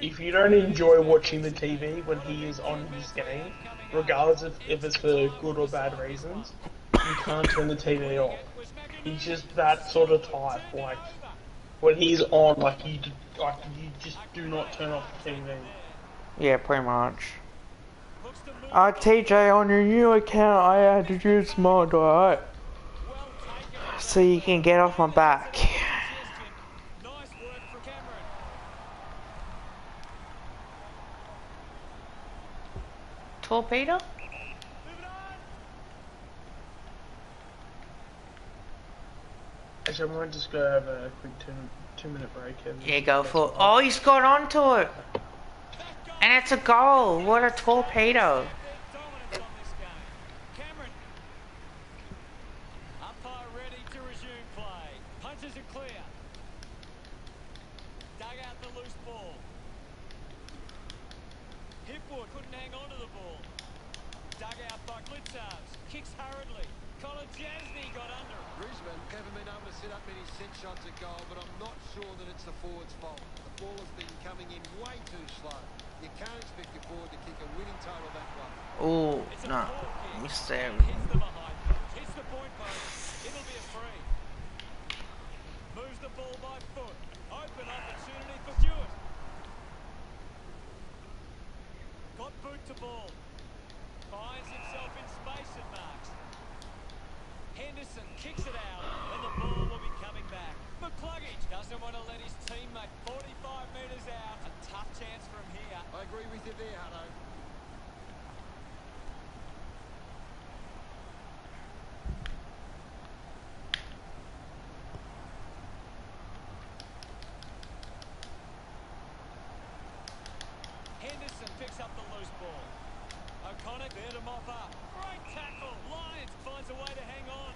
if you don't enjoy watching the TV when he is on his game, regardless if it's for good or bad reasons, you can't turn the TV off. He's just that sort of type. Like when he's on, like you just do not turn off the TV. Yeah, pretty much. TJ, on your new account, I added you as mod, alright? So you can get off my back. Torpedo? Actually, I might just go have a quick 2 minute break. And Yeah, go for it. Oh, he's got onto it. And it's a goal. What a torpedo. Dominance on this game. Cameron. Umpire ready to resume play. Punches it clear. Dug out the loose ball. Hipwood couldn't hang on to the ball. Dug out by Glitzars. Kicks hurriedly. Colin Jasny got under it. Brisbane haven't been able to set up many set shots at goal, but I'm not sure that it's the forward's fault. The ball has been coming in way too slow. You can't expect your forward to kick a winning total that way. Oh, It's a no. forward kick. Missed there. Hits the behind post. Hits the point post. It'll be a free. Moves the ball by foot. Open opportunity for Stewart. Got boot to ball. Finds himself in space and marks. Henderson kicks it out, and the ball will be coming back. McCluggage doesn't want to let his teammate 45 metres out. A tough chance from here. I agree with you there, Hutto. Henderson picks up the loose ball. O'Connor there to mop up. Great tackle. Lyons finds a way to hang on.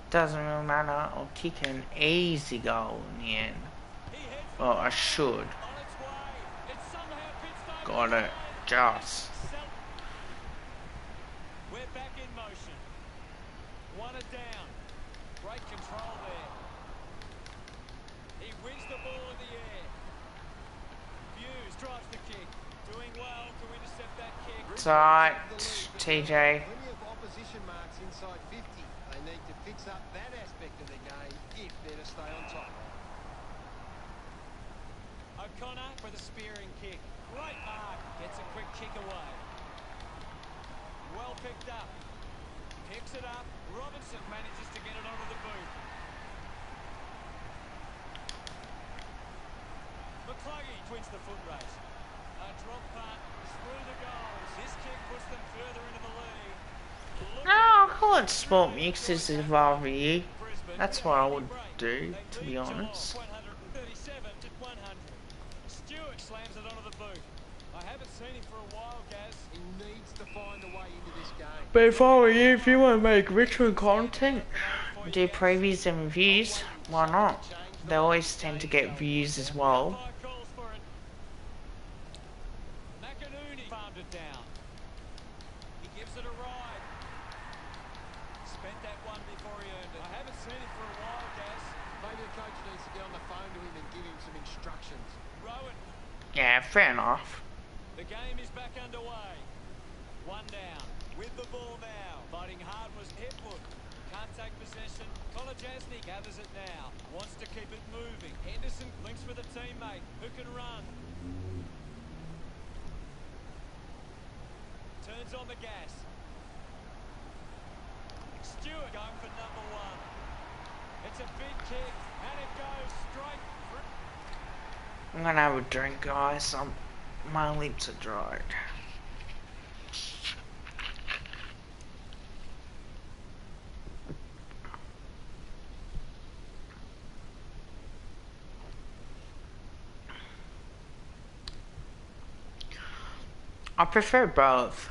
Doesn't really matter. I'll kick an easy goal in the end. He heads Well, I should. on its way. It's somehow pitched over. Got the it. line. Just. We're back in motion. One it down. Great control there. He wins the ball in the air. Hughes drives the kick. Doing well to intercept that kick. It's alright, TJ. Plenty of opposition marks inside 50. They need to fix up that aspect of the game if they're to stay on top. O'Connor for the spearing kick. Great mark. Gets a quick kick away. Well picked up. Picks it up. Robinson manages to get it onto the boot. McCluggage wins the foot race. A drop punt through the goals. This kick puts them further into the lead. No, I'll call it sport mixes if I were you. Brisbane That's what I would do, to be honest. 137 to 100. Stewart slams it onto the boot. I haven't seen him for a while, Gaz. He needs to find a way into this game. But if I were you, if you want to make Richmond content, do previews and reviews, why not? They always tend to get views as well. Umpire calls for it. McInerney farmed it down. He gives it a ride. Spent that one before he earned it. I haven't seen him for a while, Gaz. Maybe the coach needs to get on the phone to him and give him some instructions. Rowan. Yeah, fair enough. The game is back underway. One down. With the ball now. Fighting hard was Hipwood. Can't take possession. Kolajasny gathers it now. Wants to keep it moving. Henderson links with a teammate who can run. Turns on the gas. Stewart going for number one. It's a big kick and it goes straight through. I'm gonna have a drink, guys. My lips are dried. I prefer both.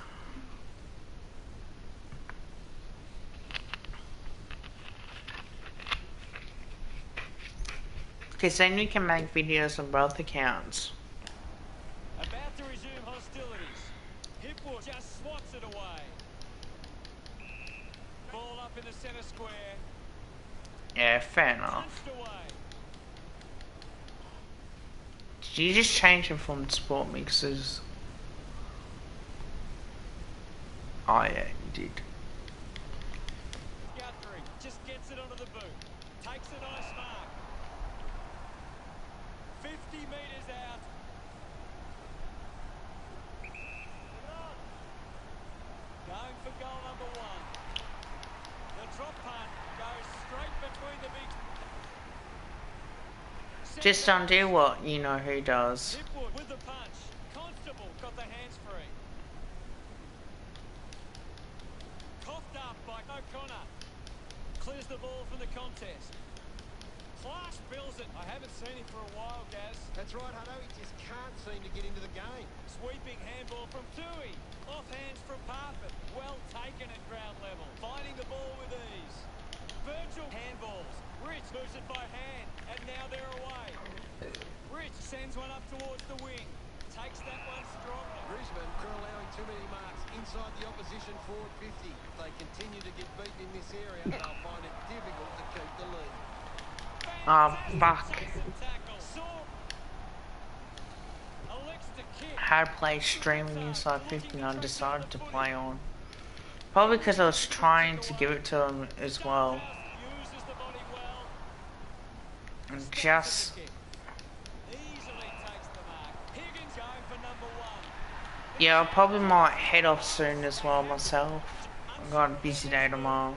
Because then we can make videos on both accounts. About to resume hostilities. Hipwood just swats it away. Ball up in the centre square. Yeah, fair enough. Punched away. Did you just change it from sport mixes? Oh yeah, you did. Guthrie just gets it onto the boot. Takes a nice mark. 50 metres out. Going for goal number one. The drop punt goes straight between the big... Just undo what you know who does. Hipwood with the punch. Constable got the hands free. Coughed up by O'Connor. Clears the ball from the contest. Clark Spills it. I haven't seen him for a while, Gaz. That's right, Hutto. He just can't seem to get into the game. Sweeping handball from Tui. Off hands from Parfitt. Well taken at ground level. Finding the ball with ease. Virgil handballs. Rich moves it by hand. And now they're away. Rich sends one up towards the wing. Takes that one strongly. Brisbane are allowing too many marks inside the opposition forward 50. If they continue to get beaten in this area, they'll find it difficult to keep the lead. Fuck. Tackle. Elects to kick. Had played streaming inside 50 and I decided to play on. Probably because I was trying to give it to him as well. Uses the body well. And just... Easily takes the mark. Higgins going for number 1. Yeah, I probably might head off soon as well myself. I've got a busy day tomorrow.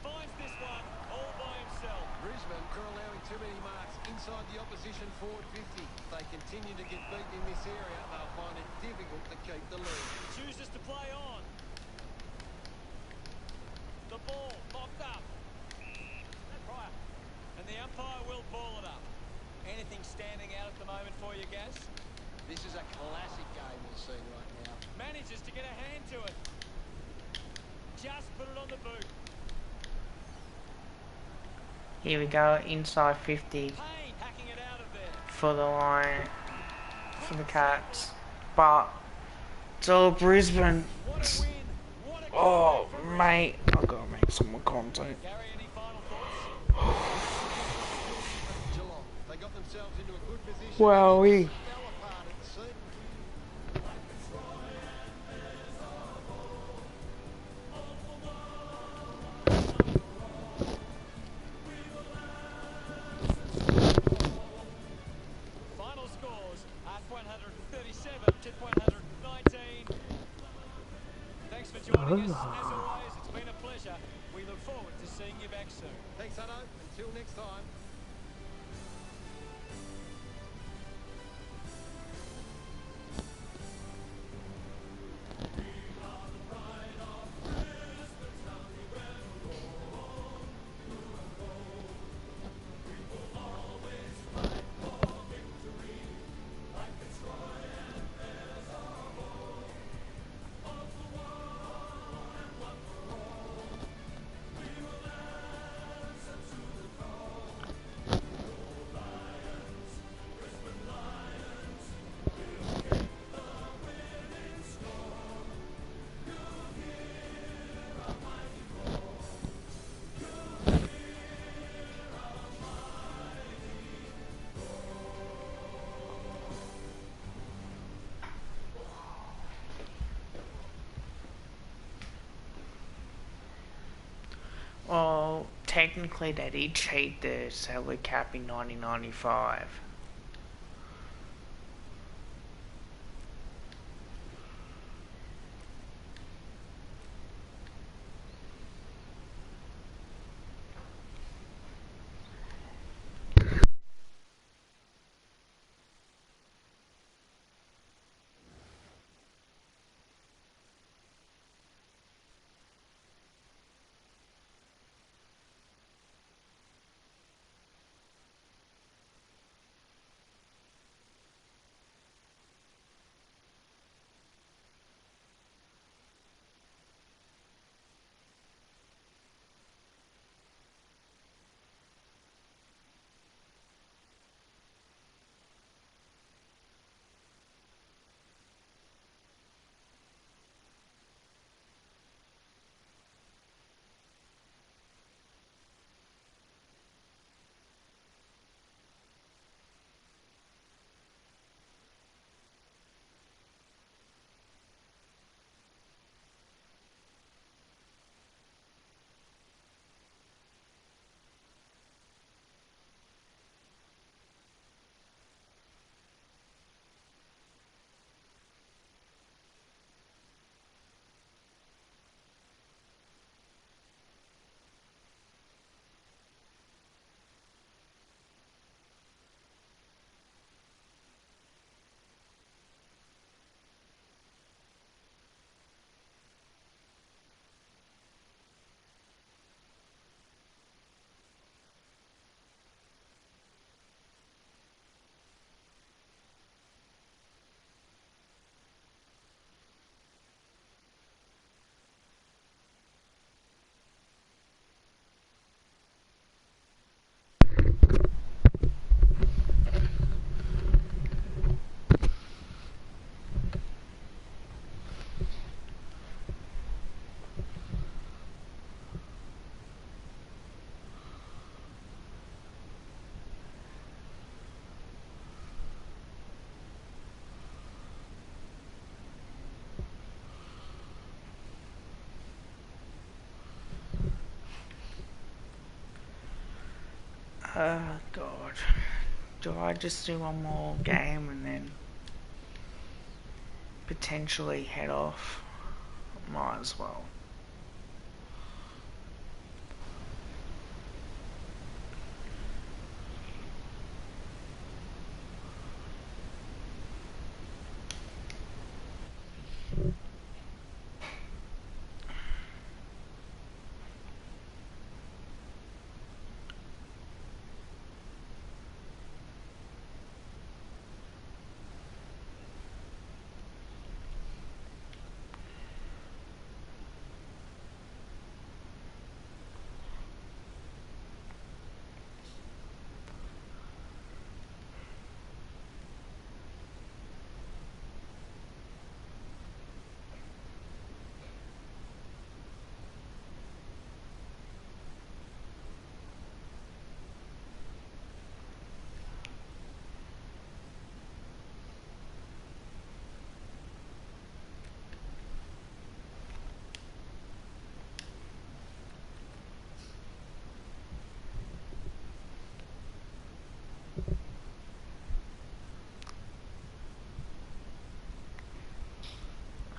Finds this one all by himself. Brisbane are allowing too many marks inside the opposition forward 50. If they continue to get beaten in this area, they'll find it difficult to keep the lead. Chooses to play on. The ball mocked up. Right. And the umpire will ball it up. Anything standing out at the moment for you, Gaz? This is a classic game we're seeing right now. Manages to get a hand to it. Just put it on the boot. Here we go, inside 50 Payne hacking it out of there. for the line, for the Cats. But it's all Brisbane. What a win. What a goal Oh, for Brisbane. mate, I've got to make some more content. Gary, any final thoughts? Geelong, they got themselves into a good position. Wow, we. Fell apart at the seam. Final scores at 137 to 119. Thanks for joining us. As always, it's been a pleasure. We look forward to seeing you back soon. Thanks, Hutto. Until next time. Well, technically they did cheat the salary cap in 1995. Oh God. Do I just do one more game and then potentially head off? Might as well.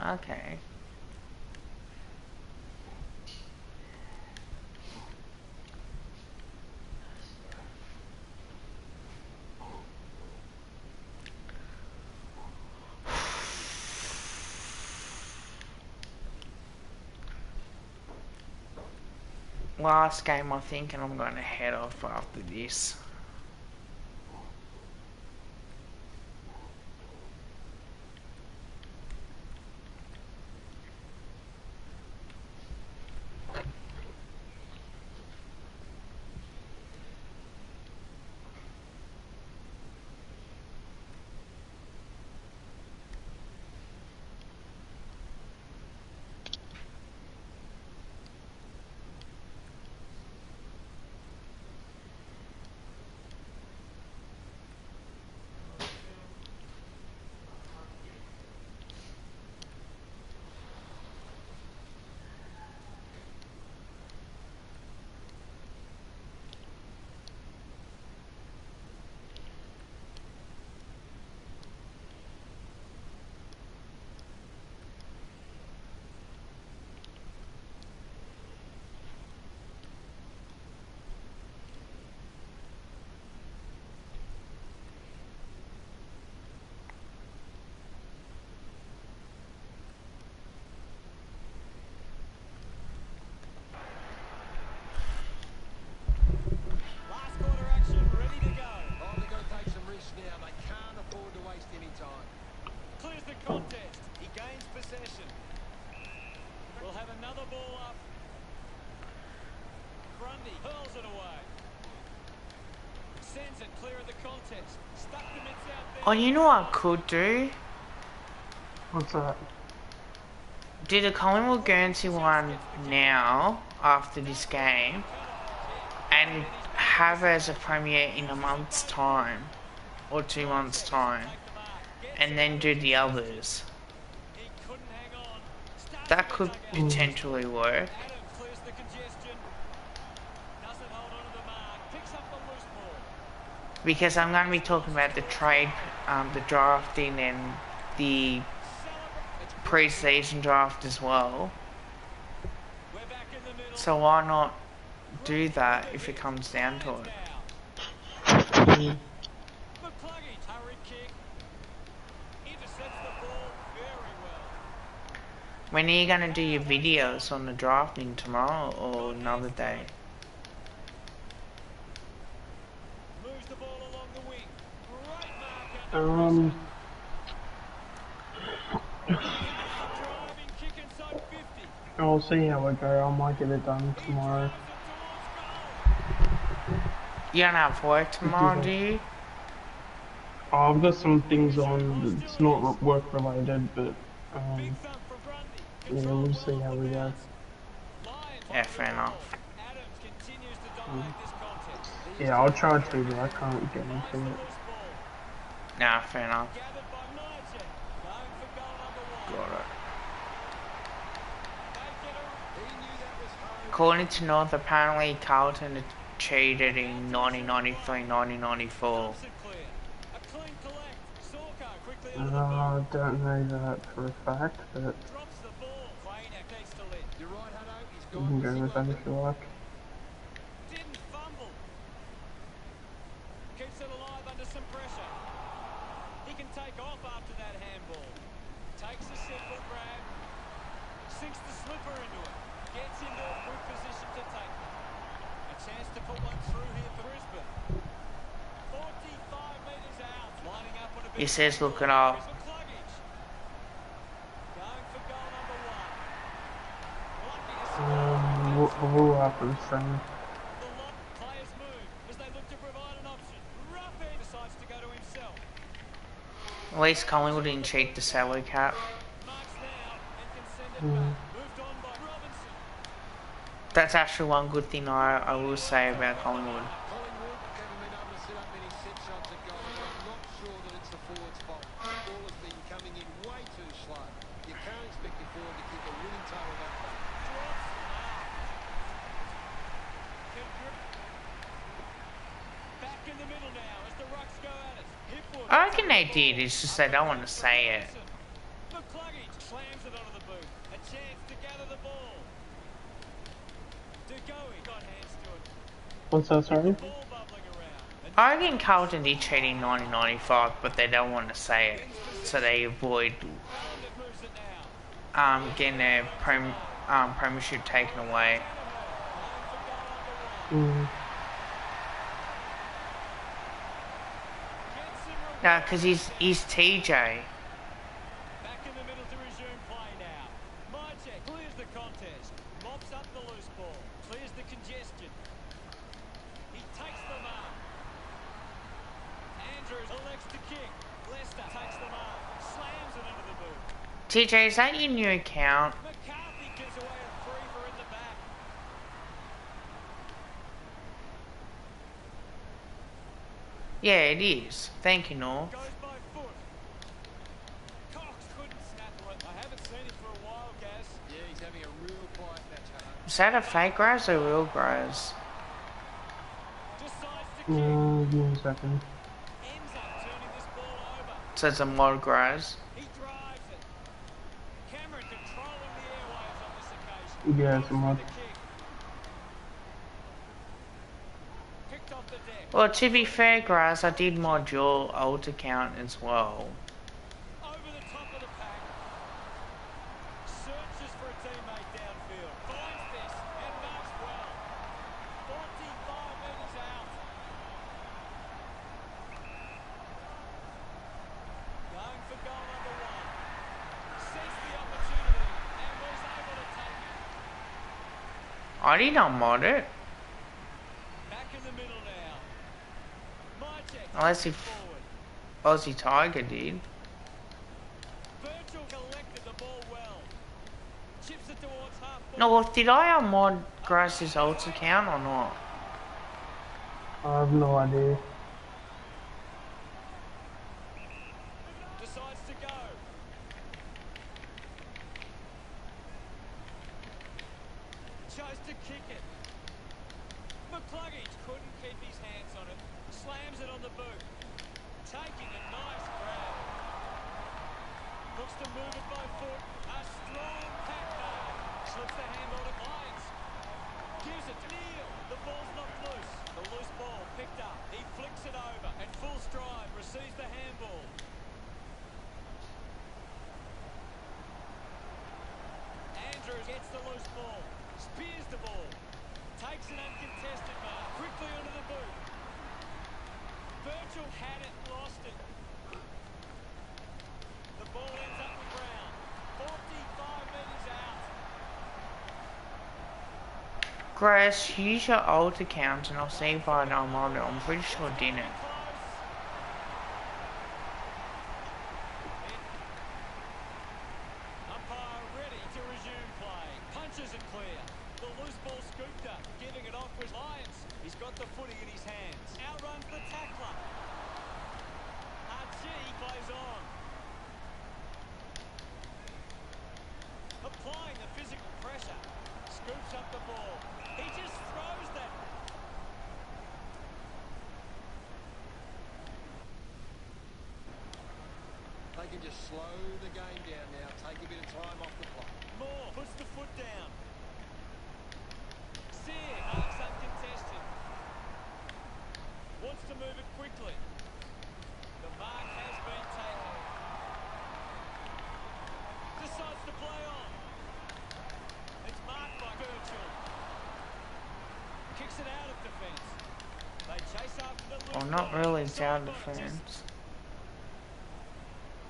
Okay. Last game, I think, and I'm going to head off after this. Last quarter action, ready to go. Oh, they've got to take some risks now. They can't afford to waste any time. Clears the contest. He gains possession. We'll have another ball up. Grundy hurls it away. Sends it clear of the contest. Stuck the mitts out there. Oh, you know what I could do? What's that? Do the Collingwood Guernsey one now, after this game, and have it as a premiere in a month's time, or 2 months' time, and then do the others. He couldn't hang on. Starts That the could dugout. potentially work. Adam clears the congestion. Doesn't hold on to the mark. Picks up the loose ball. Because I'm going to be talking about the trade, the drafting and the pre-season draft as well. We're back in the middle. So why not do that if it comes down to it? McCluggage, hurry kick. Intercepts the ball very well. When are you going to do your videos on the drafting, tomorrow or another day? Moves the ball along the wing. Great mark under driving kick inside 50. I'll see how it go. I might get it done tomorrow. You don't have work tomorrow, do you? I've got some things on that's not work related, but Big thump from Grundy. yeah, we'll see how we go. Lions Yeah, fair enough. Adams continues to dominate this contest. Yeah, I'll try to, but I can't get into it. Loose ball. Nah, fair enough. Gathered by Nigel. Going for goal number 1. Got it. He knew that was home. According to North, apparently Carlton are cheated in 1993, 1994. Thompson clear. A clean collect. Sorko quickly I onto the boot. don't know that for a fact, but Drops the ball. Quainak needs to lift. You're right, Hutto. He's you gone can go missing with that off if it. you like. Didn't fumble. Keeps it alive under some pressure. He can take off after that handball. Takes a simple grab. Sinks the slipper into it. Gets into a good position to take it. A chance to put one through here for Brisbane. 45 metres out. Lining up on a bit. He says look it up. Brisbane Cluggage. Going for goal number one. Lucky to see We'll have to say. the lot. Players move as they look to provide an option. Ruffin decides to go to himself. At least Collingwood didn't cheat the salary cap. Marks now and can send it back. Moved on by Robinson. That's actually one good thing I will say about Collingwood. Collingwood haven't been able to set up many set shots at goal, but I'm not sure that it's the forward's fault. The ball has been coming in way too slow. You can't expect your forward to kick a winning total that far. Drops. Can grip. Back in the middle now as the Rucks go at it. Hipwood. I reckon they did, it's just they don't want to say it. McCluggage slams it onto the boot. A chance to gather the ball. Degoe got hands to it. What's that, sorry? Ball bubbling around. And I reckon Carlton did cheat in 1995, but they don't want to say it, so they avoid Garland moves it now. getting their premiership taken away. Nah, because he's TJ. Back in the middle to resume play now. Mytek clears the contest. Mops up the loose ball. Clears the congestion. He takes the mark. Andrews elects to kick. Leicester takes the mark. Slams it into the boot. TJ, is that your new account? McCarthy gives away a three for in the back. Yeah, it is. Thank you, North. Goes by foot. Cox couldn't snap it. I haven't seen it for a while, Gaz. Yeah, he's having a real quiet match, Hutto. Is that a fake Graz or real Graz? Decides to kick. Give me a second. Ends up turning this ball over. So it's a mod Graz. He drives it. Cameron controlling the airwaves on this occasion. Yeah, it's a mod. The kick. Picked off the deck. Well, to be fair, Graz, I did mod your old account as well. Over the top of the pack. Searches for a teammate downfield. Finds this and marks well. 45 metres out. Going for goal number one. Sees the opportunity and was able to take it. I did not mod it. Back in the middle now. Mytek Unless takes it if forward. Aussie Tiger did. Virgil collected the ball well. Chips it towards half. North, did I unmod Graz's old account or not? I have no idea. Decides to go. Chose to kick it. McCluggage couldn't keep his hands on it. Slams it on the boot. Taking a nice grab. Looks to move it by foot. A strong pack though. Slips the handball to Lyons. Gives it to Neal. The ball's knocked loose. The loose ball picked up. He flicks it over. And full stride receives the handball. Andrews gets the loose ball. Spears the ball. Takes an uncontested mark. Quickly onto the boot. Virgil had it, lost it. The ball ends up the ground. 45 metres out. Graz, use your old account and I'll see if I unmod it. I'm pretty sure I didn't. Close. Umpire ready to resume play. Punches it clear. The loose ball scooped up. Giving it off with Lyons. He's got the footy in his hands. Outruns the tackler. Archie plays on. Applying the physical pressure. Scoops up the ball. He just throws that. can just slow the game down now, take a bit of time off the clock. Moore puts the foot down. Sear marks uncontested. Wants to move it quickly. The mark has been taken. Decides to play on. It's marked by Birchall. Kicks it out of defence. They chase after the loose Well, not ball. really Side down bottom defense.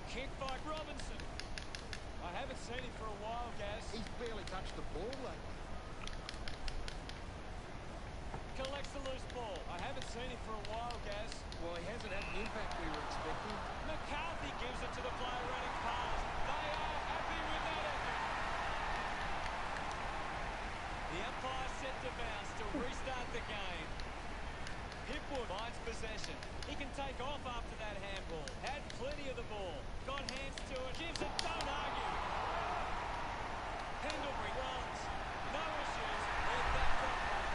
Kick by Robinson. I haven't seen him for a while, Gaz. He's barely touched the ball lately. Collects the loose ball. I haven't seen him for a while, Gaz. Well, he hasn't had the impact we were expecting. McCarthy gives it to the player running past. They are happy with that effort. The umpire set to bounce to restart the game. Hipwood finds possession. He can take off after that handball. Had plenty of the ball. Got hands to it. Gives it. Don't argue. Pendlebury runs. No issues. Let that drop back.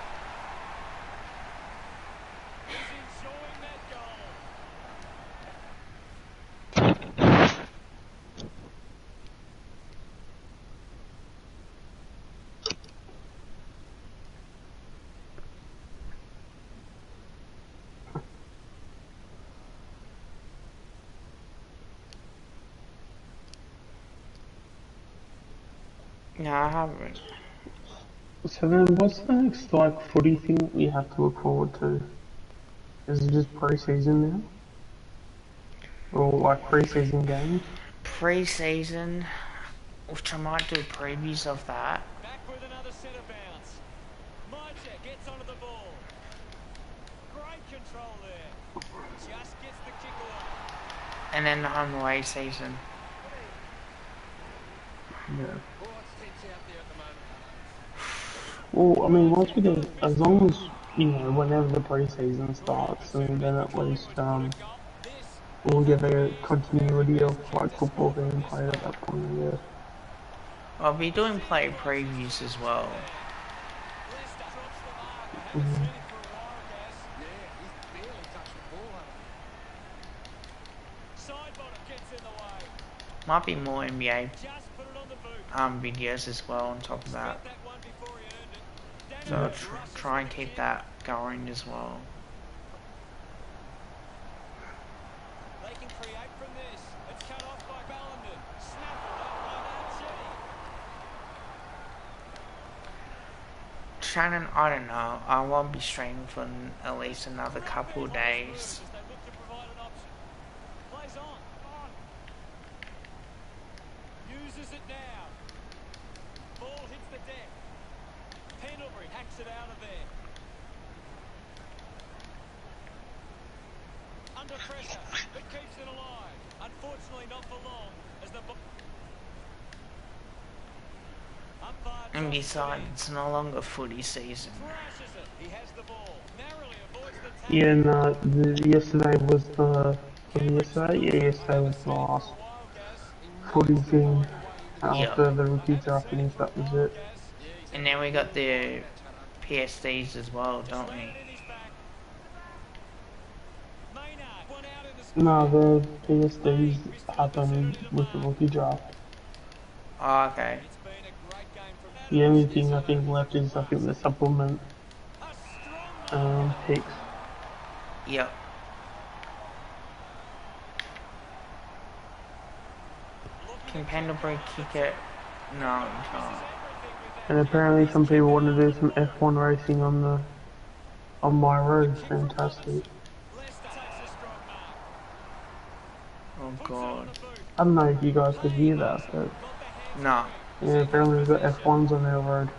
He's enjoying that goal. No, I haven't. So then, what's the next like footy thing that we have to look forward to? Is it just pre-season now, or like pre-season games? Pre-season, which I might do previews of that. Back with another centre bounce. Maja gets onto the ball. Great control there. Just gets the kick away. And then the home away season. Yeah. Oh, it's tense out there at the moment. Well, I mean, once we get, as long as whenever the pre-season starts, and then at least This we'll get a continuity of like football being played at that point. Yeah. I'll be doing play previews as well. Leicester drops the mark. I haven't seen it for a while, Gaz. Yeah, he's barely touched the ball. Side bottom gets in the way. Might be more NBA Just put it on the boot. videos as well on top of that. Spent that one before he earned it. So I'll Daniel rushes try and the keep kick. that going as well. They can create from this. It's cut off by Ballenden. Snaffled up by Archie. Shannon, I don't know. I won't be streaming for at least another couple of days. As they look to provide an option. Plays on. Uses it now. Ball hits the deck. Pendlebury hacks it out of there. Under pressure, but keeps it alive. Unfortunately, not for long, as the umpire And drops besides, it. it's no longer footy season. Thrashes it. He has the ball. Narrowly avoids the tackle. Yeah, no, yesterday was the, yesterday was the last footy thing after the rookie draft finished, that was it. And then we got the PSDs as well, don't we? No, the PSDs happened with the rookie draft. Oh, okay. The only thing I think left is I think the supplement picks. Yep. Can Pendlebury kick it? No, he can't. And apparently some people want to do some F1 racing on my road. Fantastic. Oh god. I don't know if you guys could hear that, but No. yeah, apparently we've got F1s on our road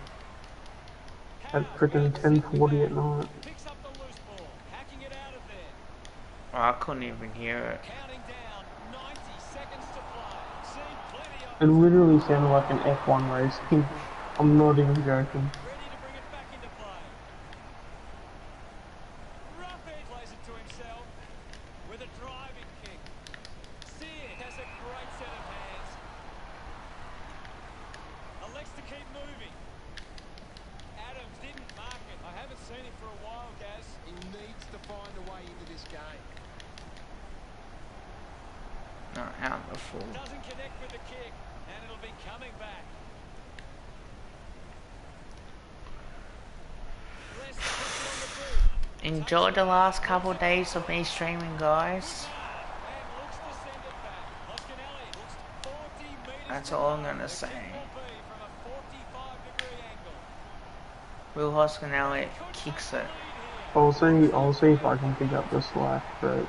at freaking 10:40 at night. Picks up the loose ball, hacking it out of there. Oh, I couldn't even hear it. Counting down, 90 seconds to play. Seen plenty of It literally sounded like an F1 race. I'm not even joking. ready to bring it back into play. Ruffin plays it to himself with a driving kick. Sear has a great set of hands. Elects to keep moving. Adams didn't mark it. I haven't seen him for a while, Gaz. He needs to find a way into this game. No, out the full. Doesn't connect with the kick, and it'll be coming back. Leicester puts it on the boot. Enjoyed the last couple of days of me streaming, guys. And looks to send it back. Hoskinelli looks 40 metres. That's all I'm gonna say. Will be from a 45-degree angle. Will Hoskinelli kicks it. I'll see if I can pick up the slack, but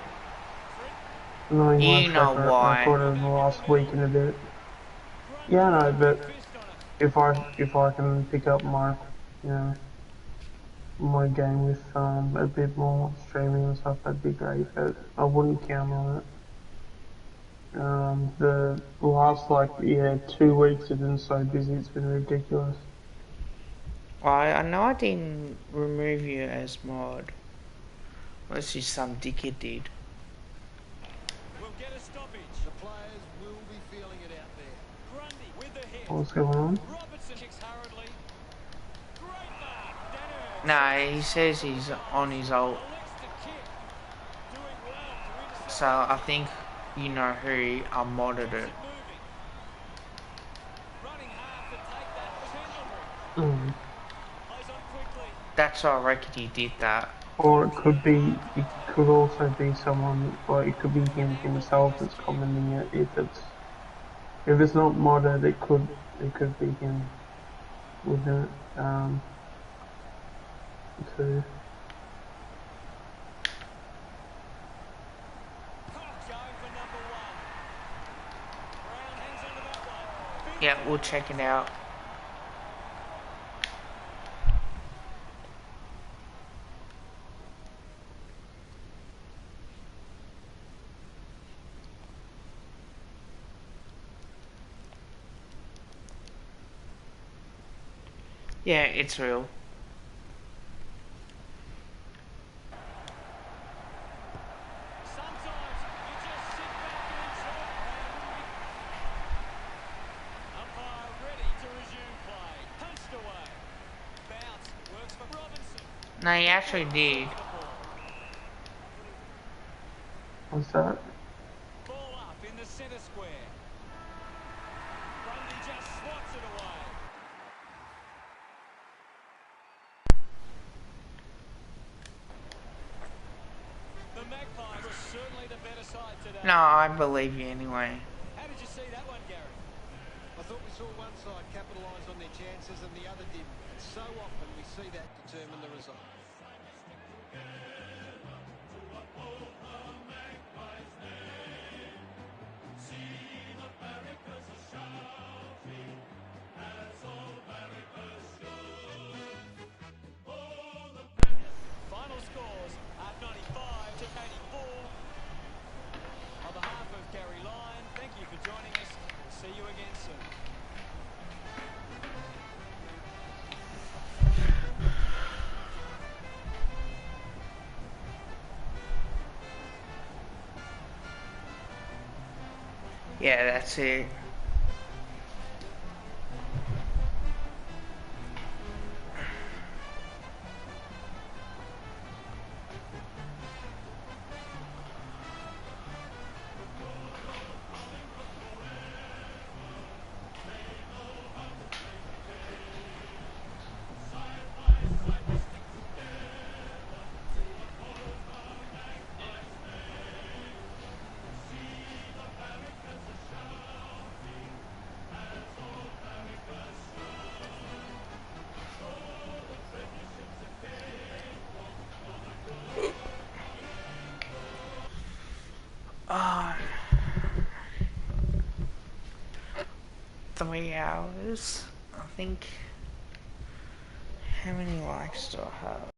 knowing You my know track why. record of the last week and a bit. Yeah, I know, but if I can pick up my, you know, my game with a bit more streaming and stuff, that'd be great. But I wouldn't count on it. The last 2 weeks have been so busy, it's been ridiculous. I know I didn't remove you as mod. Unless you some dickhead did. We'll get a stoppage. The players will be feeling it out there. Grundy with the hit. What's going on? Robertson kicks hurriedly. Great mark. No, he says he's on his ult. Elects to kick. Doing well to intercept. So I think you know who modded it. Moving. Running hard to take that penalty. Plays on quickly. That's why I reckon he did that. Or it could also be someone, or it could be him himself that's commenting it. If it's not modded, it could be him with it. Too. Cox going for number 1. Brown hangs onto that one. Yeah, we'll check it out. Yeah, it's real. Sometimes you just sit back and enjoy. Umpire ready to resume play. Punched away. Bounce works for Robinson. No, he actually did. What's that? Ball up in the centre square. Grundy just swats it away. The Magpies are certainly the better side today. No, I believe you anyway. How did you see that one, Gary? I thought we saw one side capitalise on their chances and the other didn't. And so often we see that determine the result. Final scores at 95 to 84. On behalf of Gary Lyon, thank you for joining us. We'll see you again soon. Yeah, that's it. Oh, 3 hours, I think. How many likes do I have?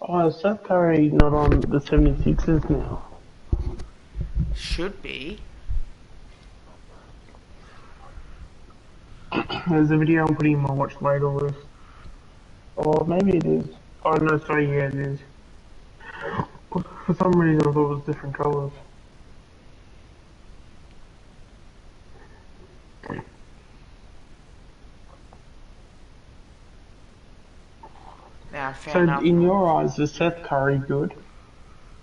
Oh, is Seth Curry not on the 76ers now? Should be. There's a video I'm putting in my watch later list. Or maybe it is. Oh no, sorry, yeah, it is. For some reason I thought it was different colours. Now, fair So enough. in your eyes, is Seth Curry good?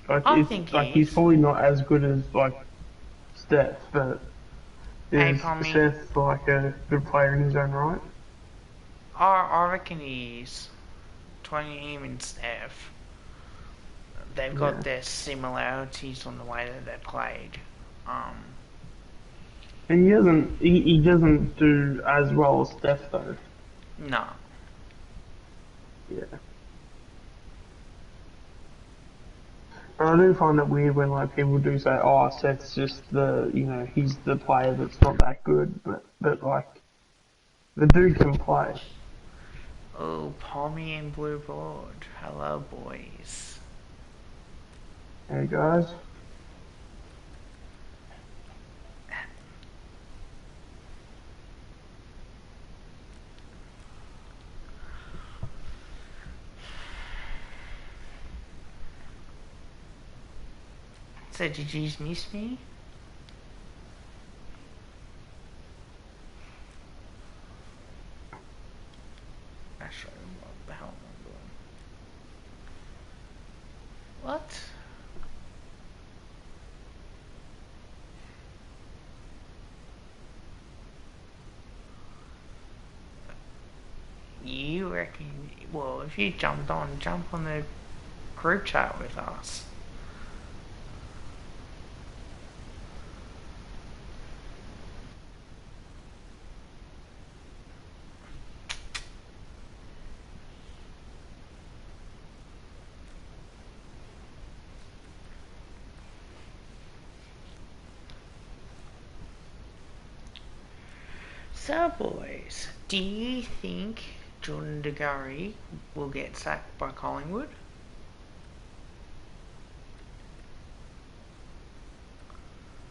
Like I it's think like he he's is. probably not as good as like Steph, but Hey, is Pommy. Seth like a good player in his own right? I reckon he is. 20 him and Steph. They've got Yeah. their similarities on the way that they played. And he doesn't do as well as Steph though. No. Yeah. But I do find that weird when like people do say, "Oh, Seth's just he's the player that's not that good," but like the dude can play. Oh, Pommy and Blue Board. Hello, boys. Hey guys. So, did you miss me? Actually, what the hell am I doing? What? You reckon? Well, if you jump on the group chat with us. So, boys, do you think Jordan DeGarry will get sacked by Collingwood?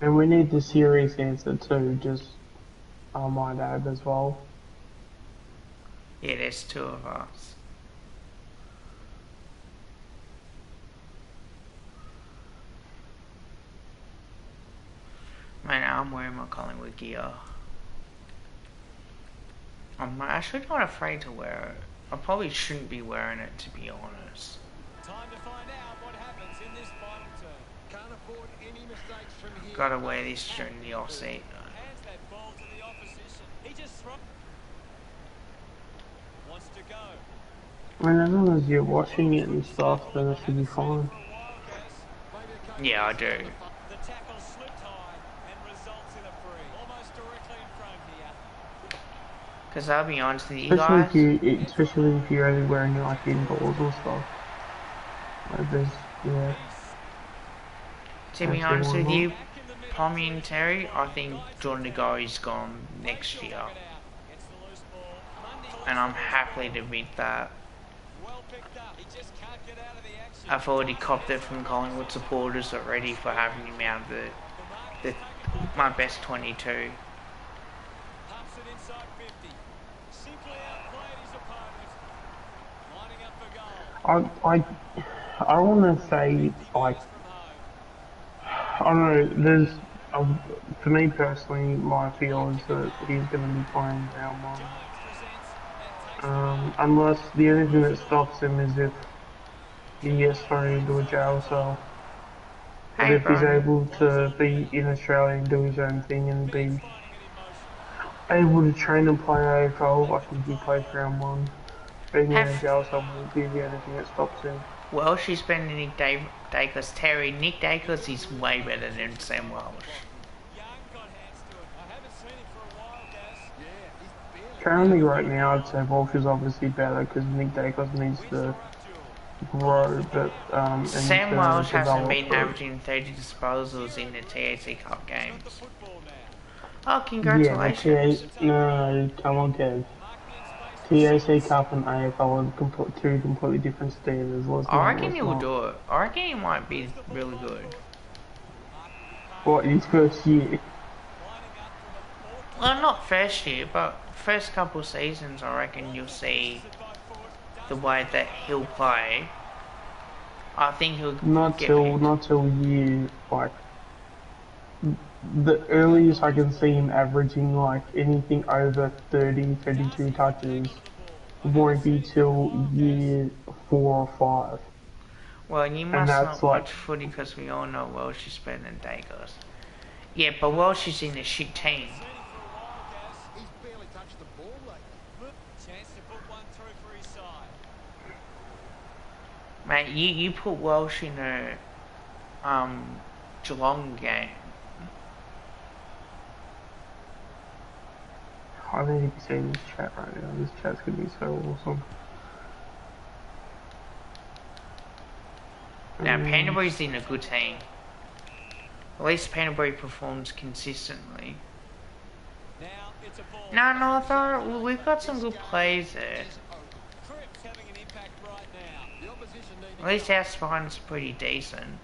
And we need the serious answer too, just I might add as well. Yeah, there's two of us. Man, I'm wearing my Collingwood gear. I'm actually not afraid to wear it. I probably shouldn't be wearing it, to be honest. Time to find out what happens in this final turn. Can't afford any mistakes from here. Gotta wear this during the off-season. Hands that ball to the opposition. He just wants to go. I mean, as long as you're watching it and stuff, then it should be fine. Yeah, I do. The tackle slipped high and results in a free. Almost directly in front here. Because I'll be honest with you guys. Especially if you're only wearing it like indoors or stuff. Like this, yeah. To be honest with you, Pommy and Terry, I think Jordan DeGarry's gone next year. And I'm happy to admit that. I've already copped it from Collingwood supporters already for having him out of my best 22. I want to say like I don't know. For me personally, my feel is that he's going to be playing round one. Unless the only thing that stops him is if he gets thrown into a jail cell. But if he's able to be in Australia and do his own thing and be able to train and play AFL, I think he plays round one. Being in a jail cell will be the only thing that stops him. Well, she's been Nick Dacus. Terry, Nick Dacus is way better than Sam Welsh. Currently, right now, I'd say Walsh is obviously better because Nick Dacus needs to grow, but Sam Welsh hasn't been averaging 30 disposals in the TAC Cup games. Oh, congratulations! Yeah, no, come on, Kev. TAC Cup and AFL are two completely different standards. I reckon he'll do it. I reckon he might be really good. What, his first year? Well, not first year, but first couple seasons, I reckon you'll see the way that he'll play, I think he'll Not get till picked. not till year like the earliest I can see him averaging like anything over 30, 32 touches won't be till year 4 or 5, Well, you and must that's not like watch footy because we all know Welsh is better than Dacos. Yeah, but Welsh is in a shit team. He's barely touched the ball lately. Chance to put one through for his side. Mate, you put Welsh in a Geelong game. I need to be seeing this chat right now. This chat's gonna be so awesome. Now, Canterbury's in a good team. At least Canterbury performs consistently. Now it's a ball. No, I thought we've got some good players there. Cripps having an impact right now. The opposition need At least our spine's pretty decent.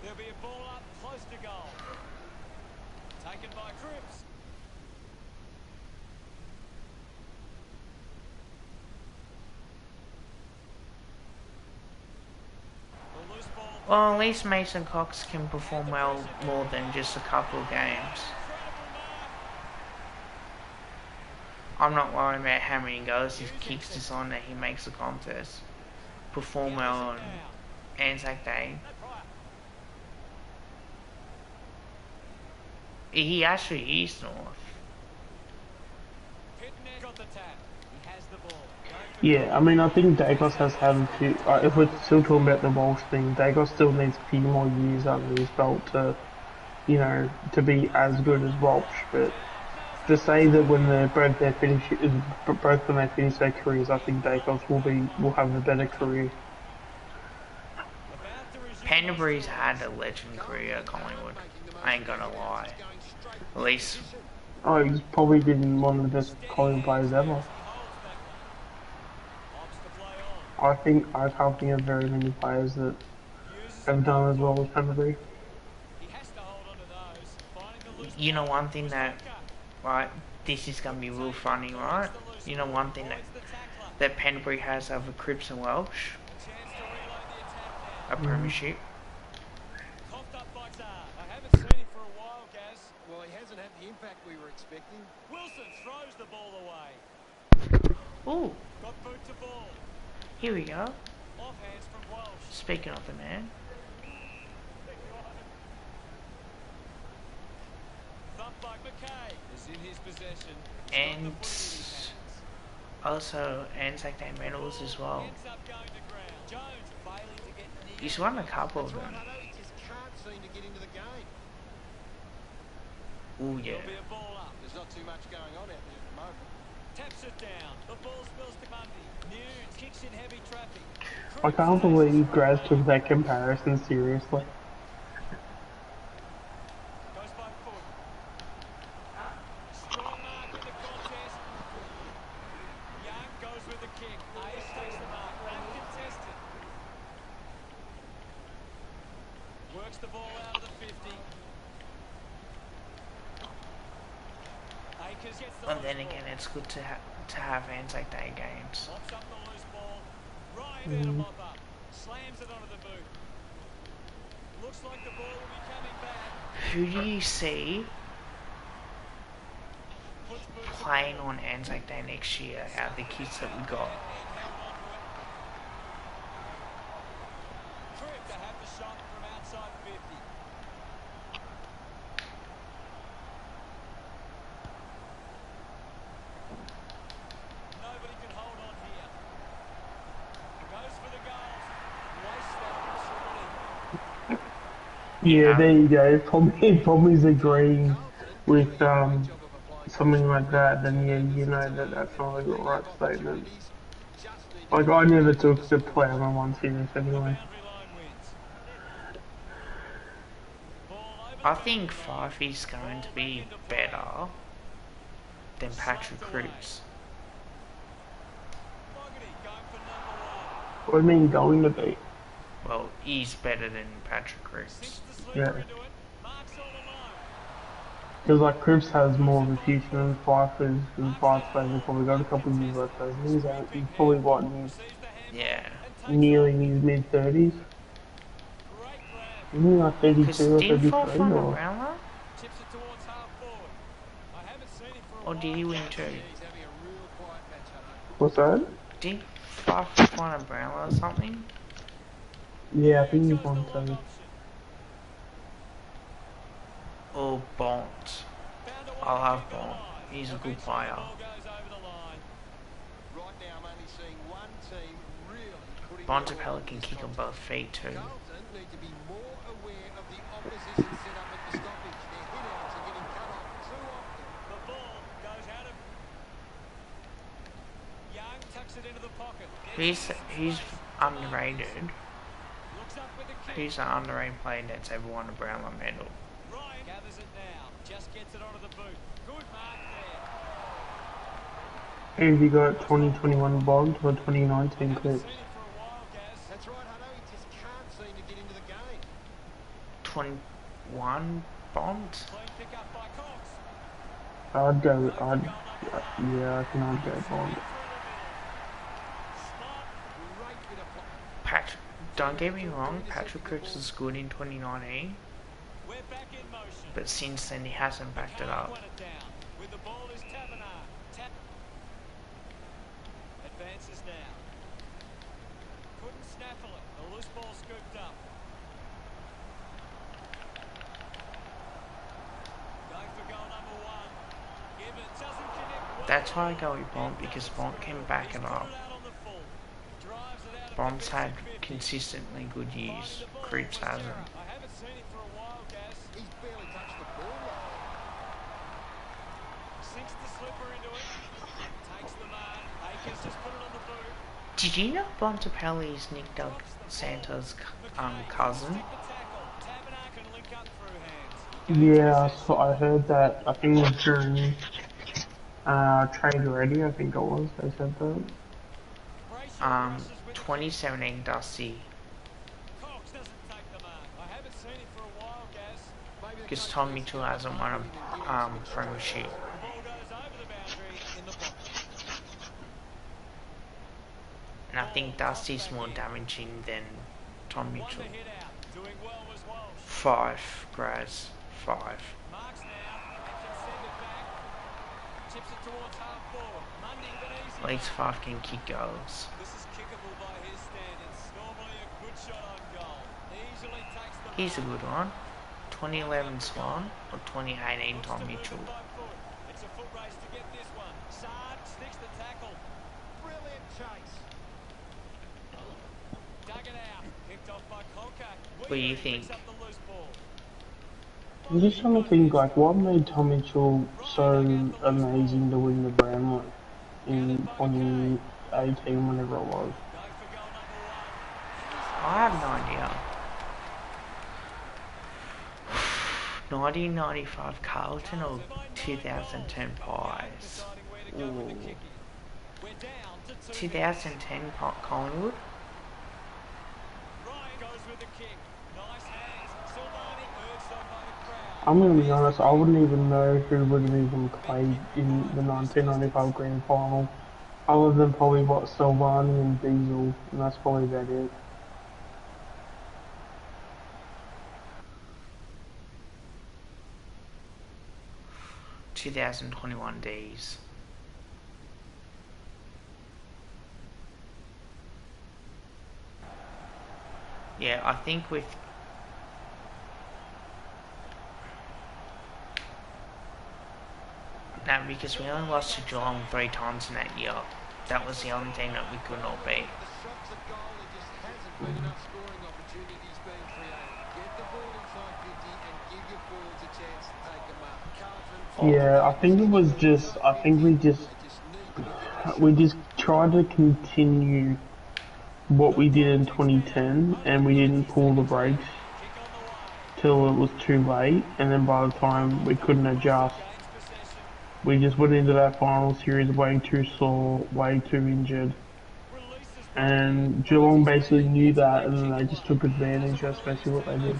There'll be a ball up close to goal. Taken by Cripps. The loose ball. Well, at least Mason Cox can perform well more than just a couple of games. I'm not worried about how many goals he kicks this on that he makes a contest. Perform well on Anzac Day. He actually is North. Pitnet got the tap. He has the ball. Yeah, I mean, I think Dacos has had a few. If we're still talking about the Walsh thing, Dacos still needs a few more years under his belt to, you know, to be as good as Walsh. But to say that when both when they finish their careers, I think Dacos will have a better career. Canterbury's had a legend career at Collingwood. I ain't gonna lie. At least, Oh, he's probably been one of the best Collingwood players ever. I can't think of very many players that have done as well as Canterbury. He has to hold on to those. Finding the loose you know one thing that, right, this is gonna be real funny, right? You know one thing that Canterbury has over Cripps and Welsh? chance to reload the attack now. A premiership. Coughed up by Zar. I haven't seen him for a while, Gaz. Well, he hasn't had the impact we were expecting. Wilson throws the ball away. Ooh, Got boot to ball. here we go. Off hands from Welsh. Speaking of the man. Thumped by McKay. Is in his possession. And also Anzac Day medals as well. Ends up going to ground. Jones failing to get near. He's won a couple of them. Hutto, he just can't seem to get into the game. Ooh, yeah. There'll be a ball up. There's not too much going on out there at the moment. Taps it down. The ball spills to Mundy. Nunes kicks in heavy traffic. I can't believe Graz took that comparison seriously. Goes by foot. Strong mark in the contest. Young goes with the kick. Ayers takes the mark. Uncontested. Works the ball out of the 50. Akers gets the And then loose again, ball. it's good to have Anzac Day games. Mops up the loose ball. Ryan there to mop up. Slams it onto the boot. Looks like the ball will be coming back. Who do you see Puts boot to playing on Anzac Day next year out of the kids that we got? Crib to have the shot from outside 50. Nobody can hold on here. Goes for the goals. Wastes that opportunity. Yeah, there you go. If Tommy's agreeing with something like that, then yeah, you know that that's not the right statement. Like, I never took the Plowman one serious anyway. Boundary line wins. Ball over I think Fife is going to be better than Patrick Cripps. Fogarty going for number 1. What do you mean going to be? Well, he's better than Patrick Cripps. Sinks the Yeah. sleeper into it. Marks all alone. Because like Cripps has more of a future than Fife is, and Fife's playing probably got a couple of years left. So he's probably what, in Receives the Yeah. nearing his mid-30s. Isn't he like Because 32 or did he fall 33 from a or... Brownlow? Chips it towards half forward. I haven't seen him for a Or while. did he win two? Yeah, he's having a real quiet match, Hutto. What's that? Did he fall from a Brownlow or something? Yeah, I think Here he's goes the won long two. option. Or Bont? Found a way I to love keep it Bont. alive. He's a good Eventually, player. the ball goes over the line. Right now, I'm only seeing one team really putting Bontempelli can kick on both feet too. Carlton need to be more aware of the opposition set up at the stoppage. Their hit-outs are getting cut off too often. The ball goes out of... Young tucks it into the pocket. He's underrated. Looks up with the kick. He's an underrated player that's ever won a Brownlow medal. Ryan gathers it now. Just gets it onto the boot. Good mark there. Who have you got 2021 Bond or 2019 Haven't Clips? seen him for a while, Gaz. That's right, Hutto. He just can't seem to get into the game. 21 Bont? Clean pick up by Cox. Yeah, I think I'd go Bond. Great bit of play. Patrick, don't get me wrong, Patrick Cripps is good in 2019, We're back in motion. but since then he hasn't backed it up. Won it down. With the ball is Taberner. Advances now. Couldn't snaffle it. The loose ball scooped up. Going for goal number one. Gibbons doesn't connect well. That's why I go with Bont, because Bont can back it up. Put it out on the full. Drives it out of Bont's the had 50. consistently good years. Cripps hasn't. I haven't seen him for a while, Gaz. He's barely touched the ball. Sinks the slipper into it. Takes the mark. Akers just put it on the boot. Did you know Bontempelli is Nick Del Santos' cousin? Take the tackle. Taberner can link up through hands. Yeah, so I heard that, I think it was during Trade Ready, I think it was, they said that. Brayshaw rushes with the 2017 Dusty, Cox doesn't take the mark. I haven't seen him for a while, Gaz. Maybe the because coach Tom needs to Mitchell get hasn't won a premiership. The ball goes over the boundary in the pocket. And I think Dusty's more damaging than Tom Won Mitchell. the hit out. Doing well was Walsh. 5, Graz, 5. Marks now. And can send it back. Chips it towards half forward. Mundy with an easy At least mark. 5 can kick goals. This is kickable by his standards. Normally a good shot on goal. Easily takes the Here's a mark. good one. 2011 Swan or 2018 Looks Tom to move it Mitchell. by foot. It's a foot race to get this one. Saad sticks the tackle. brilliant chase. Dug it out. Picked off by Conker. What do you think? Picks up the loose ball. I'm just trying to think, like, what made Tom Mitchell so amazing to win the Brownlow in 2018, whenever it was? Going for goal number one. I have no idea. 1995 Carlton or 2010 Pies? Deciding where to go with the Ooh. kicking. We're down to 2010 Collingwood? Ryan goes with the kick. Nice hands. Silvani urged on by the crowd. I'm gonna be honest, I wouldn't even know who would have even played in the 1995 Grand Final, other than probably what, Silvani and Diesel, and that's probably about it. Two 2021 Ds. Yeah, I think with no, because we only lost to Geelong 3 times in that year. That was the only team that we could not beat. The shots at goal, there just hasn't been enough scoring opportunities being created. Get the ball inside 50 and give your forwards a chance to take them up. Carlton, Yeah, I think it was just, I think they just need to we just tried to continue what we did in 2010, and we didn't pull the brakes till it was too late, and then by the time we couldn't adjust, we just went into that final series way too sore, way too injured, and Geelong basically knew that, and then they just took advantage. That's basically what they did.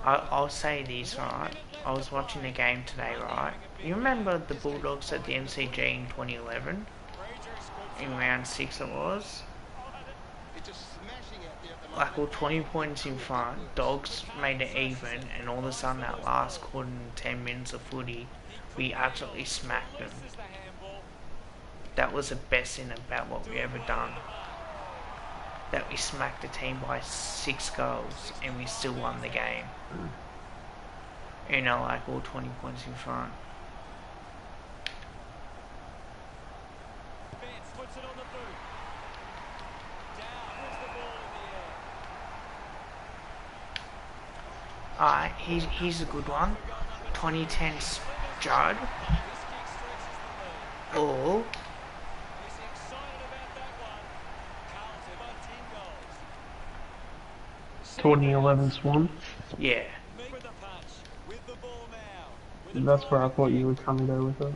I'll say this, right? I was watching the game today, right? You remember the Bulldogs at the MCG in 2011? In round 6 it was? Like, all 20 points in front, Dogs made it even, and all of a sudden that last quarter and 10 minutes of footy, we absolutely smacked them. That was the best thing about what we ever done. That we smacked the team by 6 goals and we still won the game. You know, like all 20 points in front. Alright, here's a good one. 2010 Judd. Or 2011 Swan. yeah. That's where I thought you were trying to go with it.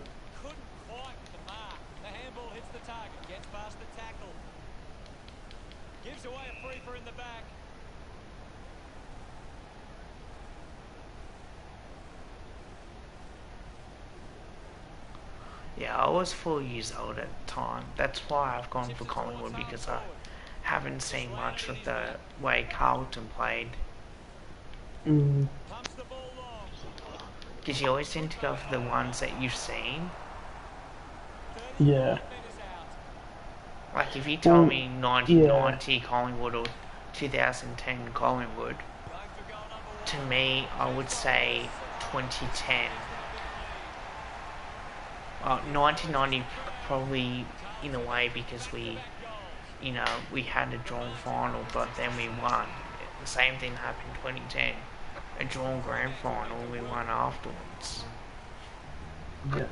Gives away a free for in the back. Yeah, I was 4 years old at the time. That's why I've gone for Collingwood, because I haven't seen much of the way Carlton played. Mm. Because you always tend to go for the ones that you've seen. Yeah. Like if you told me 1990 yeah. Collingwood or 2010 Collingwood, to me I would say 2010. 1990 probably in a way, because we had a drawn final but then we won. The same thing happened in 2010. A drawn grand final and we won afterwards. Yeah.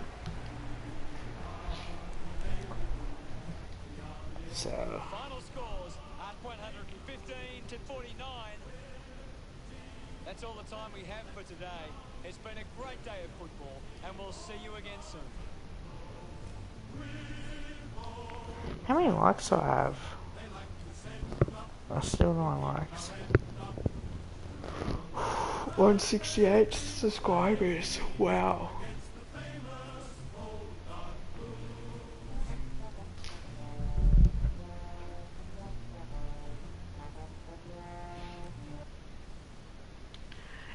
So Final scores at 115 to 49. That's all the time we have for today. It's been a great day of football, and we'll see you again soon. how many likes do I have? I still don't have likes. 168 subscribers. Wow.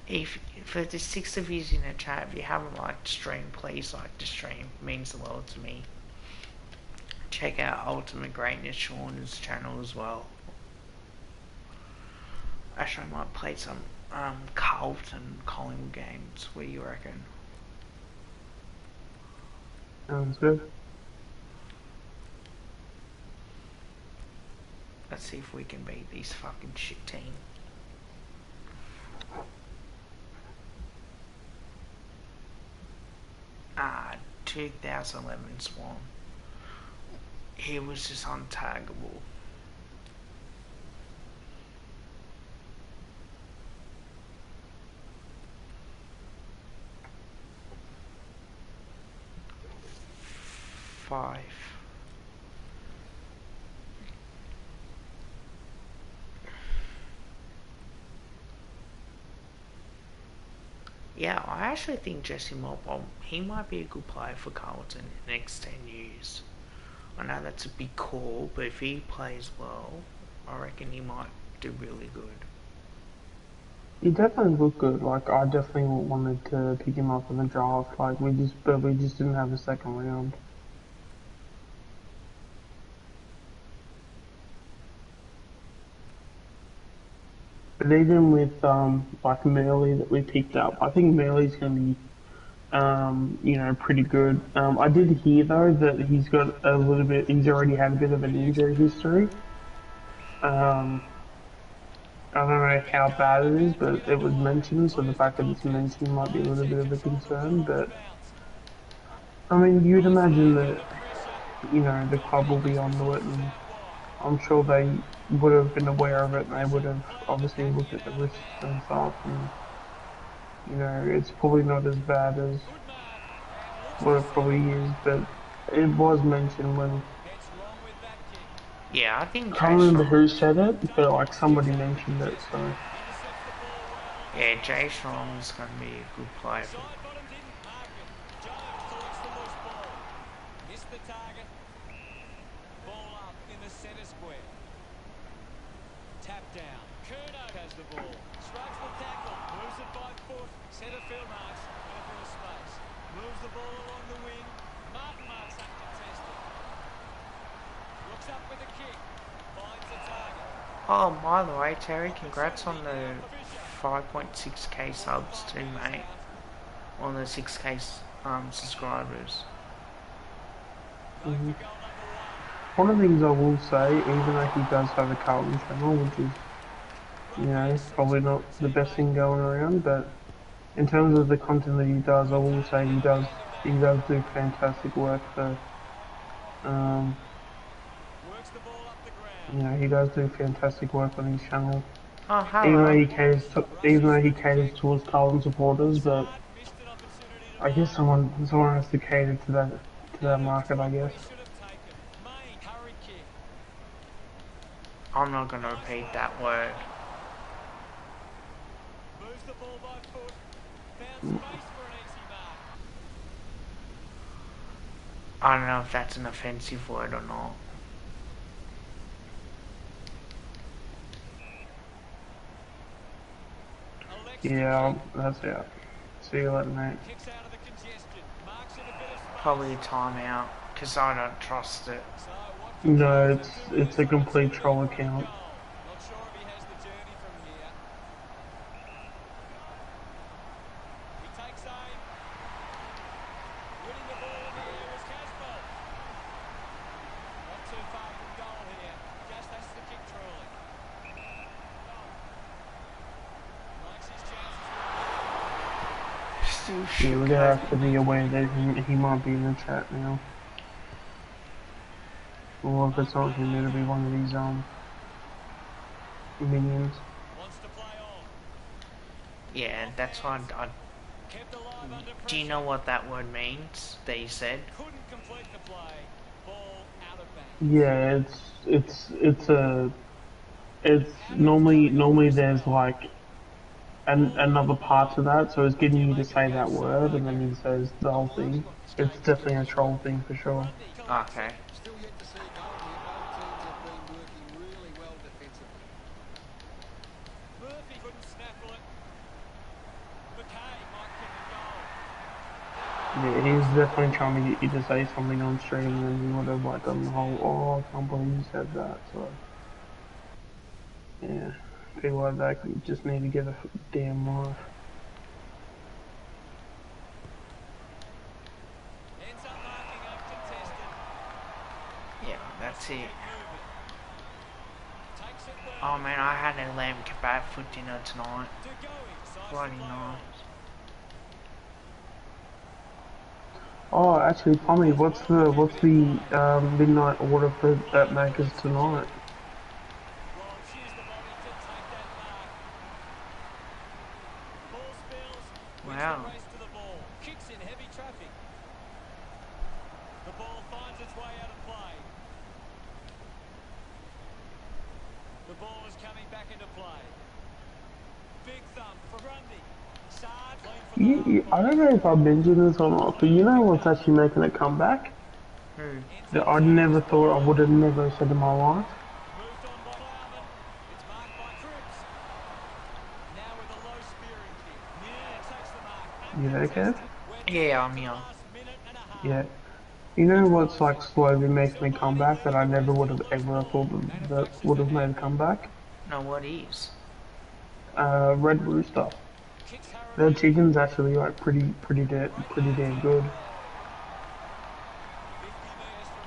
If for the 6 of you in the chat, if you haven't liked the stream, please like the stream. It means the world to me. Check out Ultimate Greatness Sean's channel as well. Actually, I might play some Carlton Collingwood games. What do you reckon? Sounds good. Let's see if we can beat these fucking shit team. Ah, 2011 Swan. He was just untaggable. Five. Yeah, I actually think Jesse Mobile, he might be a good player for Carlton in the next 10 years. I know that's a big call, but if he plays well, I reckon he might do really good. He definitely looked good. Like, I definitely wanted to pick him up in the draft. Like, we just didn't have a second round. But even with like Merley that we picked up, I think Merley's going to be pretty good. I did hear though that he's already had a bit of an injury history. I don't know how bad it is, but it was mentioned, so the fact that it's mentioned might be a little bit of a concern. But I mean, you'd imagine that the club will be onto it, and I'm sure they would have been aware of it, and they would have obviously looked at the risks and stuff, and it's probably not as bad as what it probably is, but it was mentioned when. Yeah, I think I can't remember who said it, but like somebody mentioned it, so. Yeah, Jay Strong's going to be a good player. Side bottom didn't mark it. Jones collects the loose ball. Missed the target. Ball up in the centre square. Tap down. Curnow has the ball. Shrugs the tackle. Moves it by foot. Centre field marks. And a bit of space. Moves the ball along the wing. Martin marks uncontested. Looks up with a kick. Finds the target. Oh, by the way, Terry, congrats on the 5.6k subs too, mate. On the 6k subscribers. Mhm. One of the things I will say, even though he does have a Carlton channel, which is, you know, probably not the best thing going around, but in terms of the content that he does, I will say he does do fantastic work for, Works the ball up the ground. you know, he does do fantastic work on his channel. Oh, Even though hello. even though he caters towards Carlton supporters, but Missed an opportunity to I guess someone has to cater to that market, I guess. should have taken. Main hurry kick. I'm not going to repeat that word. Moves the ball by foot. Found space for an easy mark. I don't know if that's an offensive word or not. Yeah, that's it. See you later, mate. Kicks out of the congestion. Marks it a bit of space. Probably a timeout, because I don't trust it. So what No, it's a complete troll account. Not sure if he has the journey from here. He takes aim. Winning the ball in the air was Casbolt. Not too far from goal here. Just has to kick truly. Likes his chances. Still Yeah, shit. we're gonna have to be aware that he might be in the chat now. Or if it's not him, it'll be one of these minions. Wants to play on. Yeah, that's why I... Kept alive under Do you pressure. know what that word means that you said? Couldn't complete the play. Ball out of bounds. Yeah, it's normally there's like another part to that, so it's getting you to say that word and then he says the whole thing. It's definitely a troll thing for sure. Okay. Still yet to see a goal here. Both teams have been working really well defensively. Murphy couldn't snaffle it. McKay might kick a goal. Yeah, he's definitely trying to get you to say something on stream and then you would have like done the whole, oh, I can't believe you said that, so. Yeah, people like that just need to get a damn life. Ends up marking uncontested. Yeah, that's it. Moving. Takes it well. Oh man, I had a lamb kebab for dinner tonight. To go inside Bloody the play nice. Oh, actually, Pommy, what's the midnight order for that Macca's tonight? Well, choose the body to take that mark. Ball spills. Wins Wow. the race to the ball. Kicks in heavy traffic. The ball finds its way out of play. The ball is coming back into play. Big thump for Grundy. Sard playing for the I don't know if I mentioned this or not, but you know what's actually making a comeback? Hmm. That I never thought I would have never said in my life. Moved on by Plowman. It's marked by Cripps. Now with a low spearing kick. Yeah, takes the mark. You there, Kev? Yeah, I'm here. Last minute and a half. Yeah. You know what's like slowly making a comeback that I never would have ever thought that would have made a comeback? No, what is? Red Rooster. Kicks Harrow. Their chicken's actually like pretty damn good. 50 metres from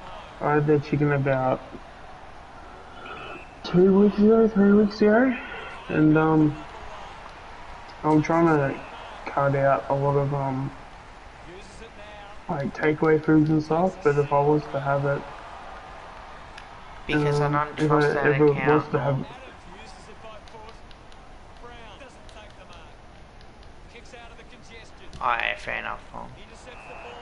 home. I had their chicken about 2 weeks ago, 3 weeks ago, and I'm trying to cut out a lot of Uses it now. like takeaway foods and stuff. But if I was to have it, Because I don't if trust that I ever was account. to have, Adams uses it by foot. Brown doesn't take the mark. Kicks out of the congestion. Alright, fair enough, Tom. Intercepts the ball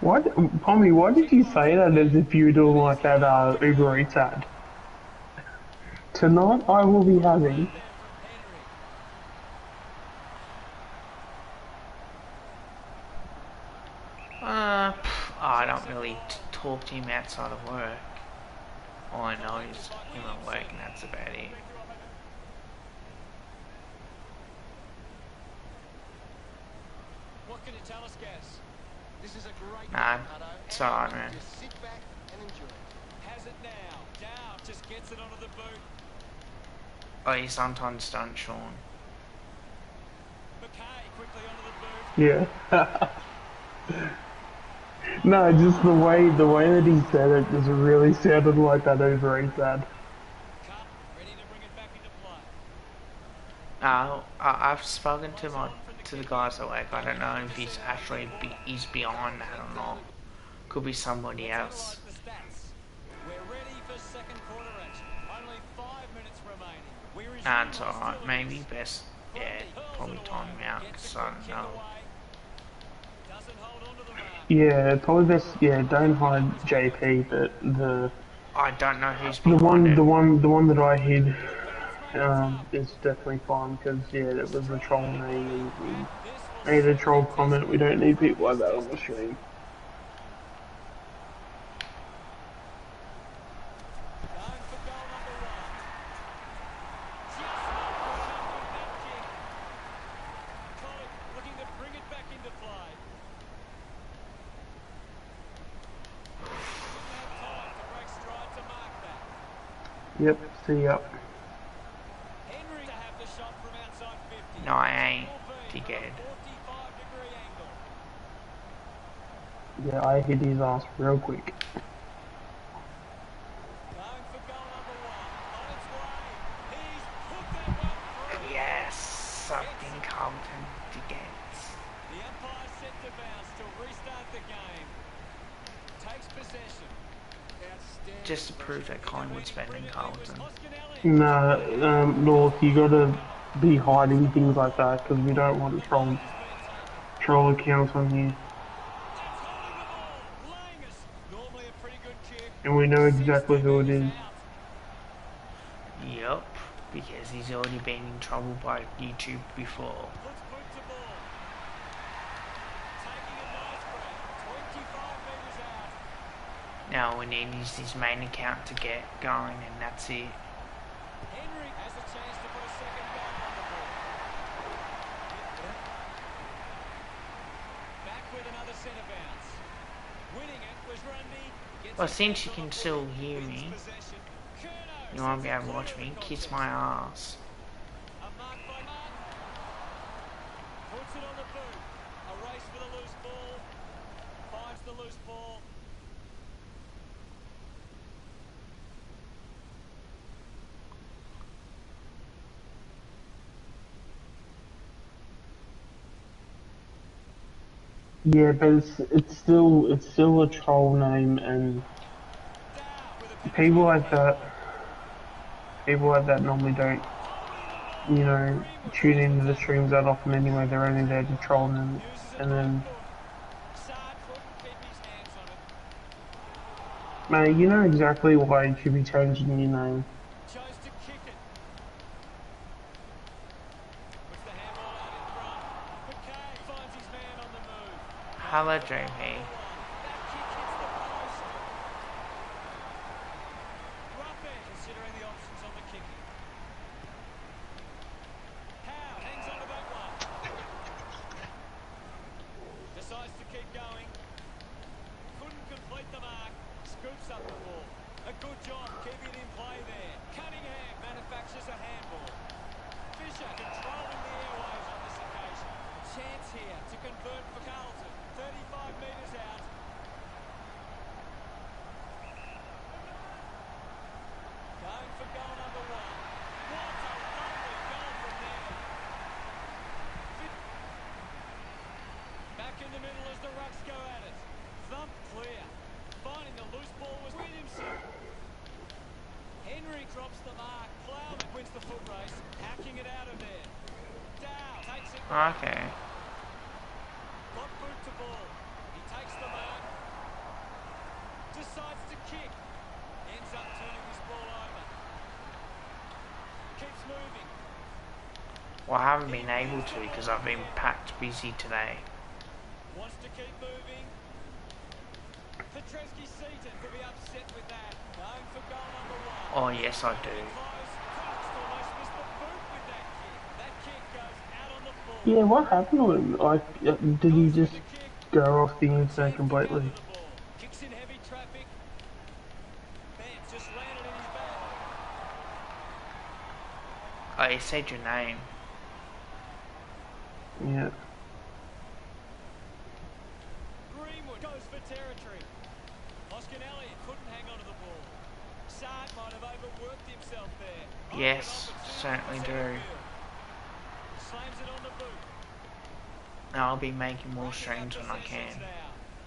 well. what, Pommy? Why did you say that as if you were doing like that Uber Eats ad? Tonight I will be having I don't really talk to him outside of work. All I know is him at work, and that's about it. What can you tell us, Gaz? This is a great Nah, game, Hutto. it's alright, man. Just sit back and enjoy it. Has it now. Dow just gets it onto the boot. Oh, you sometimes don't, Sean. McKay quickly onto the boot. Yeah. No, just the way that he said it just really sounded like that over he said. Cup ready to bring it back into play. I've spoken to the guys at work. I don't know if he's actually he's beyond that or not. Could be somebody else. Analyse the stats. We're ready for second quarter action. Only 5 minutes remaining. We resume Nah, it's alright. hostilities. Maybe best, yeah, probably time him out. Cause I don't know. Doesn't hold on to the mark. Yeah, probably best. Yeah, don't hide JP, but I don't know who's the behind it. one that I hid is definitely fine because yeah, it was a troll name. We made a troll comment. We don't need people like that on the stream. Going for goal number 1. Just not good enough with that kick. Collick looking to bring it back into play. Didn't have time to break stride to mark that. Yep. See ya. Henry to have the shot from outside 50. No, I ain't, Will be dickhead. a 45-degree angle. Yeah, I hit his ass real quick. Going for goal number 1. On its way. He's put that one through. Yes, something Carlton dickheads. The umpire set to bounce to restart the game. Takes possession. Outstanding. Just to prove that Collingwood's better than Carlton. Nah, North, you gotta be hiding things like that because we don't want troll accounts on here, Normally a pretty good kick. and we know exactly who it is. Yup, because he's already been in trouble by YouTube before. Puts boot to ball. Taking a nice break. 25 metres out. Now we need to use his main account to get going, and that's it. Henry has a chance to put a second goal on the board. Back with another centre bounce. Winning it was Grundy. Gets Well, it since you back can on the still ball. hear Wins me, possession. Curnow you won't be sends able to it watch clear me of kiss contact. my ass. A mark by Martin. Puts it on the boot. A race for the loose ball. Finds the loose ball. Yeah, but it's still a troll name, and Down with a people like that normally don't, you know, tune into the streams that often anyway. They're only there to troll them, and then, Saad couldn't keep his hands on it. man, you know exactly why you should be changing your name. Chose to kick it. Puts the handball out in front. McKay finds his man on the move. Hello, JP. That kick hits the post. Rough edge considering the options on the kicking. Howe hangs on to that one. Decides to keep going. Couldn't complete the mark. Scoops up the ball. A good job keeping it in play there. Cunningham manufactures a handball. Fisher controlling the airways on this occasion. A chance here to convert for Carlton. 35 metres out. Going for goal number 1. What a lovely goal from there. Back in the middle as the Rucks go at it. Thump clear. Finding the loose ball was Williamson. Henry drops the mark. Plowman wins the foot race, hacking it out of there. Dow takes it. Okay. Got boot to ball. He takes the mark. Decides to kick. Ends up turning this ball over. Keeps moving. Well, I haven't been able to because I've been packed busy today. Wants to keep moving. Trezky Seaton could be upset with that. Going for goal number 1. Oh, yes, I do. Close. Cox almost missed the boot with that kick. That kick goes out on the full. Yeah, what happened to him? Like, did he just go off the internet completely? Kicks in heavy traffic. Bam, just landed in his back. Oh, you said your name. Yeah. Greenwood goes for territory. Oscar Elliott couldn't hang on to the ball. Saad might have overworked himself there. Yes, certainly do. Slams it on the boot. I'll be making more streams when I can.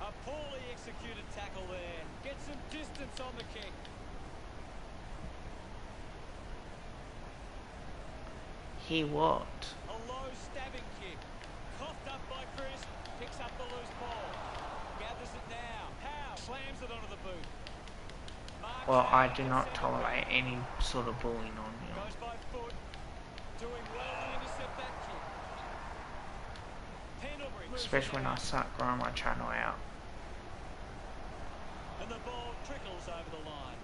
A poorly executed tackle there. Get some distance on the kick. He what? A low stabbing kick. Coughed up by Chris. Picks up the loose ball. Gathers it now. Howe slams it onto the boot. Marks Well, I out do to not centre tolerate back. any sort of bullying on you. Goes by foot. Doing well to intercept that kick. Pendlebury. moves Especially when I it out. start growing my channel out. And the ball trickles over the line.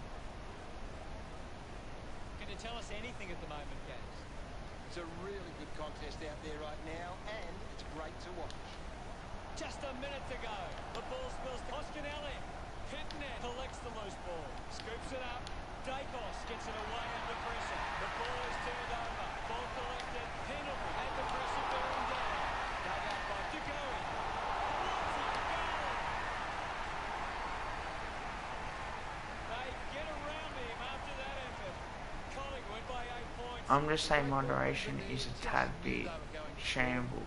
Can you tell us anything at the moment, Gags? It's a really good contest out there right now, and it's great to watch. Just a minute to go. The ball spills to Hoskinelli. Pitnet collects the loose ball. Scoops it up. Dacos gets it away under pressure. The ball is turned over. Ball collected. Pendlebury had the pressure bearing down. Dug out by Dugowie. What's he going? They get around him after that effort. Collingwood by 8 points. I'm just saying moderation is a tad bit shambles.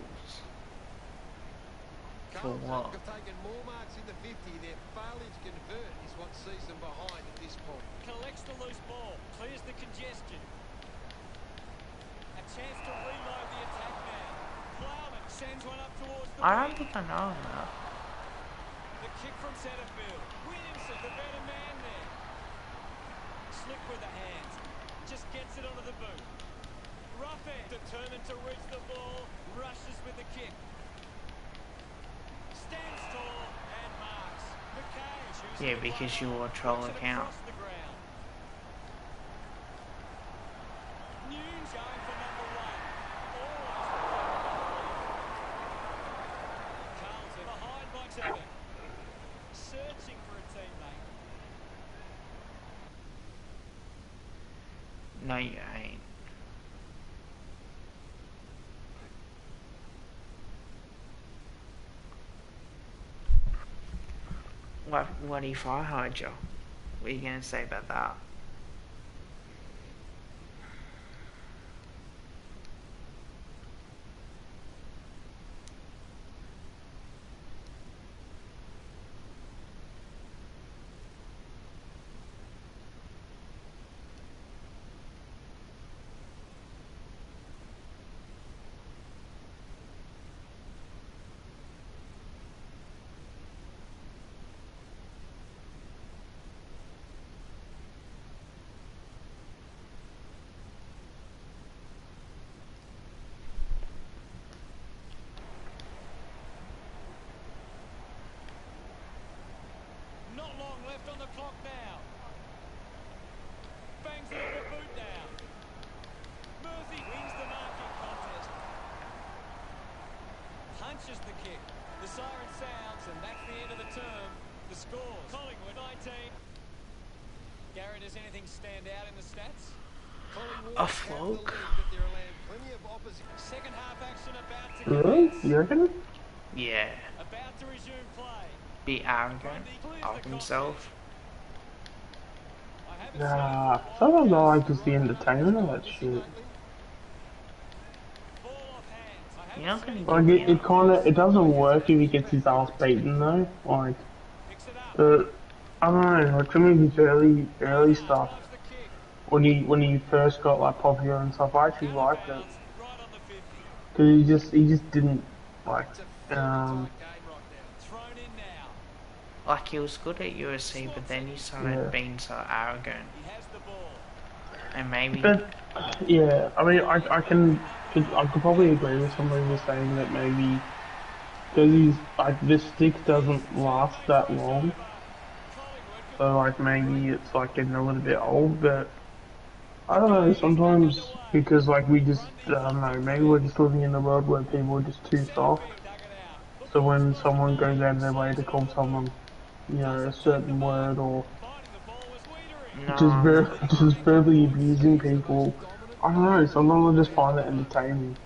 For Carlton what? have taken more marks in the 50. Their failure to convert is what sees them behind at this point. Collects the loose ball, clears the congestion. A chance to reload the attack now. Plowman sends one up towards the I don't wing. think I know that. The kick from centre field. Williamson, the better man there. Slick with the hands. Just gets it onto the boot. Ruffin, determined to reach the ball, rushes with the kick. Stands tall and marks. McKay chooses Yeah, to because play you on. were a troll Knocks it account. across the ground. Nunes going for number 1. Carlton behind by 7. Searching for a teammate. No, you ain't. What if I hired you? What are you gonna say about that? Not long left on the clock now. Bangs it on the boot now. Murphy wins the marking contest. Punches the kick. The siren sounds, and that's the end of the term. The score: Collingwood 19. Gary, does anything stand out in the stats? Collingwood A have the floke? lead, but they're allowing plenty of opposition. Second half action about to Really? commence. You reckon? Yeah. About to resume play. Be arrogant of himself. I haven't Nah, seen sometimes I like just the entertainment of that shit. ball off hands. I haven't You're not seen gonna Like, give me it kinda, it doesn't work if he gets his ass beaten though. Like, picks it up. I don't know, like some of his early stuff, Loves the kick. when he first got like popular and stuff, I actually liked it. Bounce right on the 50. Cause he just didn't, like, It's a very tight game right now. Thrown in now. Like he was good at USC, but then he started Yeah. being so arrogant, He has the ball. and maybe but, yeah, I mean, I could probably agree with somebody who's saying that maybe, cause he's, like, this stick doesn't last that long, so like maybe it's like getting a little bit old, but I don't know, sometimes because like we just, I don't know, maybe we're just living in a world where people are just too soft. So when someone goes out of their way to call someone, you know, a certain word or just No, just verbally abusing people, I don't know, sometimes I just find it entertaining.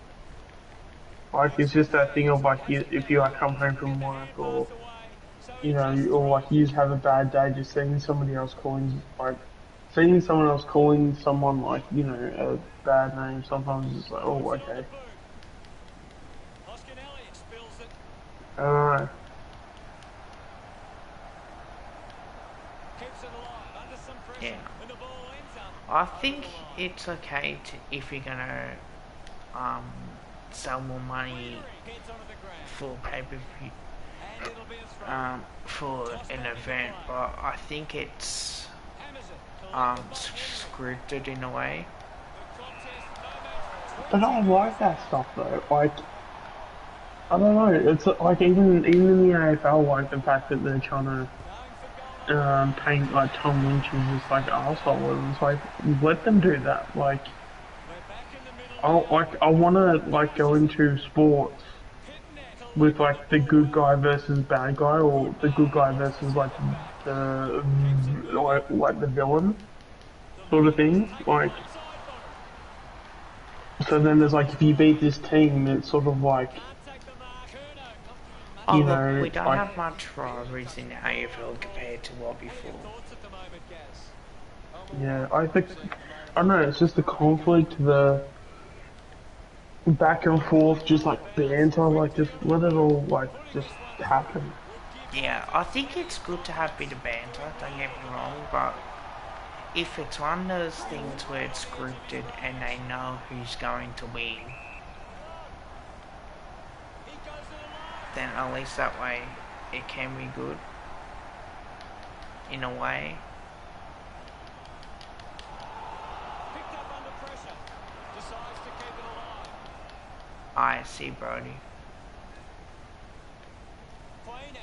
Like it's just that thing of like if you like come home from work or you know, or like you just have a bad day, just seeing somebody else calling like seeing someone else calling someone like, you know, a bad name, sometimes it's like, oh, okay. I don't know. yeah. I think it's okay to, if you're gonna um, sell more money for pay-per-view, for an event, but I think it's scripted in a way. But I like that stuff though. Like, I don't know. It's like even in the AFL, like the fact that they're trying to paint like Tom Lynch as this like arsehole, and it's like let them do that. Like, I want to like go into sports with like the good guy versus bad guy, or the good guy versus like the like the villain sort of thing. Like, so then there's like if you beat this team, it's sort of like Oh you look, know we don't like have much rivalries in the AFL compared to what before. yeah. I think I don't know. It's just the conflict, the back and forth, just like banter, like just let it all like just happen. Yeah, I think it's good to have a bit of banter, don't get me wrong, but if it's one of those things where it's scripted and they know who's going to win, then at least that way it can be good, in a way. I see, Brody.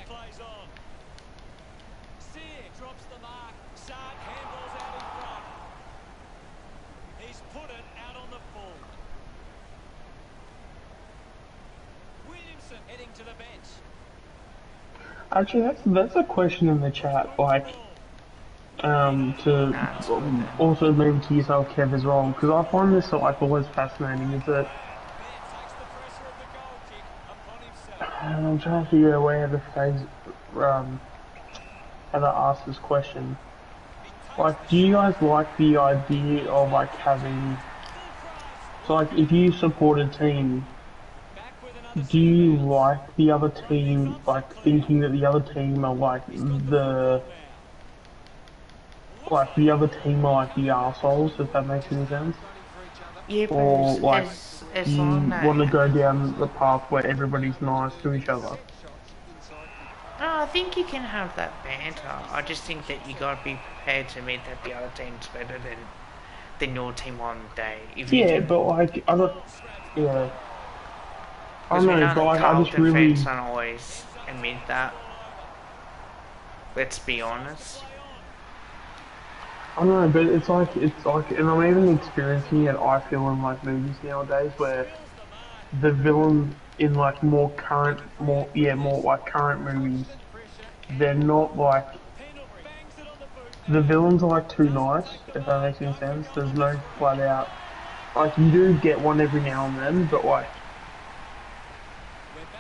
Plays on. Sear drops the mark. Sard handballs out in front. He's put it out on the full. Williamson heading to the bench. Actually, that's a question in the chat. Like, to Nah, it's good then. also maybe to yourself, Kev, as well, because I find this like always fascinating. Is that Takes the pressure of the goal kick upon himself. I'm trying to figure out a way how to phrase, how to ask this question. Like, do you guys like the idea of like having, so like if you support a team, Back with another do you like the other team, like thinking that the other team are like the other team are like the arseholes, if that makes any sense? Yeah, but Or like, as do you long want to as... go down the path where everybody's nice to each other? No, I think you can have that banter. I just think that you gotta be prepared to admit that the other team's better than your team on the day. If you Yeah, do, but like, I don't, yeah. I because we don't know, know but that like, I just Carlton really, fans don't always admit that. Let's be honest. I don't know, but it's like, and I'm even experiencing it, I feel, in like movies nowadays, where the villains in like more current, more like current movies, they're not like, the villains are like too nice, if that makes any sense. There's no flat out, like you do get one every now and then, but like,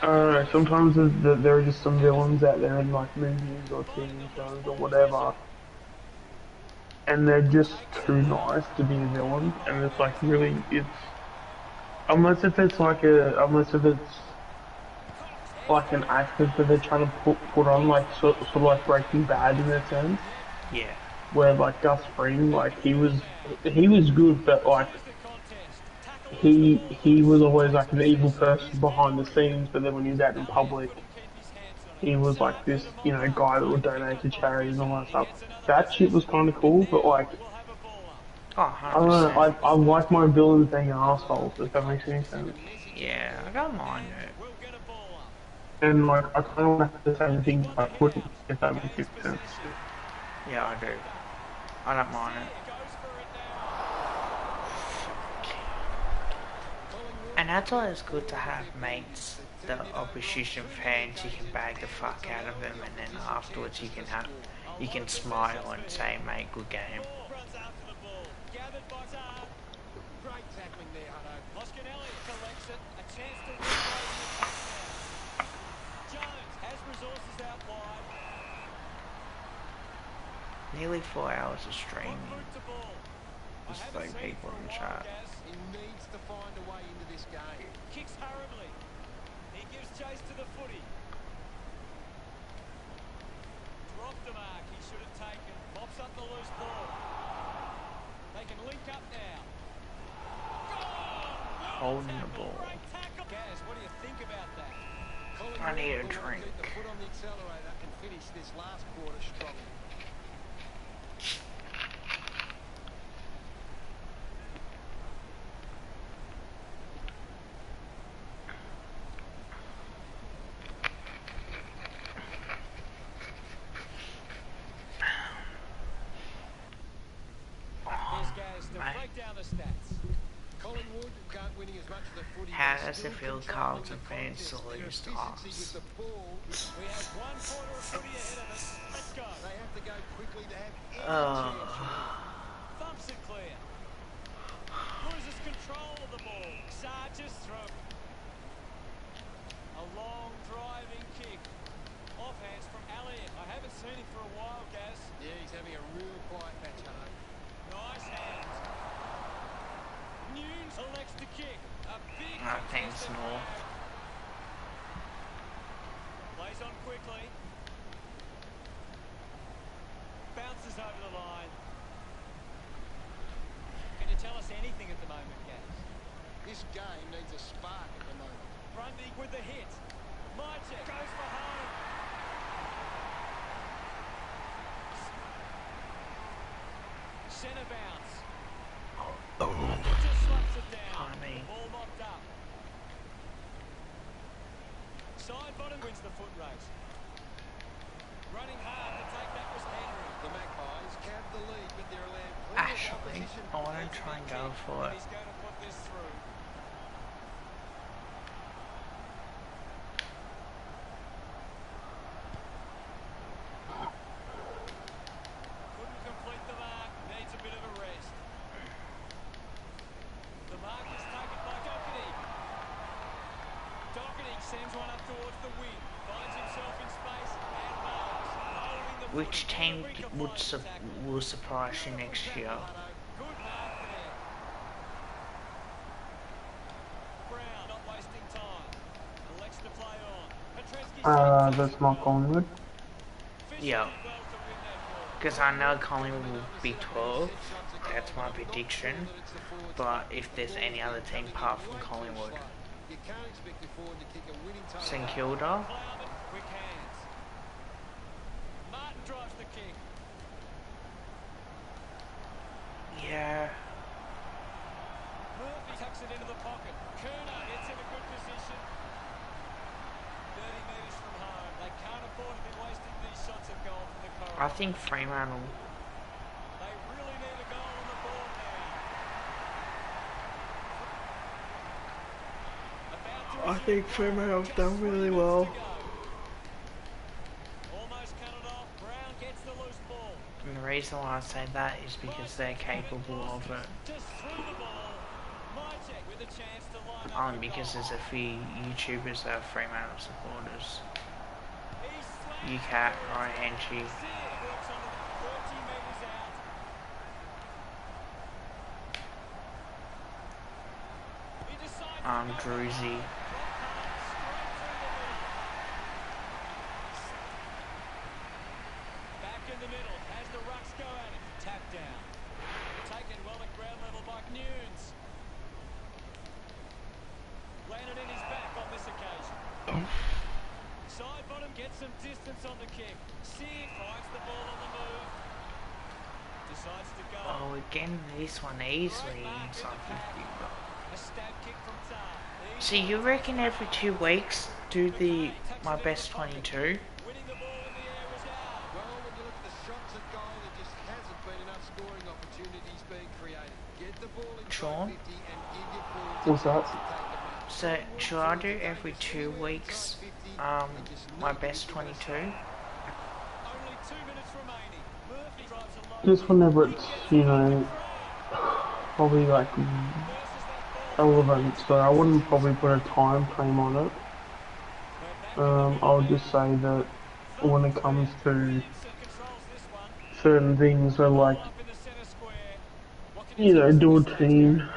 I don't know, sometimes there are just some villains out there in like movies or TV shows or whatever, and they're just too nice to be a villain, and it's like really, it's, unless if it's like an actor that they're trying to put on, like sort of like Breaking Bad in a sense, Yeah. where like Gus Fring, like he was good, but like he was always like an evil person behind the scenes, but then when he was out in public, he was like this, you know, guy that would donate to charity and all that stuff. That shit was kind of cool, but like, Oh, I don't know, 100%. I like my villains being assholes, if that makes any sense. Yeah, I don't mind it. And like, I kind of want the same thing by Pudding, if that makes any sense. Yeah, I do. I don't mind it. And I thought it's good to have mates, the opposition fans. You can bag the fuck out of them, and then afterwards you can smile and say, "Mate, good game." Great tackling there, Hutto. Moscanelli collects it. A chance to replay the attack now. Jones has resources out wide. Nearly 4 hours of streaming. Boot to ball. There's I haven't 3 seen people for a in the while, chat. Gaz. He needs to find a way into this game. Kicks hurriedly. He gives chase to the footy. Dropped the mark he should have taken. Mops up the loose ball. They can link up now. Holding the ball. Great tackle. Gaz, what do you think about that? I need a Collingwood will drink. keep the foot on the accelerator and finish this last quarter strong. Here's Gaz to mate. break down the stats. Collingwood can't winning as much of the footy. How but does still it feel controlling Carlton the fans contest. to Their lose to efficiency us? with the ball. We have one quarter of footy ahead of us. Let's go. They have to go quickly to have any Oh. chance. Thumps it clear. Loses control of the ball. Charges through. A long driving kick. Offhands from Elliott. I haven't seen him for a while, Gaz. Yeah, he's having a real quiet match, Hutto. Nice hands. Nunes elects to kick. A big Thanks, contested North. grab. Plays on quickly. Bounces over the line. Can you tell us anything at the moment, Gaz? This game needs a spark at the moment. Grundy with the hit. Mychek goes for home. Centre bounce. Just slaps it down. Pardon me. Ball mopped up. Side bottom wins the foot race. Running hard to take that was Henry. The Magpies have the lead, but they're allowed plenty of Actually, opposition. I want to try and go for And it. he's going to put this through. Couldn't complete the mark. Needs a bit of a rest. The mark is taken by Doherty. Doherty sends one up towards the wing. Finds himself in space and marks. Holding the Which footy. team Henry defines the tackle. will surprise you next year? Good mark there. Brown not wasting time. Elects to play on. Petreski That's not Collingwood. Yeah. Because I know Collingwood will be 12. That's my prediction. But if there's any other team apart from Collingwood, You can't expect your forward to kick a winning time. St Kilda, Plowman, quick hands. Martin drives the kick. yeah. Murphy tucks it into the pocket. Kerner gets in a good position. 30 metres from home. They can't afford to be wasting these shots of goal from the corridor. I think Fremantle. They really need a goal on the board now. About to I think Fremantle have done really well. Almost cut it off. Brown gets the loose ball. And the reason why I say that is because they're capable of it. Just through the ball. Mychek with a chance to line up. Only because there's a few YouTubers that are Fremantle supporters. UCAT, Ryan Henchy. Works onto the 30 metres out. He decides to go Druzy. back in the middle, as the rucks go at it. Tap down. Taken well at ground level by Nunes. Landed in his back on this occasion. Side bottom gets some distance on the kick. Sear finds the ball on the move. Decides to go. Oh, again, this one easily inside 50. A stab kick from Tar. So you reckon every 2 weeks do my best 22? Winning the ball in the air was out. Well, when you look at the shots at goal, Sean? What's that? So, should I do every 2 weeks, my best 22? Only 2 minutes remaining. Murphy drives a long Just whenever it's, you know, probably like relevant, so I wouldn't probably put a time frame on it. I would just say that when it comes to controls this one. certain things, so like, Up in the centre square. What can you know, do a do? team,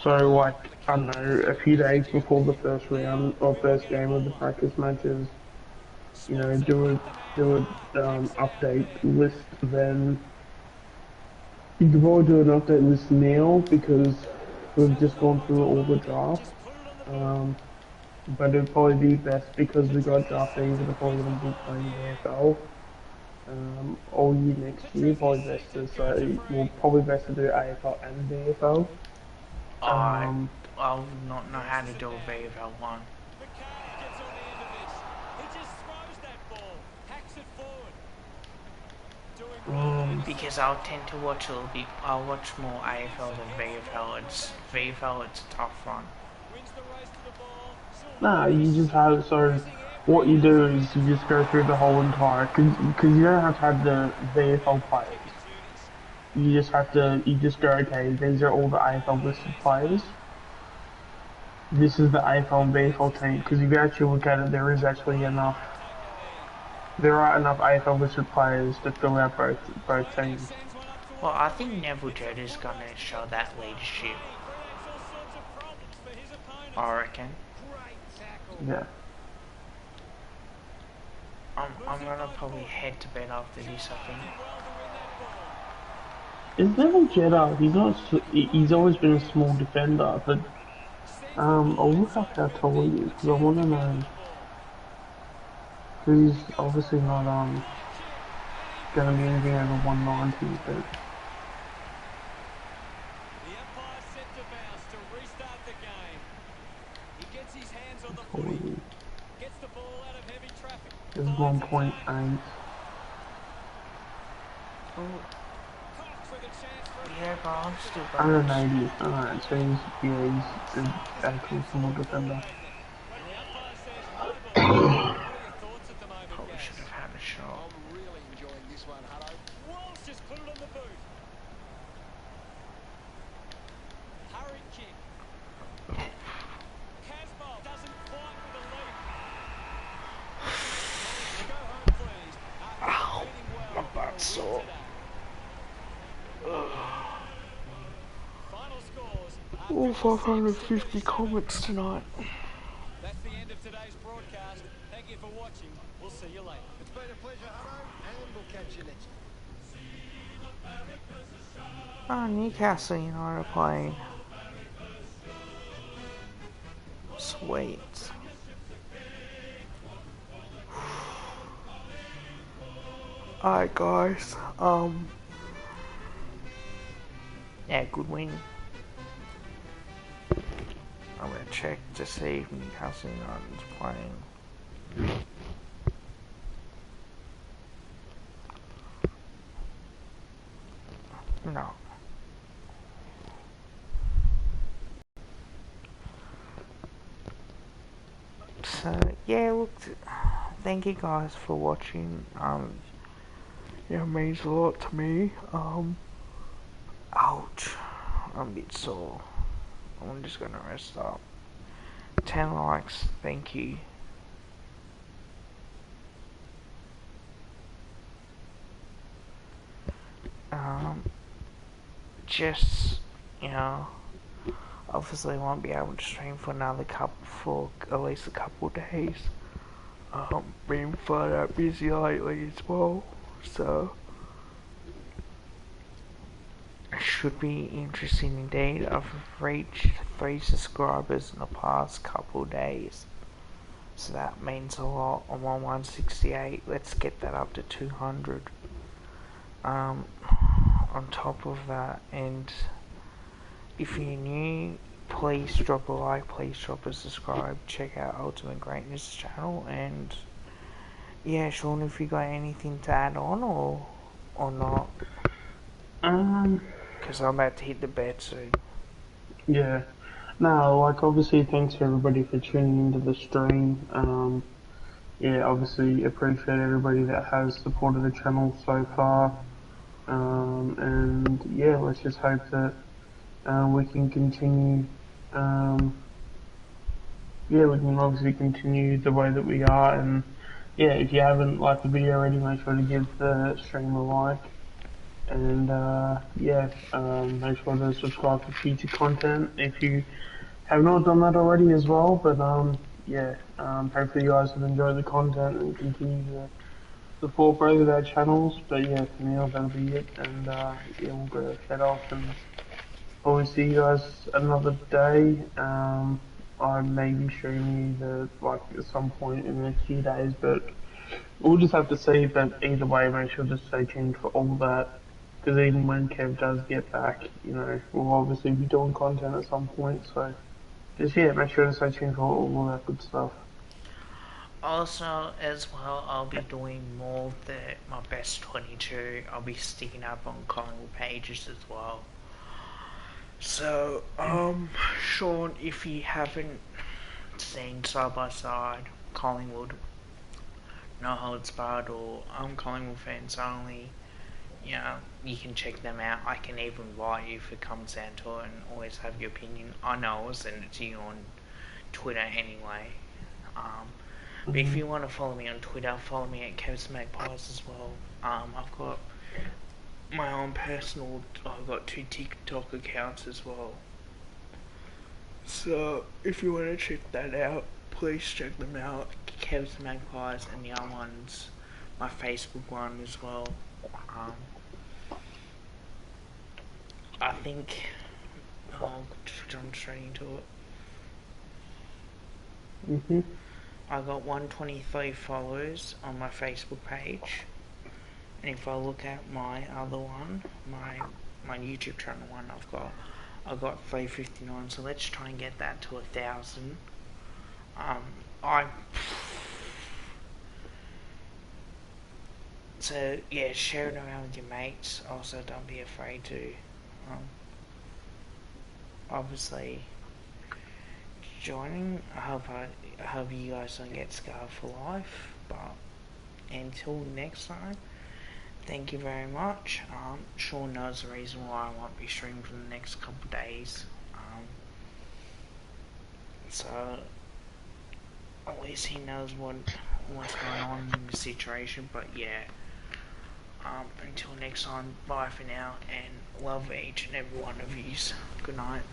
so like, I don't know, a few days before the first round or first game of the practice matches, you know, do a update list then. You could probably do an update list now because we've just gone through all the draft. But it'd probably be best because we got draftees that are probably going to be playing AFL all year next year. Probably best to say, well, probably best to do AFL and VFL. I will not know how to do a VFL one. McCarthy gets on the end of this. He just throws that ball. Hacks it forward. Doing Because I'll tend to watch a little bit, I'll watch more AFL than VFL. VFL, it's a tough one. wins the race to the ball. Nah, you just have, so what you do is you just go through the whole entire, because you don't have to have the VFL players. You just have to, you just go, okay, these are all the AFL listed players. This is the AFL and VFL team, because if you actually look at it, there is actually enough, there are enough AFL listed players to fill out both teams. Well, I think Neville Jett is going to show that leadership. I reckon. Yeah. I'm going to probably head to bed after this, I think. Is Neville Jetta, he's always been a small defender, but I'll look up how tall he is, because I want to know, because he's obviously not going to be anything over 190, but The umpire set to bounce to restart the game. He gets his hands on the footy. probably Gets the ball out of heavy traffic. is 1.8. Oh, Cox with a chance for a yeah, but I'm still going 180, alright, so he's an actual small defender. when the umpire says no ball. What are your thoughts at the moment, probably guys? should have had a shot. I'm really enjoying this one, Hutto. Walsh just put it on the boot. Hurry kick. Casbolt doesn't fight with a leap. Go home, please. Ow, Feeding well my for a butt's win sore. today. Final scores. All 550 comments tonight. That's the end of today's broadcast. Thank you for watching. We'll see you later. It's been a pleasure, Hutto, and we'll catch you next time. Newcastle United are playing. Sweet. Alright guys, yeah, good win. I'm gonna check to see if Newcastle United is playing. No. So yeah, look, thank you guys for watching. Yeah, it means a lot to me. Ouch, I'm a bit sore. I'm just gonna rest up. 10 likes, thank you. Just, you know, obviously won't be able to stream for at least a couple days. Been flat out busy lately as well, so it should be interesting indeed. I've reached 3 subscribers in the past couple days, so that means a lot. I'm on 168, let's get that up to 200. On top of that, and if you're new, please drop a like, please drop a subscribe, check out Ultimate Greatness channel, and yeah, Sean, if you got anything to add on or not, because I'm about to hit the bed soon. Yeah. No, like obviously thanks to everybody for tuning into the stream. Yeah, obviously appreciate everybody that has supported the channel so far. And yeah, let's just hope that we can continue. Um, yeah, we can obviously continue the way that we are. And yeah, if you haven't liked the video already, make sure to give the stream a like. And yeah, make sure to subscribe for future content if you have not done that already as well. But yeah, hopefully you guys have enjoyed the content and continue to support both of our channels. But yeah, for now that'll be it. And yeah, we'll go head off and probably see you guys another day. I may be streaming either like at some point in the next few days, but we'll just have to see. But either way, make sure to stay tuned for all that. Because even when Kev does get back, you know, we'll obviously be doing content at some point. So just yeah, make sure to stay tuned for all that good stuff. Also, as well, I'll be doing more of my best 22. I'll be sticking up on Collingwood pages as well. So, Sean, if you haven't seen Side by Side, Collingwood, No Holds Barred, or Collingwood Fans Only, you know, you can check them out. I can even invite you if it comes down to it and always have your opinion. I know I'll send it to you on Twitter anyway. But if you want to follow me on Twitter, follow me at Kev's Magpies as well. I've got my own personal, I've got 2 TikTok accounts as well. So if you want to check that out, please check them out. Kev's Magpies, and the other one's my Facebook one as well. I think I'll jump straight into it. I got 123 followers on my Facebook page, and if I look at my other one, my YouTube channel one, I've got 359. So let's try and get that to 1,000. So yeah, share it around with your mates. Also, don't be afraid to, obviously, joining. I hope you guys don't get scarred for life. But until next time, thank you very much. Sean knows the reason why I won't be streaming for the next couple of days. So at least he knows what's going on in the situation. But yeah, until next time, bye for now, and love each and every one of yous. Good night.